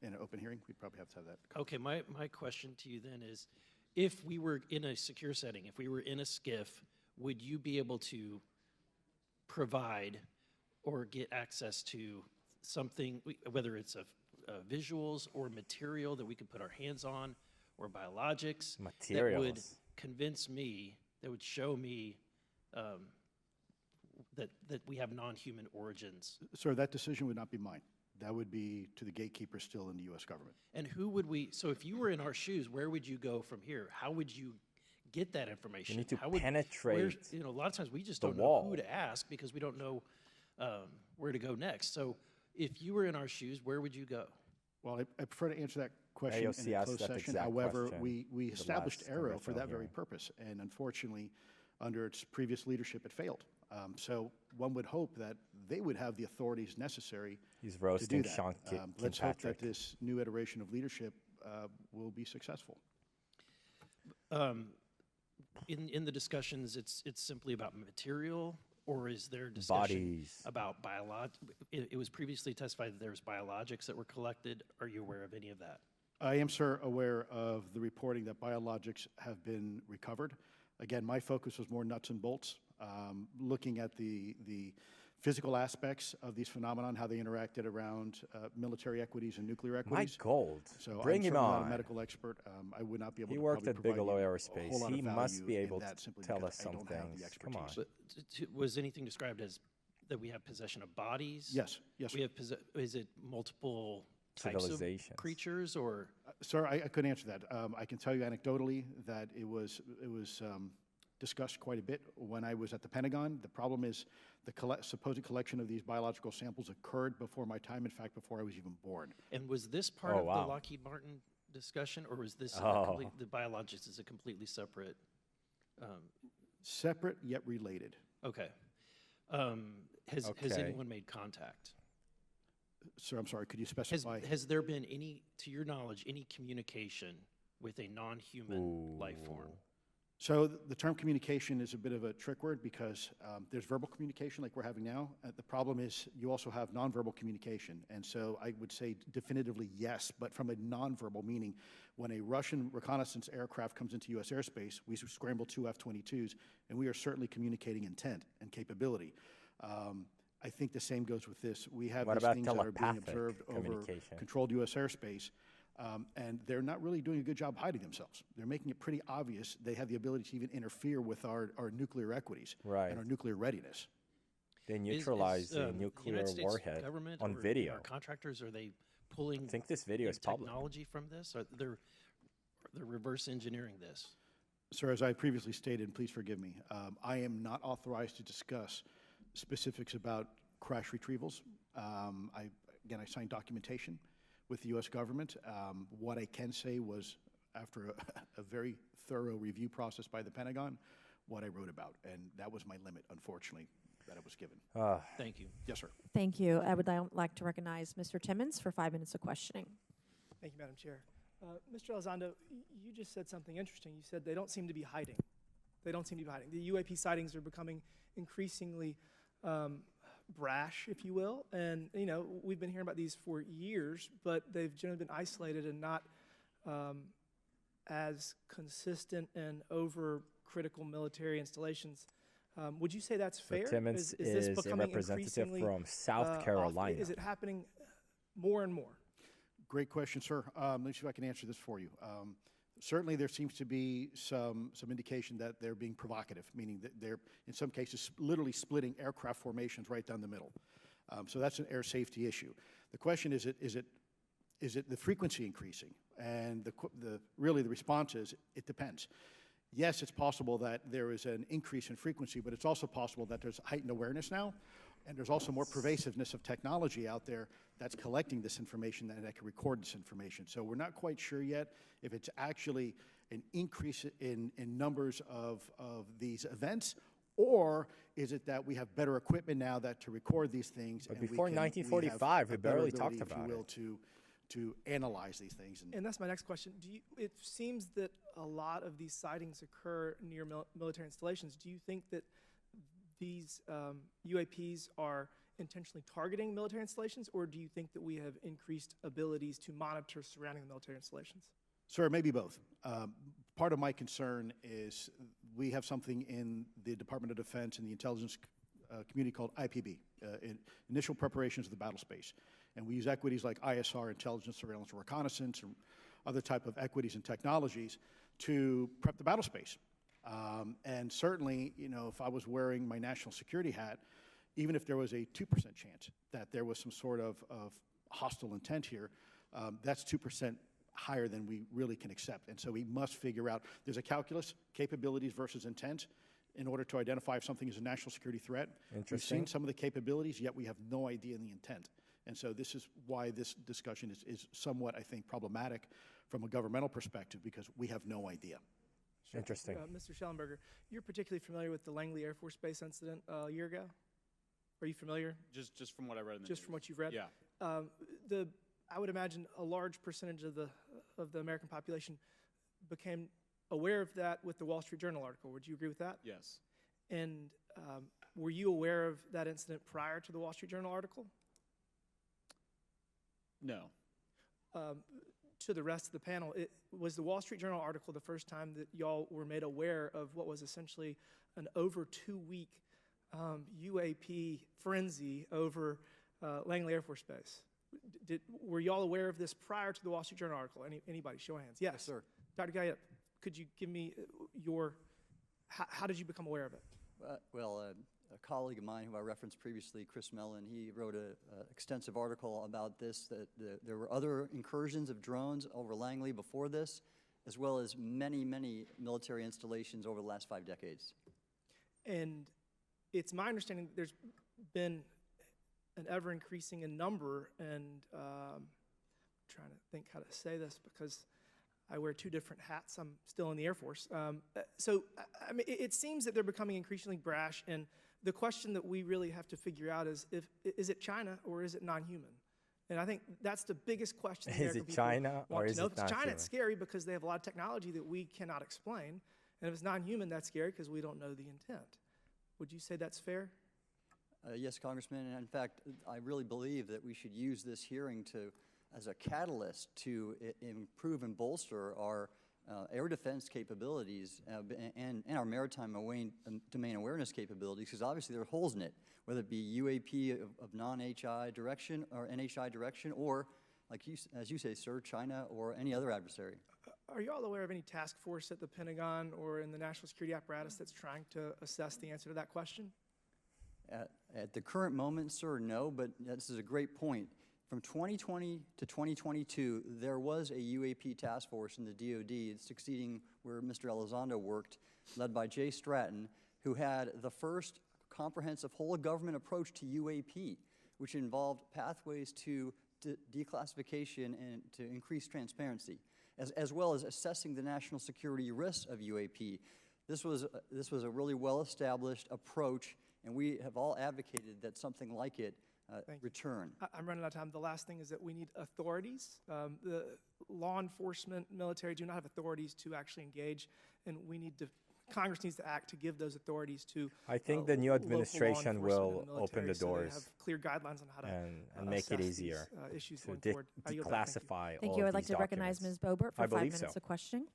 an open hearing. We'd probably have to have that. Okay, my question to you then is, if we were in a secure setting, if we were in a SCIF, would you be able to provide or get access to something, whether it's visuals or material that we could put our hands on, or biologics that would convince me, that would show me that we have non-human origins? Sir, that decision would not be mine. That would be to the gatekeeper still in the U.S. government. And who would we, so if you were in our shoes, where would you go from here? How would you get that information? You need to How would, penetrate a lot of times we just the don't wall. know who to ask because we don't know where to go next. So if you were in our shoes, where would you go? Well, I prefer to answer that question AOC in a asked closed that session. exact However, question we the established last Aero for congressional that very hearing. purpose, and unfortunately, under its previous leadership, it failed. So one would hope that they would have the authorities necessary He's to do roasting that. Sean Let's hope Kilpatrick. that this new iteration of leadership will be successful. In the discussions, it's simply about material, or is there discussion Bodies. about it was previously testified that there was biologics that were collected. Are you aware of any of that? I am, sir, aware of the reporting that biologics have been recovered. Again, my focus was more nuts and bolts, looking at the physical aspects of these phenomena, how they interacted around military equities and nuclear equities. Mike Gold, So bring I'm him certainly not on. a medical expert. I would not be able He to worked probably at provide Bigelow you a Aerospace. whole lot He of must value be in able that to simply tell because us I don't have something. the Come on. expertise. But was anything described as that we have possession of bodies? Yes, yes, We have is it multiple types of Civilizations. creatures, or Sir, I couldn't answer that. I can tell you anecdotally that it was discussed quite a bit when I was at the Pentagon. The problem is the supposed collection of these biological samples occurred before my time, in fact, before I was even born. and was this part Oh, of wow. the Lockheed Martin discussion, or was this Oh. the biologics is a completely separate? Separate yet related. Okay. Has Okay. anyone made contact? Sir, I'm sorry, could you specify? Has there been any, to your knowledge, any communication with a non-human life form? So the term communication is a bit of a trick word because there's verbal communication like we're having now. The problem is you also have nonverbal communication. And so I would say definitively yes, but from a nonverbal meaning, when a Russian reconnaissance aircraft comes into U.S. airspace, we scramble 2 F-22s, and we are certainly communicating intent and capability. I think the same goes with this. We have What these about things that are being telepathic observed over communication? controlled U.S. airspace. And they're not really doing a good job hiding themselves. They're making it pretty obvious they have the ability to even interfere with our nuclear equities and our nuclear readiness. They neutralize the the nuclear United States warhead government on or video. Our contractors, are they pulling I think this video is public. technology from this? Or they're reverse engineering this? Sir, as I previously stated, and please forgive me, I am not authorized to discuss specifics about crash retrievals. Again, I signed documentation with the U.S. government. What I can say was, after a very thorough review process by the Pentagon, what I wrote about, and that was my limit, unfortunately, that I was given. Thank you. Yes, sir. Thank you. I would like to recognize Mr. Timmons for 5 minutes of questioning. Thank you, Madam Chair. Mr. Elizondo, you just said something interesting. You said they don't seem to be hiding. They don't seem to be hiding. The UAP sightings are becoming increasingly brash, if you will. And, you know, we've been hearing about these for years, but they've generally been isolated and not as consistent and over critical military installations. Would you say that's fair? Timmons is this is a becoming representative increasingly, from South Carolina. Is it happening more and more? Great question, sir. Let me see if I can answer this for you. Certainly, there seems to be some indication that they're being provocative, meaning that they're, in some cases, literally splitting aircraft formations right down the middle. So that's an air safety issue. The question is it the frequency increasing? And really the response is it depends. Yes, it's possible that there is an increase in frequency, but it's also possible that there's heightened awareness now, and there's also more pervasiveness of technology out there that's collecting this information and that can record this information. So we're not quite sure yet if it's actually an increase in numbers of these events, or is it that we have better equipment now that to record these things? But and before 1945, we barely talked about it. To analyze these things. And that's my next question. It seems that a lot of these sightings occur near military installations. Do you think that these UAPs are intentionally targeting military installations, or do you think that we have increased abilities to monitor surrounding the military installations? Sir, maybe both. Part of my concern is we have something in the Department of Defense and the intelligence community called IPB, Initial Preparations of the Battle Space. And we use equities like ISR, intelligence, surveillance, and reconnaissance, and other type of equities and technologies to prep the battle space. And certainly, you know, if I was wearing my national security hat, even if there was a 2% chance that there was some sort of hostile intent here, that's 2% higher than we really can accept. And so we must figure out, there's a calculus, capabilities versus intent, in order to identify if something is a national security threat. We've seen some of the capabilities, yet we have no idea in the intent. And so this is why this discussion is somewhat, I think, problematic from a governmental perspective, because we have no idea. Sure. Interesting. Mr. Shellenberger, you're particularly familiar with the Langley Air Force Base incident a year ago? Are you familiar? Just from what I read in the Just news. from what you've read? Yeah. I would imagine a large percentage of the American population became aware of that with the Wall Street Journal article. Would you agree with that? Yes. And were you aware of that incident prior to the Wall Street Journal article? No. To the rest of the panel, was the Wall Street Journal article the first time that y'all were made aware of what was essentially an over 2-week UAP frenzy over Langley Air Force Base? Were y'all aware of this prior to the Wall Street Journal article? Anybody, show of hands. Yes, sir. Dr. Gallaudet, could you give me how did you become aware of it? A colleague of mine who I referenced previously, Chris Mellon, he wrote an extensive article about this, that there were other incursions of drones over Langley before this, as well as many, many military installations over the last 5 decades. And it's my understanding that there's been an ever-increasing in number, and I'm trying to think how to say this because I wear 2 different hats. I'm still in the Air Force. So, I mean, it seems that they're becoming increasingly brash, and the question that we really have to figure out is it China or is it non-human? And I think that's the biggest question. Is it China or is it not human? If it's China, human? it's scary because they have a lot of technology that we cannot explain. And if it's non-human, that's scary because we don't know the intent. Would you say that's fair? Yes, Congressman. And in fact, I really believe that we should use this hearing as a catalyst to improve and bolster our air defense capabilities and our maritime domain awareness capabilities, because obviously there are holes in it, whether it be UAP of non-HI direction or NHI direction, or, as you say, sir, China or any other adversary. Are you all aware of any task force at the Pentagon or in the national security apparatus that's trying to assess the answer to that question? At the current moment, sir, no, but this is a great point. From 2020 to 2022, there was a UAP task force in the DoD succeeding where Mr. Elizondo worked, led by Jay Stratton, who had the first comprehensive whole-of-government approach to UAP, which involved pathways to declassification and to increase transparency, as well as assessing the national security risks of UAP. This was a really well-established approach, and we have all advocated that something like it return. I'm running out of time. The last thing is that we need authorities. The law enforcement, military do not have authorities to actually engage, and Congress needs to act to give those authorities to I think the new administration will open the doors. So they have clear guidelines on how to and make it easier issues to going forward. declassify Thank all you. of I'd like these to recognize Ms. Boebert for 5 minutes of questioning.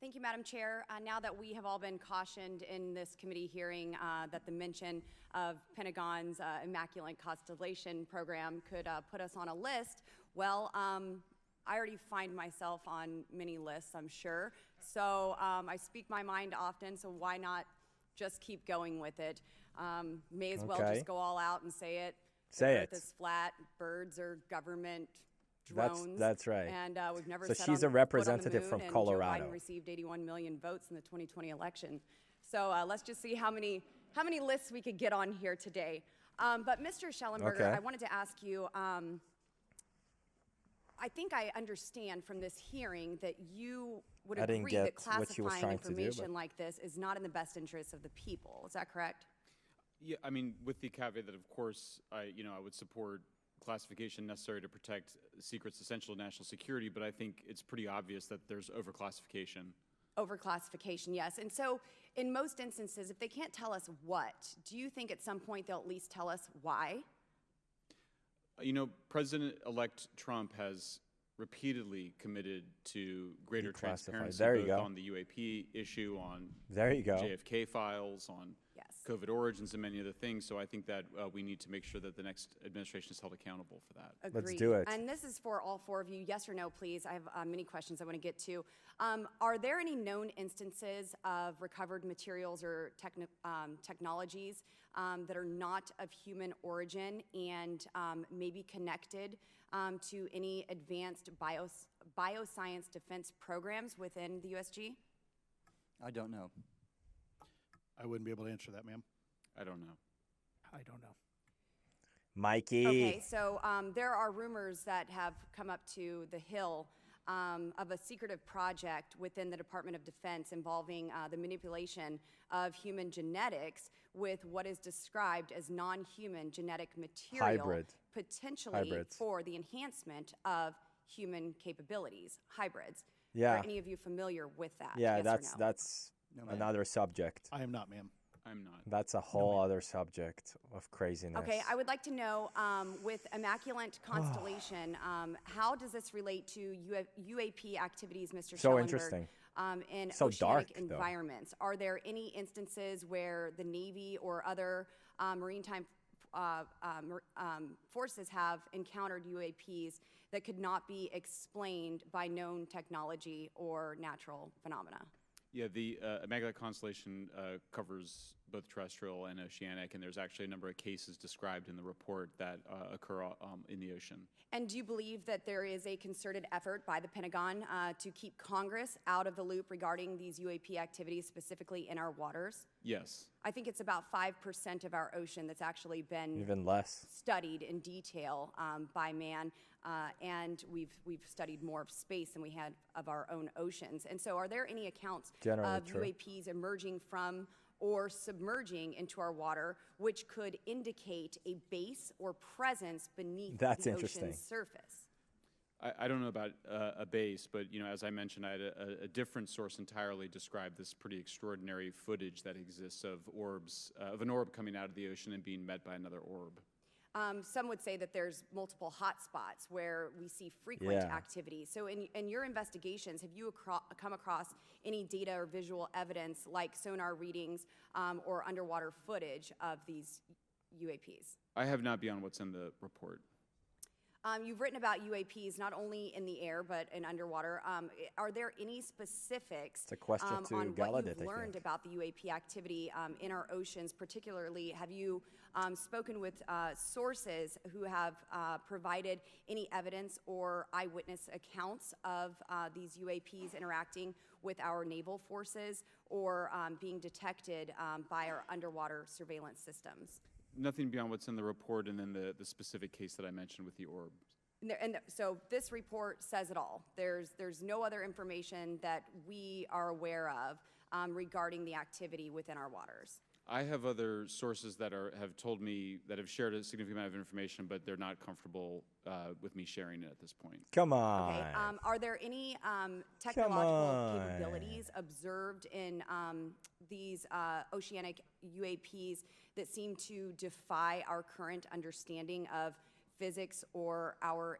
Thank you, Madam Chair. Now that we have all been cautioned in this committee hearing that the mention of Pentagon's Immaculate Constellation program could put us on a list, well, I already find myself on many lists, I'm sure. So I speak my mind often, so why not just keep going with it? May as well just go all out and say it. Say the it. Earth is flat, birds are government drones. That's right. And we've never So set she's on a foot representative on the from moon, Colorado. And Joe Biden received 81 million votes in the 2020 election. So let's just see how many lists we could get on here today. But Mr. Shellenberger, I wanted to ask you, I think I understand from this hearing that you would agree that classifying information like this is not in the best interest of the people. Is that correct? Yeah, I mean, with the caveat that, of course, I would support classification necessary to protect secrets essential to national security, but I think it's pretty obvious that there's overclassification. Overclassification, yes. And so in most instances, if they can't tell us what, do you think at some point they'll at least tell us why? President-elect Trump has repeatedly committed to greater transparency both on the UAP issue, on JFK files, on COVID origins, and many other things. So I think that we need to make sure that the next administration is held accountable for that. Agreed. Let's do it. And this is for all 4 of you. Yes or no, please. I have many questions I want to get to. Are there any known instances of recovered materials or technologies that are not of human origin and maybe connected to any advanced bioscience defense programs within the USG? I don't know. I wouldn't be able to answer that, ma'am. I don't know. I don't know. Mikey. Okay, so there are rumors that have come up to the Hill of a secretive project within the Department of Defense involving the manipulation of human genetics with what is described as non-human genetic material, potentially for the enhancement of human capabilities, hybrids. Yeah. Are any of you familiar with that? Yeah, yes that's another subject. I am not, ma'am. I'm not. That's a whole other subject of craziness. Okay, I would like to know, with Immaculate Constellation, how does this relate to UAP activities, Mr. So Shellenberger, interesting. In so oceanic dark, environments? Are there any instances where the Navy or other maritime forces have encountered UAPs that could not be explained by known technology or natural phenomena? Yeah, the Immaculate Constellation covers both terrestrial and oceanic, and there's actually a number of cases described in the report that occur in the ocean. And do you believe that there is a concerted effort by the Pentagon to keep Congress out of the loop regarding these UAP activities, specifically in our waters? Yes. I think it's about 5% of our ocean that's actually been Even less. studied in detail by man, and we've studied more of space than we had of our own oceans. And so, are there any accounts Generally of true. UAPs emerging from or submerging into our water, which could indicate a base or presence beneath the ocean's surface? I don't know about a base, but as I mentioned, I had a different source entirely describe this pretty extraordinary footage that exists of orbs, of an orb coming out of the ocean and being met by another orb. Some would say that there's multiple hot spots where we see frequent activity. So in your investigations, have you come across any data or visual evidence like sonar readings or underwater footage of these UAPs? I have not beyond what's in the report. You've written about UAPs not only in the air but in underwater. Are there any specifics It's a question to on what Gallaudet, you've learned about the UAP activity in our oceans? Particularly, have you spoken with sources who have provided any evidence or eyewitness accounts of these UAPs interacting with our naval forces or being detected by our underwater surveillance systems? Nothing beyond what's in the report and then the specific case that I mentioned with the orb. So this report says it all. There's no other information that we are aware of regarding the activity within our waters. I have other sources that have told me that have shared a significant amount of information, but they're not comfortable with me sharing it at this point. Come on. Okay. Are there any technological capabilities observed in these oceanic UAPs that seem to defy our current understanding of physics or our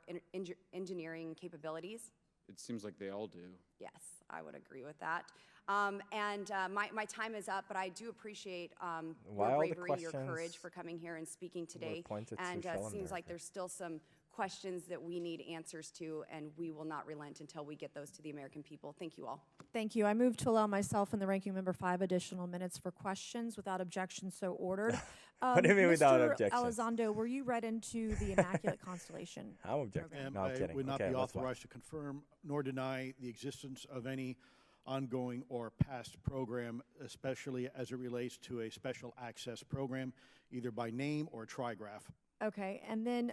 engineering capabilities? It seems like they all do. Yes, I would agree with that. My time is up, but I do appreciate your bravery, your courage for coming here and speaking today. And it seems like there's still some questions that we need answers to, and we will not relent until we get those to the American people. Thank you all. Thank you. I move to allow myself and the ranking member 5 additional minutes for questions without objection, so ordered. What do you mean without Mr. objection? Elizondo, were you read into the Immaculate Constellation? I'm objecting. No, I'm kidding. I would not Okay, be let's authorized to confirm nor deny the existence of any ongoing or past program, especially as it relates to a special access program, either by name or trigraph. Okay, and then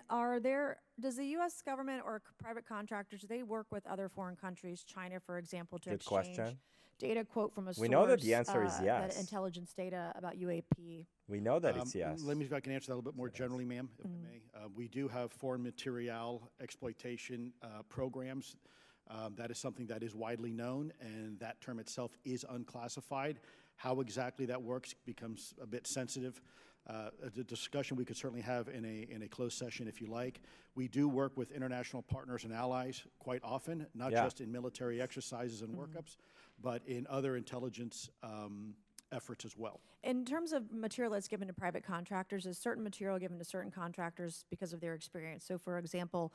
does the U.S. government or private contractors, do they work with other foreign countries, China, for example, to exchange data, quote from a source? We know that the answer is yes. That intelligence data about UAP. We know that it's yes. Let me see if I can answer that a little bit more generally, ma'am, if I may. We do have foreign material exploitation programs. That is something that is widely known, and that term itself is unclassified. How exactly that works becomes a bit sensitive. The discussion we could certainly have in a closed session if you like. We do work with international partners and allies quite often, not just in military exercises and workups, but in other intelligence efforts as well. In terms of material that's given to private contractors, is certain material given to certain contractors because of their experience? So, for example,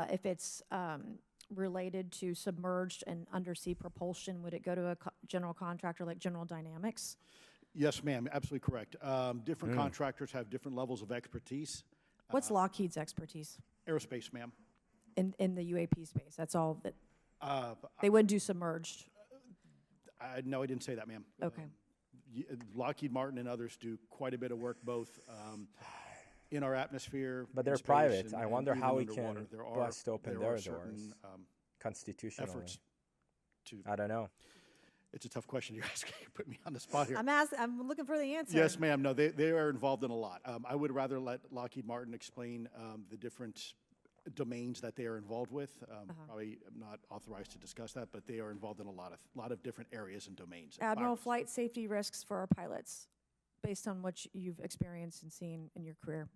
if it's related to submerged and undersea propulsion, would it go to a general contractor like General Dynamics? Yes, ma'am, absolutely correct. Different contractors have different levels of expertise. What's Lockheed's expertise? Aerospace, ma'am. In the UAP space, that's all that they wouldn't do submerged. No, I didn't say that, ma'am. Okay. Lockheed Martin and others do quite a bit of work both in our atmosphere. But they're private. I wonder how we can bust open their doors constitutionally. Efforts to. I don't know. It's a tough question you're asking. You put me on the spot here. I'm looking for the answer. Yes, ma'am. No, they are involved in a lot. I would rather let Lockheed Martin explain the different domains that they are involved with. Probably I'm not authorized to discuss that, but they are involved in a lot of different areas and domains. Admiral, flight safety risks for our pilots, based on what you've experienced and seen in your career.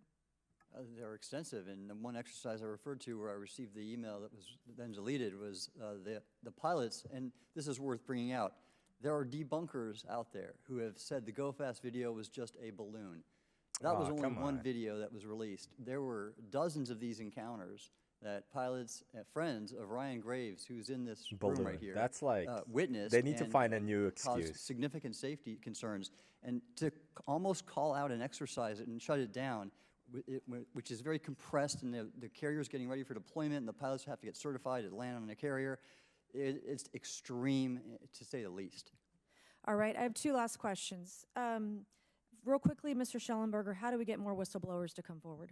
They're extensive, and the one exercise I referred to where I received the email that was then deleted was the pilots, and this is worth bringing out. There are debunkers out there who have said the Go Fast video was just a balloon. That was only one video that was released. There were dozens of these encounters, that pilots, friends of Ryan Graves, who's in this room Balloon. right here, That's like witnessed. they need to and, find a new caused excuse. significant safety concerns, and to almost call out and exercise it and shut it down, which is very compressed, and the carrier's getting ready for deployment, and the pilots have to get certified to land on a carrier. It's extreme, to say the least. All right, I have two last questions. Real quickly, Mr. Shellenberger, how do we get more whistleblowers to come forward?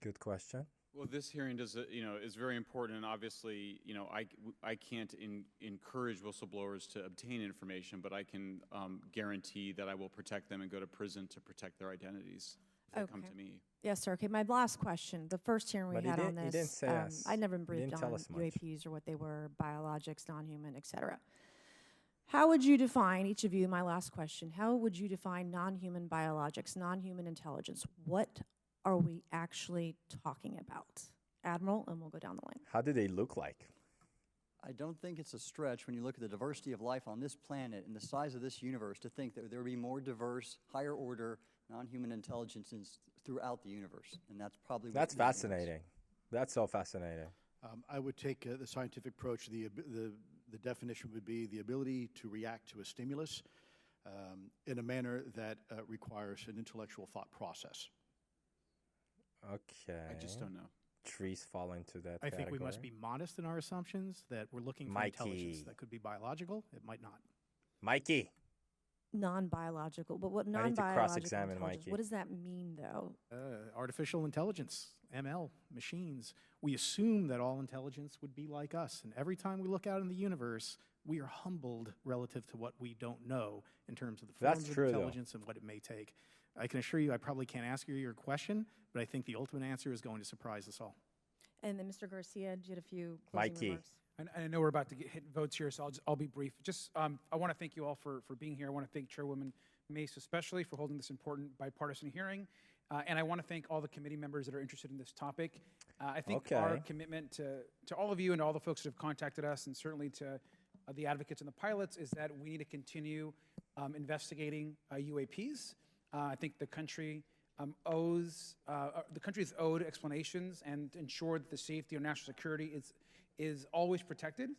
Good question. Well, this hearing does, is very important, and obviously, I can't encourage whistleblowers to obtain information, but I can guarantee that I will protect them and go to prison to protect their identities if they come to me. Yes, sir. Okay, my last question. The first hearing we had on this, he didn't say us. I never He briefed didn't on tell us much. UAPs or what they were, biologics, non-human, et cetera. How would you define, each of you, my last question, how would you define non-human biologics, non-human intelligence? What are we actually talking about? Admiral, and we'll go down the line. How do they look like? I don't think it's a stretch when you look at the diversity of life on this planet and the size of this universe to think that there would be more diverse, higher order, non-human intelligences throughout the universe. And that's probably what That's this means. fascinating. That's so fascinating. I would take the scientific approach. The definition would be the ability to react to a stimulus in a manner that requires an intellectual thought process. Okay. I just don't know. Trees fall into that I think we category. must be modest in our assumptions that we're looking for intelligence Mikey. that could be biological. It might not. Mikey. Non-biological, but what I need to non-biological cross-examine intelligence, Mikey. what does that mean, though? Artificial intelligence, ML, machines. We assume that all intelligence would be like us. And every time we look out in the universe, we are humbled relative to what we don't know in terms of the That's forms of true, though. intelligence and what it may take. I can assure you I probably can't ask you your question, but I think the ultimate answer is going to surprise us all. And then Mr. Garcia, did you have a few closing Mikey. remarks? And I know we're about to hit votes here, so I'll be brief. Just, I want to thank you all for being here. I want to thank Chairwoman Mace especially for holding this important bipartisan hearing. And I want to thank all the committee members that are interested in this topic. I think our commitment to all of you and all the folks that have contacted us, and certainly to the advocates and the pilots, is that we need to continue investigating UAPs. I think the country the country is owed explanations and ensure that the safety or national security is always protected.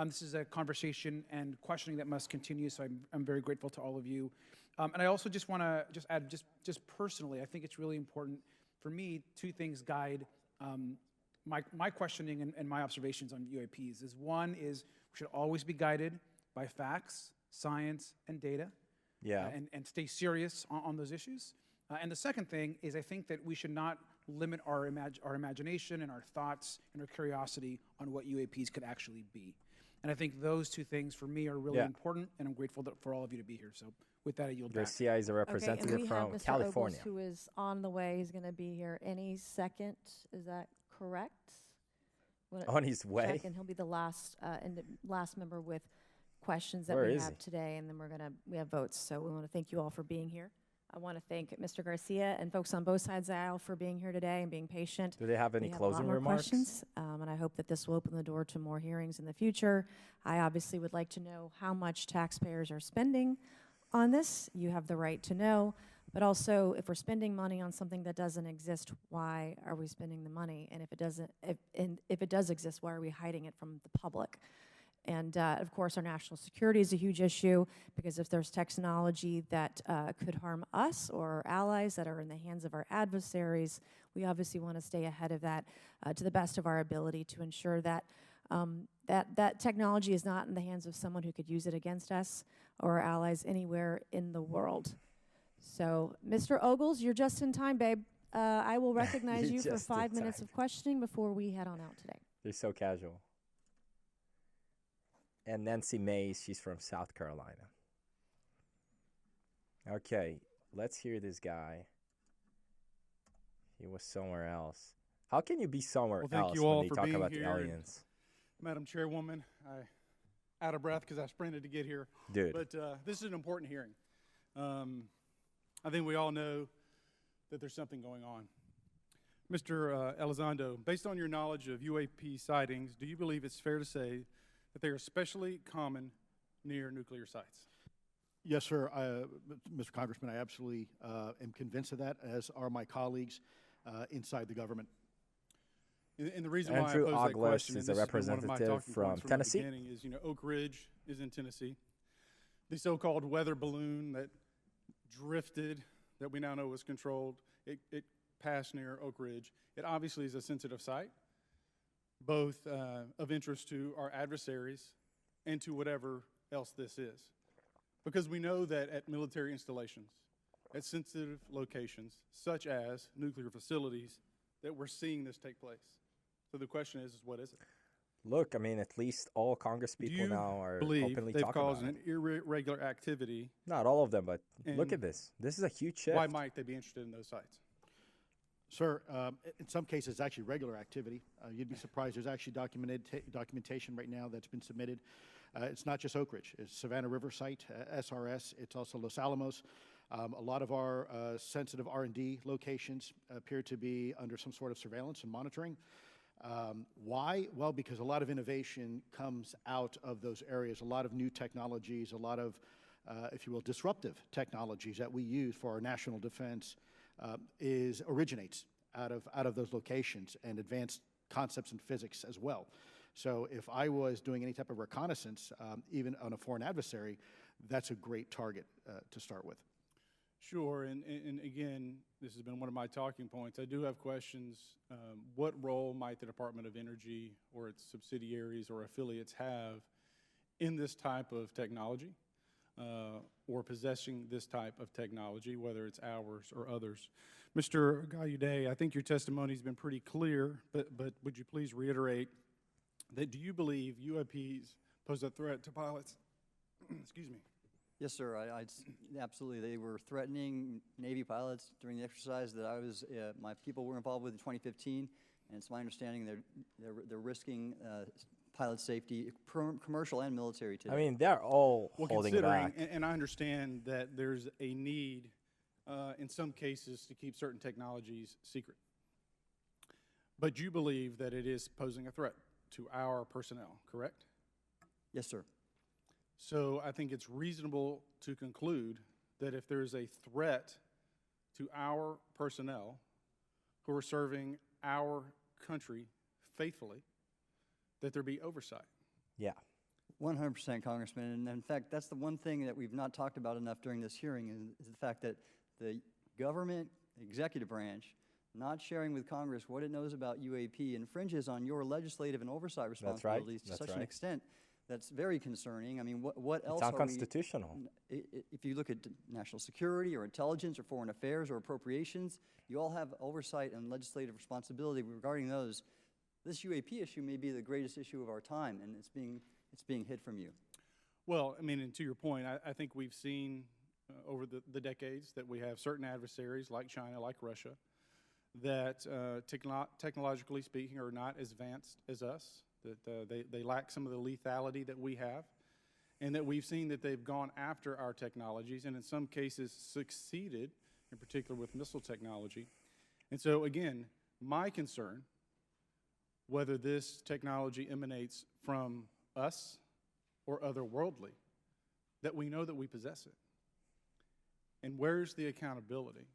This is a conversation and questioning that must continue, so I'm very grateful to all of you. And I also just want to add, just personally, I think it's really important for me, two things guide my questioning and my observations on UAPs. One is we should always be guided by facts, science, and data. Yeah. And stay serious on those issues. And the second thing is I think that we should not limit our imagination and our thoughts and our curiosity on what UAPs could actually be. And I think those two things for me are really important, and I'm grateful for all of you to be here. So with that, I yield back. Garcia is a representative and we from have Mr. California. Ogles, who is on the way. He's going to be here any second. Is that correct? On his way? And he'll be the last last member with questions that Where we is have he? today, and then we have votes. So we want to thank you all for being here. I want to thank Mr. Garcia and folks on both sides of the aisle for being here today and being patient. Do they have any We closing a lot more remarks? questions, and I hope that this will open the door to more hearings in the future. I obviously would like to know how much taxpayers are spending on this. You have the right to know. But also, if we're spending money on something that doesn't exist, why are we spending the money? And if it does exist, why are we hiding it from the public? And of course, our national security is a huge issue, because if there's technology that could harm us or our allies that are in the hands of our adversaries, we obviously want to stay ahead of that to the best of our ability to ensure that that technology is not in the hands of someone who could use it against us or our allies anywhere in the world. So, Mr. Ogles, you're just in time, babe. I will recognize you for 5 minutes of questioning before we head on out today. They're so casual. And Nancy Mays, she's from South Carolina. Okay, let's hear this guy. He was somewhere else. How can you be somewhere else when they talk about aliens? Madam Chairwoman, I'm out of breath because I sprinted to get here. Dude. But this is an important hearing. I think we all know that there's something going on. Mr. Elizondo, based on your knowledge of UAP sightings, do you believe it's fair to say that they are especially common near nuclear sites? Yes, sir. Mr. Congressman, I absolutely am convinced of that, as are my colleagues inside the government. And the reason why I Andrew pose that Ogles question, is and a this has been one of my representative talking from points from Tennessee. the beginning, is, you know, Oak Ridge is in Tennessee. The so-called weather balloon that drifted, that we now know was controlled, it passed near Oak Ridge. It obviously is a sensitive site, both of interest to our adversaries and to whatever else this is. Because we know that at military installations, at sensitive locations, such as nuclear facilities, that we're seeing this take place. So the question is what is it? Look, I mean, at least all Congress people now are believe openly they've talking caused about an irregular activity? Not all of them, but look And at this. This is a huge shift. Why might they be interested in those sites? Sir, in some cases, it's actually regular activity. You'd be surprised. There's actually documentation right now that's been submitted. It's not just Oak Ridge. It's Savannah River site, SRS. It's also Los Alamos. A lot of our sensitive R&D locations appear to be under some sort of surveillance and monitoring. Why? Well, because a lot of innovation comes out of those areas, a lot of new technologies, a lot of, if you will, disruptive technologies that we use for our national defense originates out of those locations, and advanced concepts in physics as well. So if I was doing any type of reconnaissance, even on a foreign adversary, that's a great target to start with. Sure, and again, this has been one of my talking points. I do have questions. What role might the Department of Energy or its subsidiaries or affiliates have in this type of technology or possessing this type of technology, whether it's ours or others? Mr. Gallaudet, I think your testimony has been pretty clear, but would you please reiterate that do you believe UAPs pose a threat to pilots? Excuse me. Yes, sir. Absolutely. They were threatening Navy pilots during the exercise that my people were involved with in 2015, and it's my understanding they're risking pilot safety, commercial and military today. I mean, they're all holding back. And I understand that there's a need in some cases to keep certain technologies secret. But you believe that it is posing a threat to our personnel, correct? Yes, sir. So I think it's reasonable to conclude that if there is a threat to our personnel who are serving our country faithfully, that there be oversight. Yeah. 100%, Congressman. And in fact, that's the one thing that we've not talked about enough during this hearing is the fact that the government, executive branch, not sharing with Congress what it knows about UAP infringes on your legislative and oversight responsibilities to such an extent that's very concerning. I mean, what else are we... It's unconstitutional. If you look at national security or intelligence or foreign affairs or appropriations, you all have oversight and legislative responsibility regarding those. This UAP issue may be the greatest issue of our time, and it's being hid from you. Well, I mean, and to your point, I think we've seen over the decades that we have certain adversaries like China, like Russia, that technologically speaking are not as advanced as us, that they lack some of the lethality that we have, and that we've seen that they've gone after our technologies and in some cases succeeded, in particular with missile technology. And so again, my concern, whether this technology emanates from us or otherworldly, that we know that we possess it. And where's the accountability?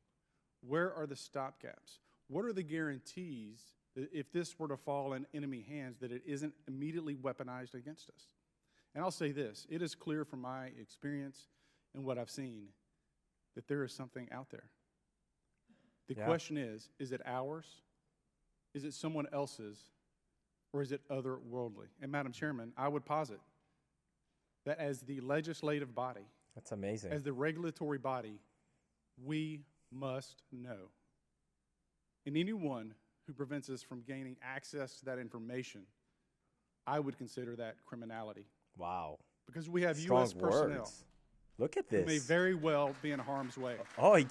Where are the stopgaps? What are the guarantees that if this were to fall in enemy hands, that it isn't immediately weaponized against us? And I'll say this, it is clear from my experience and what I've seen that there is something out there. The question is it ours? Is it someone else's? Or is it otherworldly? And Madam Chairman, I would posit that as the legislative body, that's amazing, as the regulatory body, we must know. And anyone who prevents us from gaining access to that information, I would consider that criminality. Wow. Because we have Strong U.S. personnel. Words. Look at this. Who may very well be in harm's way. Oh,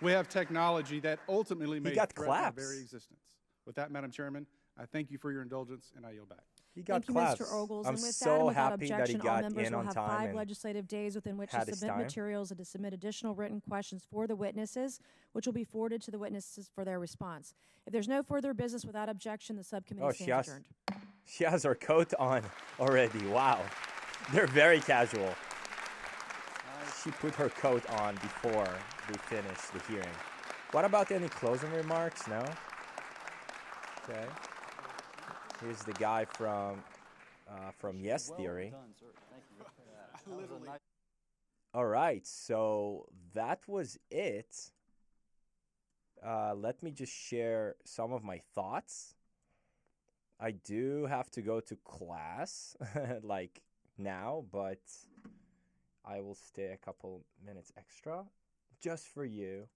we have technology that ultimately may got threaten our claps. very existence. With that, Madam Chairman, I thank you for your indulgence, and I yield back. He got Thank you, claps. Mr. Ogles. I'm And with so that, and without happy that he objection, all got members in will on have time 5 and legislative days within which to had his submit time. materials and to submit additional written questions for the witnesses, which will be forwarded to the witnesses for their response. If there's no further business without objection, the subcommittee stands adjourned. She has her coat on already. Wow. They're very casual. She put her coat on before we finished the hearing. What about any closing remarks? No? Okay. Here's the guy from Yes Theory. Well done, sir. Thank you for that. That was a nice. All right, so that was it. Let me just share some of my thoughts. I do have to go to class, like now, but I will stay a couple minutes extra just for you.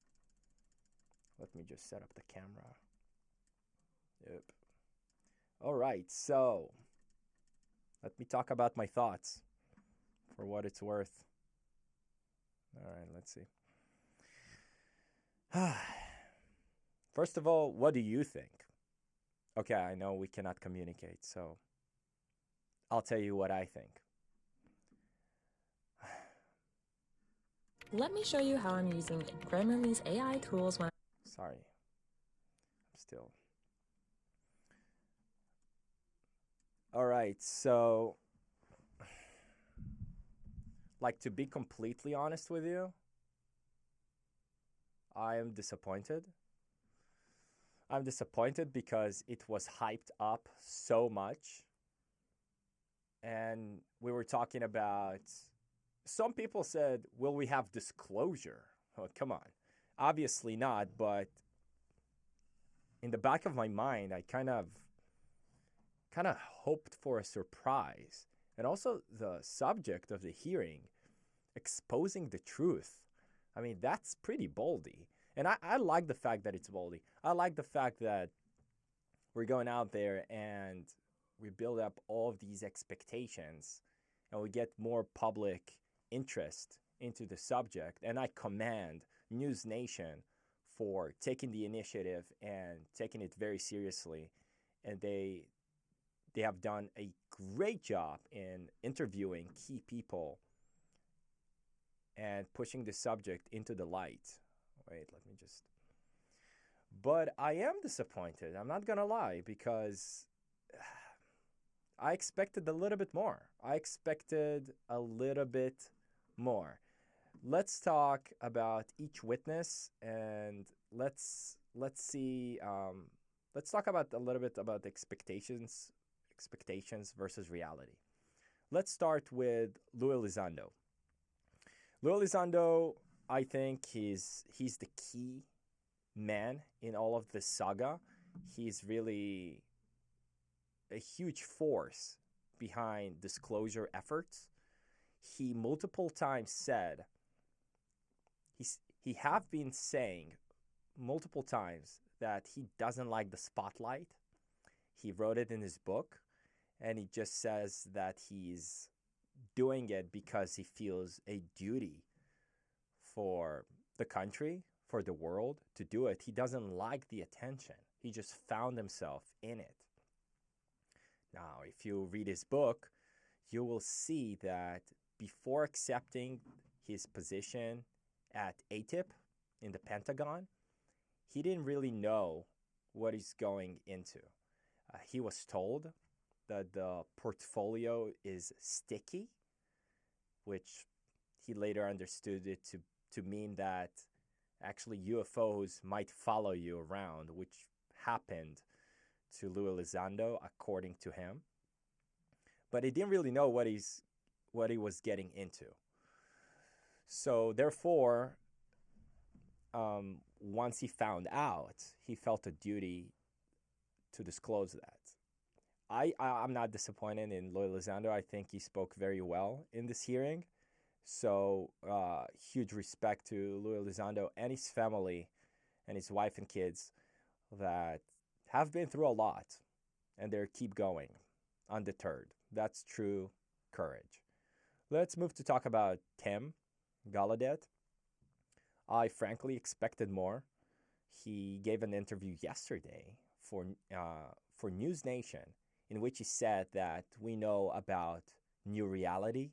Let me just set up the camera. Yep. All right, so let me talk about my thoughts for what it's worth. All right, let's see. First of all, what do you think? Okay, I know we cannot communicate, so I'll tell you what I think. Let me show you how I'm using Grammarly's AI tools when... Sorry. I'm still... All right, so... Like, to be completely honest with you, I am disappointed. I'm disappointed because it was hyped up so much. And we were talking about... Some people said, will we have disclosure? Oh, come on. Obviously not, but in the back of my mind, I kind of hoped for a surprise. And also the subject of the hearing, exposing the truth. I mean, that's pretty boldy. And I like the fact that it's boldy. I like the fact that we're going out there and we build up all of these expectations and we get more public interest into the subject. And I commend News Nation for taking the initiative and taking it very seriously. And they have done a great job in interviewing key people and pushing the subject into the light. Wait, let me just... But I am disappointed, I'm not gonna lie, because I expected a little bit more. Let's talk about each witness, and let's see. Let's talk about a little bit about expectations versus reality. Let's start with Louis Elizondo. Louis Elizondo, I think he's the key man in all of this saga. He's really a huge force behind disclosure efforts. He multiple times said, he have been saying multiple times that he doesn't like the spotlight. He wrote it in his book, and he just says that he's doing it because he feels a duty for the country, for the world to do it. He doesn't like the attention. He just found himself in it. Now, if you read his book, you will see that before accepting his position at ATIP in the Pentagon, he didn't really know what he's going into. He was told that the portfolio is sticky, which he later understood it to mean that actually UFOs might follow you around, which happened to Louis Elizondo, according to him. But he didn't really know what he was getting into. So therefore, once he found out, he felt a duty to disclose that. I'm not disappointed in Louis Elizondo. I think he spoke very well in this hearing. So huge respect to Louis Elizondo and his family and his wife and kids that have been through a lot, and they keep going undeterred. That's true courage. Let's move to talk about Tim Gallaudet. I frankly expected more. He gave an interview yesterday for News Nation in which he said that we know about new reality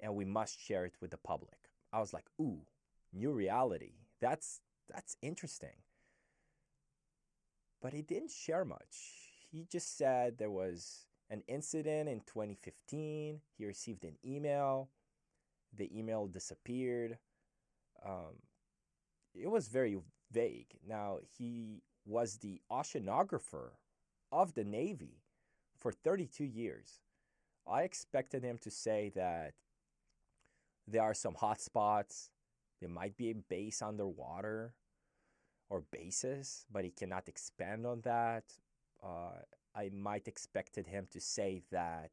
and we must share it with the public. I was like, ooh, new reality. That's interesting. But he didn't share much. He just said there was an incident in 2015. He received an email. The email disappeared. It was very vague. Now, he was the oceanographer of the Navy for 32 years. I expected him to say that there are some hot spots. There might be a base underwater or bases, but he cannot expand on that. I might expected him to say that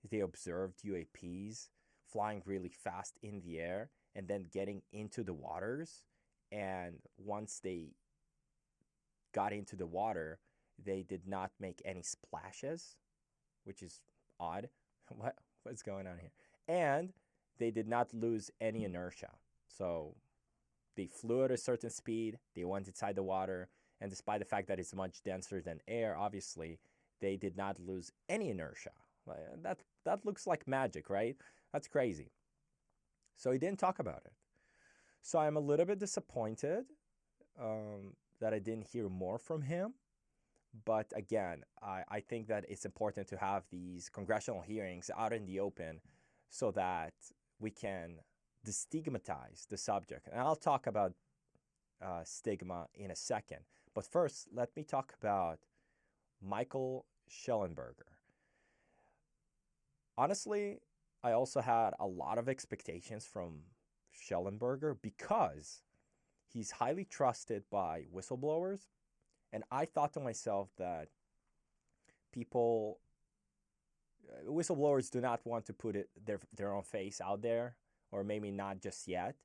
they observed UAPs flying really fast in the air and then getting into the waters. And once they got into the water, they did not make any splashes, which is odd. What's going on here? And they did not lose any inertia. So they flew at a certain speed, they went inside the water, and despite the fact that it's much denser than air, obviously, they did not lose any inertia. That looks like magic, right? That's crazy. So he didn't talk about it. So I'm a little bit disappointed that I didn't hear more from him. But again, I think that it's important to have these congressional hearings out in the open so that we can destigmatize the subject. And I'll talk about stigma in a second. But first, let me talk about Michael Shellenberger. Honestly, I also had a lot of expectations from Shellenberger because he's highly trusted by whistleblowers. And I thought to myself that whistleblowers do not want to put their own face out there, or maybe not just yet.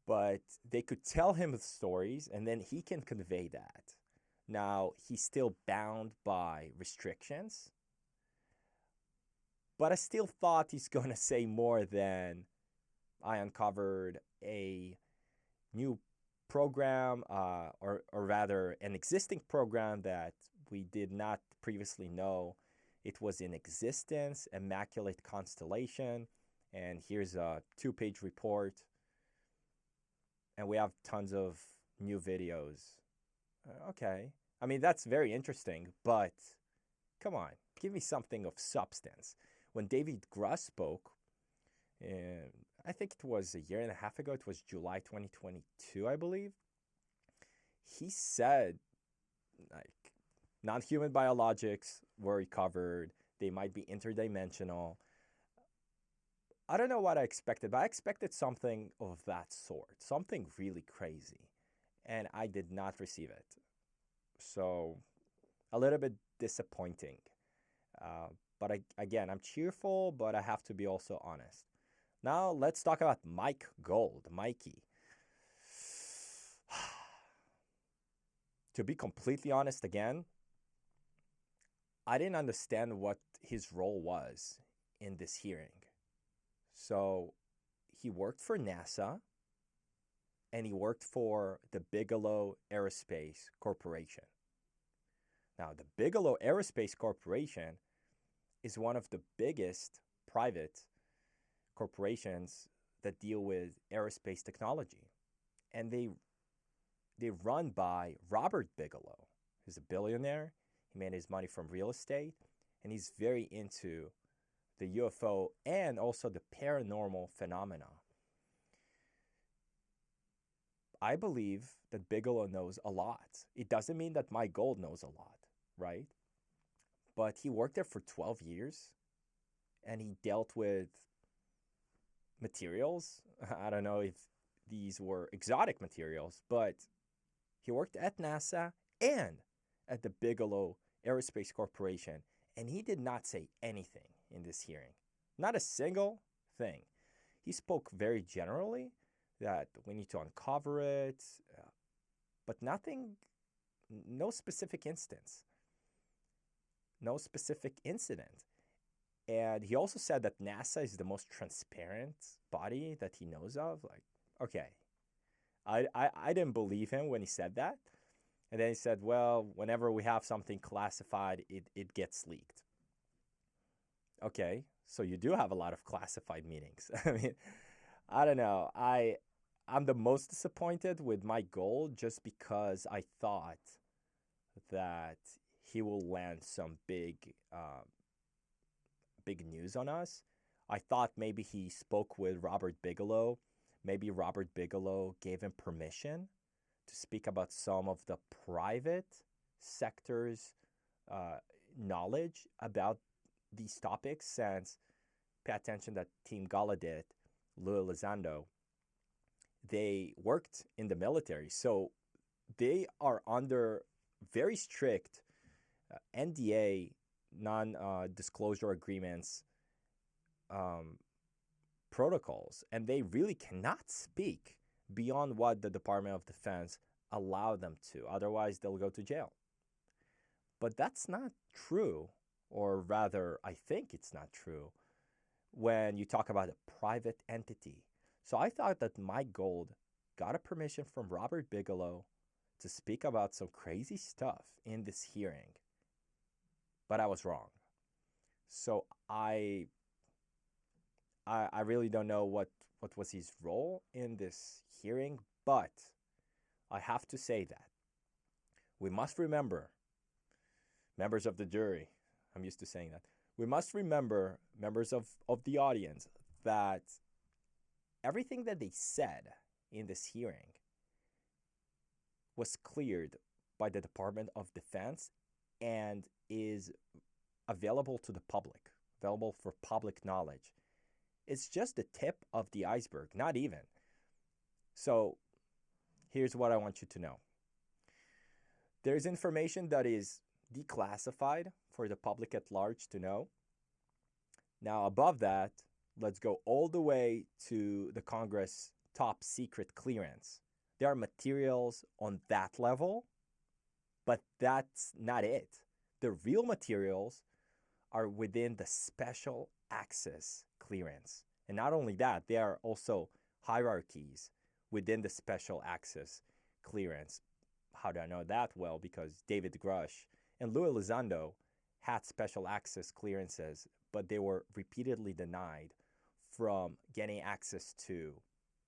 But they could tell him the stories, and then he can convey that. Now, he's still bound by restrictions, but I still thought he's going to say more than I uncovered a new program, or rather an existing program that we did not previously know. It was in existence, Immaculate Constellation, and here's a 2-page report. And we have tons of new videos. Okay. I mean, that's very interesting, but come on, give me something of substance. When David Gruss spoke, I think it was a year and a half ago, it was July 2022, I believe, he said, like, non-human biologics were recovered. They might be interdimensional. I don't know what I expected, but I expected something of that sort, something really crazy, and I did not receive it. So a little bit disappointing. But again, I'm cheerful, but I have to be also honest. Now let's talk about Mike Gold, Mikey. To be completely honest again, I didn't understand what his role was in this hearing. So he worked for NASA and he worked for the Bigelow Aerospace Corporation. Now, the Bigelow Aerospace Corporation is one of the biggest private corporations that deal with aerospace technology. And they run by Robert Bigelow, who's a billionaire. He made his money from real estate, and he's very into the UFO and also the paranormal phenomena. I believe that Bigelow knows a lot. It doesn't mean that Mike Gold knows a lot, right? But he worked there for 12 years, and he dealt with materials. I don't know if these were exotic materials, but he worked at NASA and at the Bigelow Aerospace Corporation, and he did not say anything in this hearing. Not a single thing. He spoke very generally that we need to uncover it, but nothing, no specific instance, no specific incident. And he also said that NASA is the most transparent body that he knows of. Like, okay, I didn't believe him when he said that. And then he said, well, whenever we have something classified, it gets leaked. Okay, so you do have a lot of classified meetings. I mean, I don't know. I'm the most disappointed with Mike Gold just because I thought that he will land some big news on us. I thought maybe he spoke with Robert Bigelow. Maybe Robert Bigelow gave him permission to speak about some of the private sectors knowledge about these topics since, pay attention that Team Gallaudet, Elizondo, they worked in the military. So they are under very strict NDA, non-disclosure agreements, protocols, and they really cannot speak beyond what the Department of Defense allow them to. Otherwise, they'll go to jail. But that's not true, or rather, I think it's not true, when you talk about a private entity. So I thought that Mike Gold got a permission from Robert Bigelow to speak about some crazy stuff in this hearing. But I was wrong. So I really don't know what was his role in this hearing, but I have to say that we must remember, members of the jury, I'm used to saying that, we must remember, members of the audience, that everything that they said in this hearing was cleared by the Department of Defense and is available to the public, available for public knowledge. It's just the tip of the iceberg, not even. So here's what I want you to know. There's information that is declassified for the public at large to know. Now, above that, let's go all the way to the Congress top secret clearance. There are materials on that level, but that's not it. The real materials are within the special access clearance. And not only that, there are also hierarchies within the special access clearance. How do I know that? Well, because David Grush and Lou Elizondo had special access clearances, but they were repeatedly denied from getting access to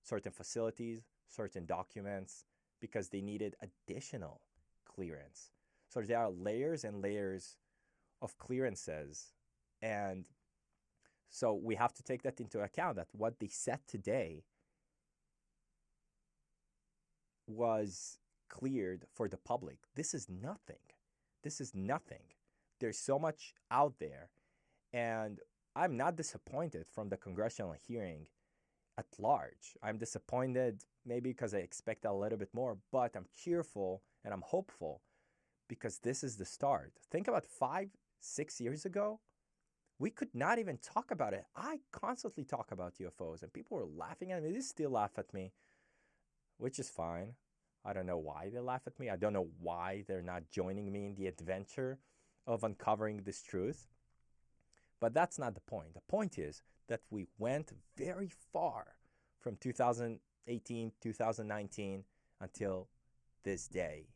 certain facilities, certain documents, because they needed additional clearance. So there are layers and layers of clearances. And so we have to take that into account, that what they said today was cleared for the public. This is nothing. This is nothing. There's so much out there. And I'm not disappointed from the congressional hearing at large. I'm disappointed maybe because I expect a little bit more, but I'm cheerful and I'm hopeful because this is the start. Think about 5-6 years ago, we could not even talk about it. I constantly talk about UFOs and people were laughing at me. They still laugh at me, which is fine. I don't know why they laugh at me. I don't know why they're not joining me in the adventure of uncovering this truth. But that's not the point. The point is that we went very far from 2018, 2019 until this day.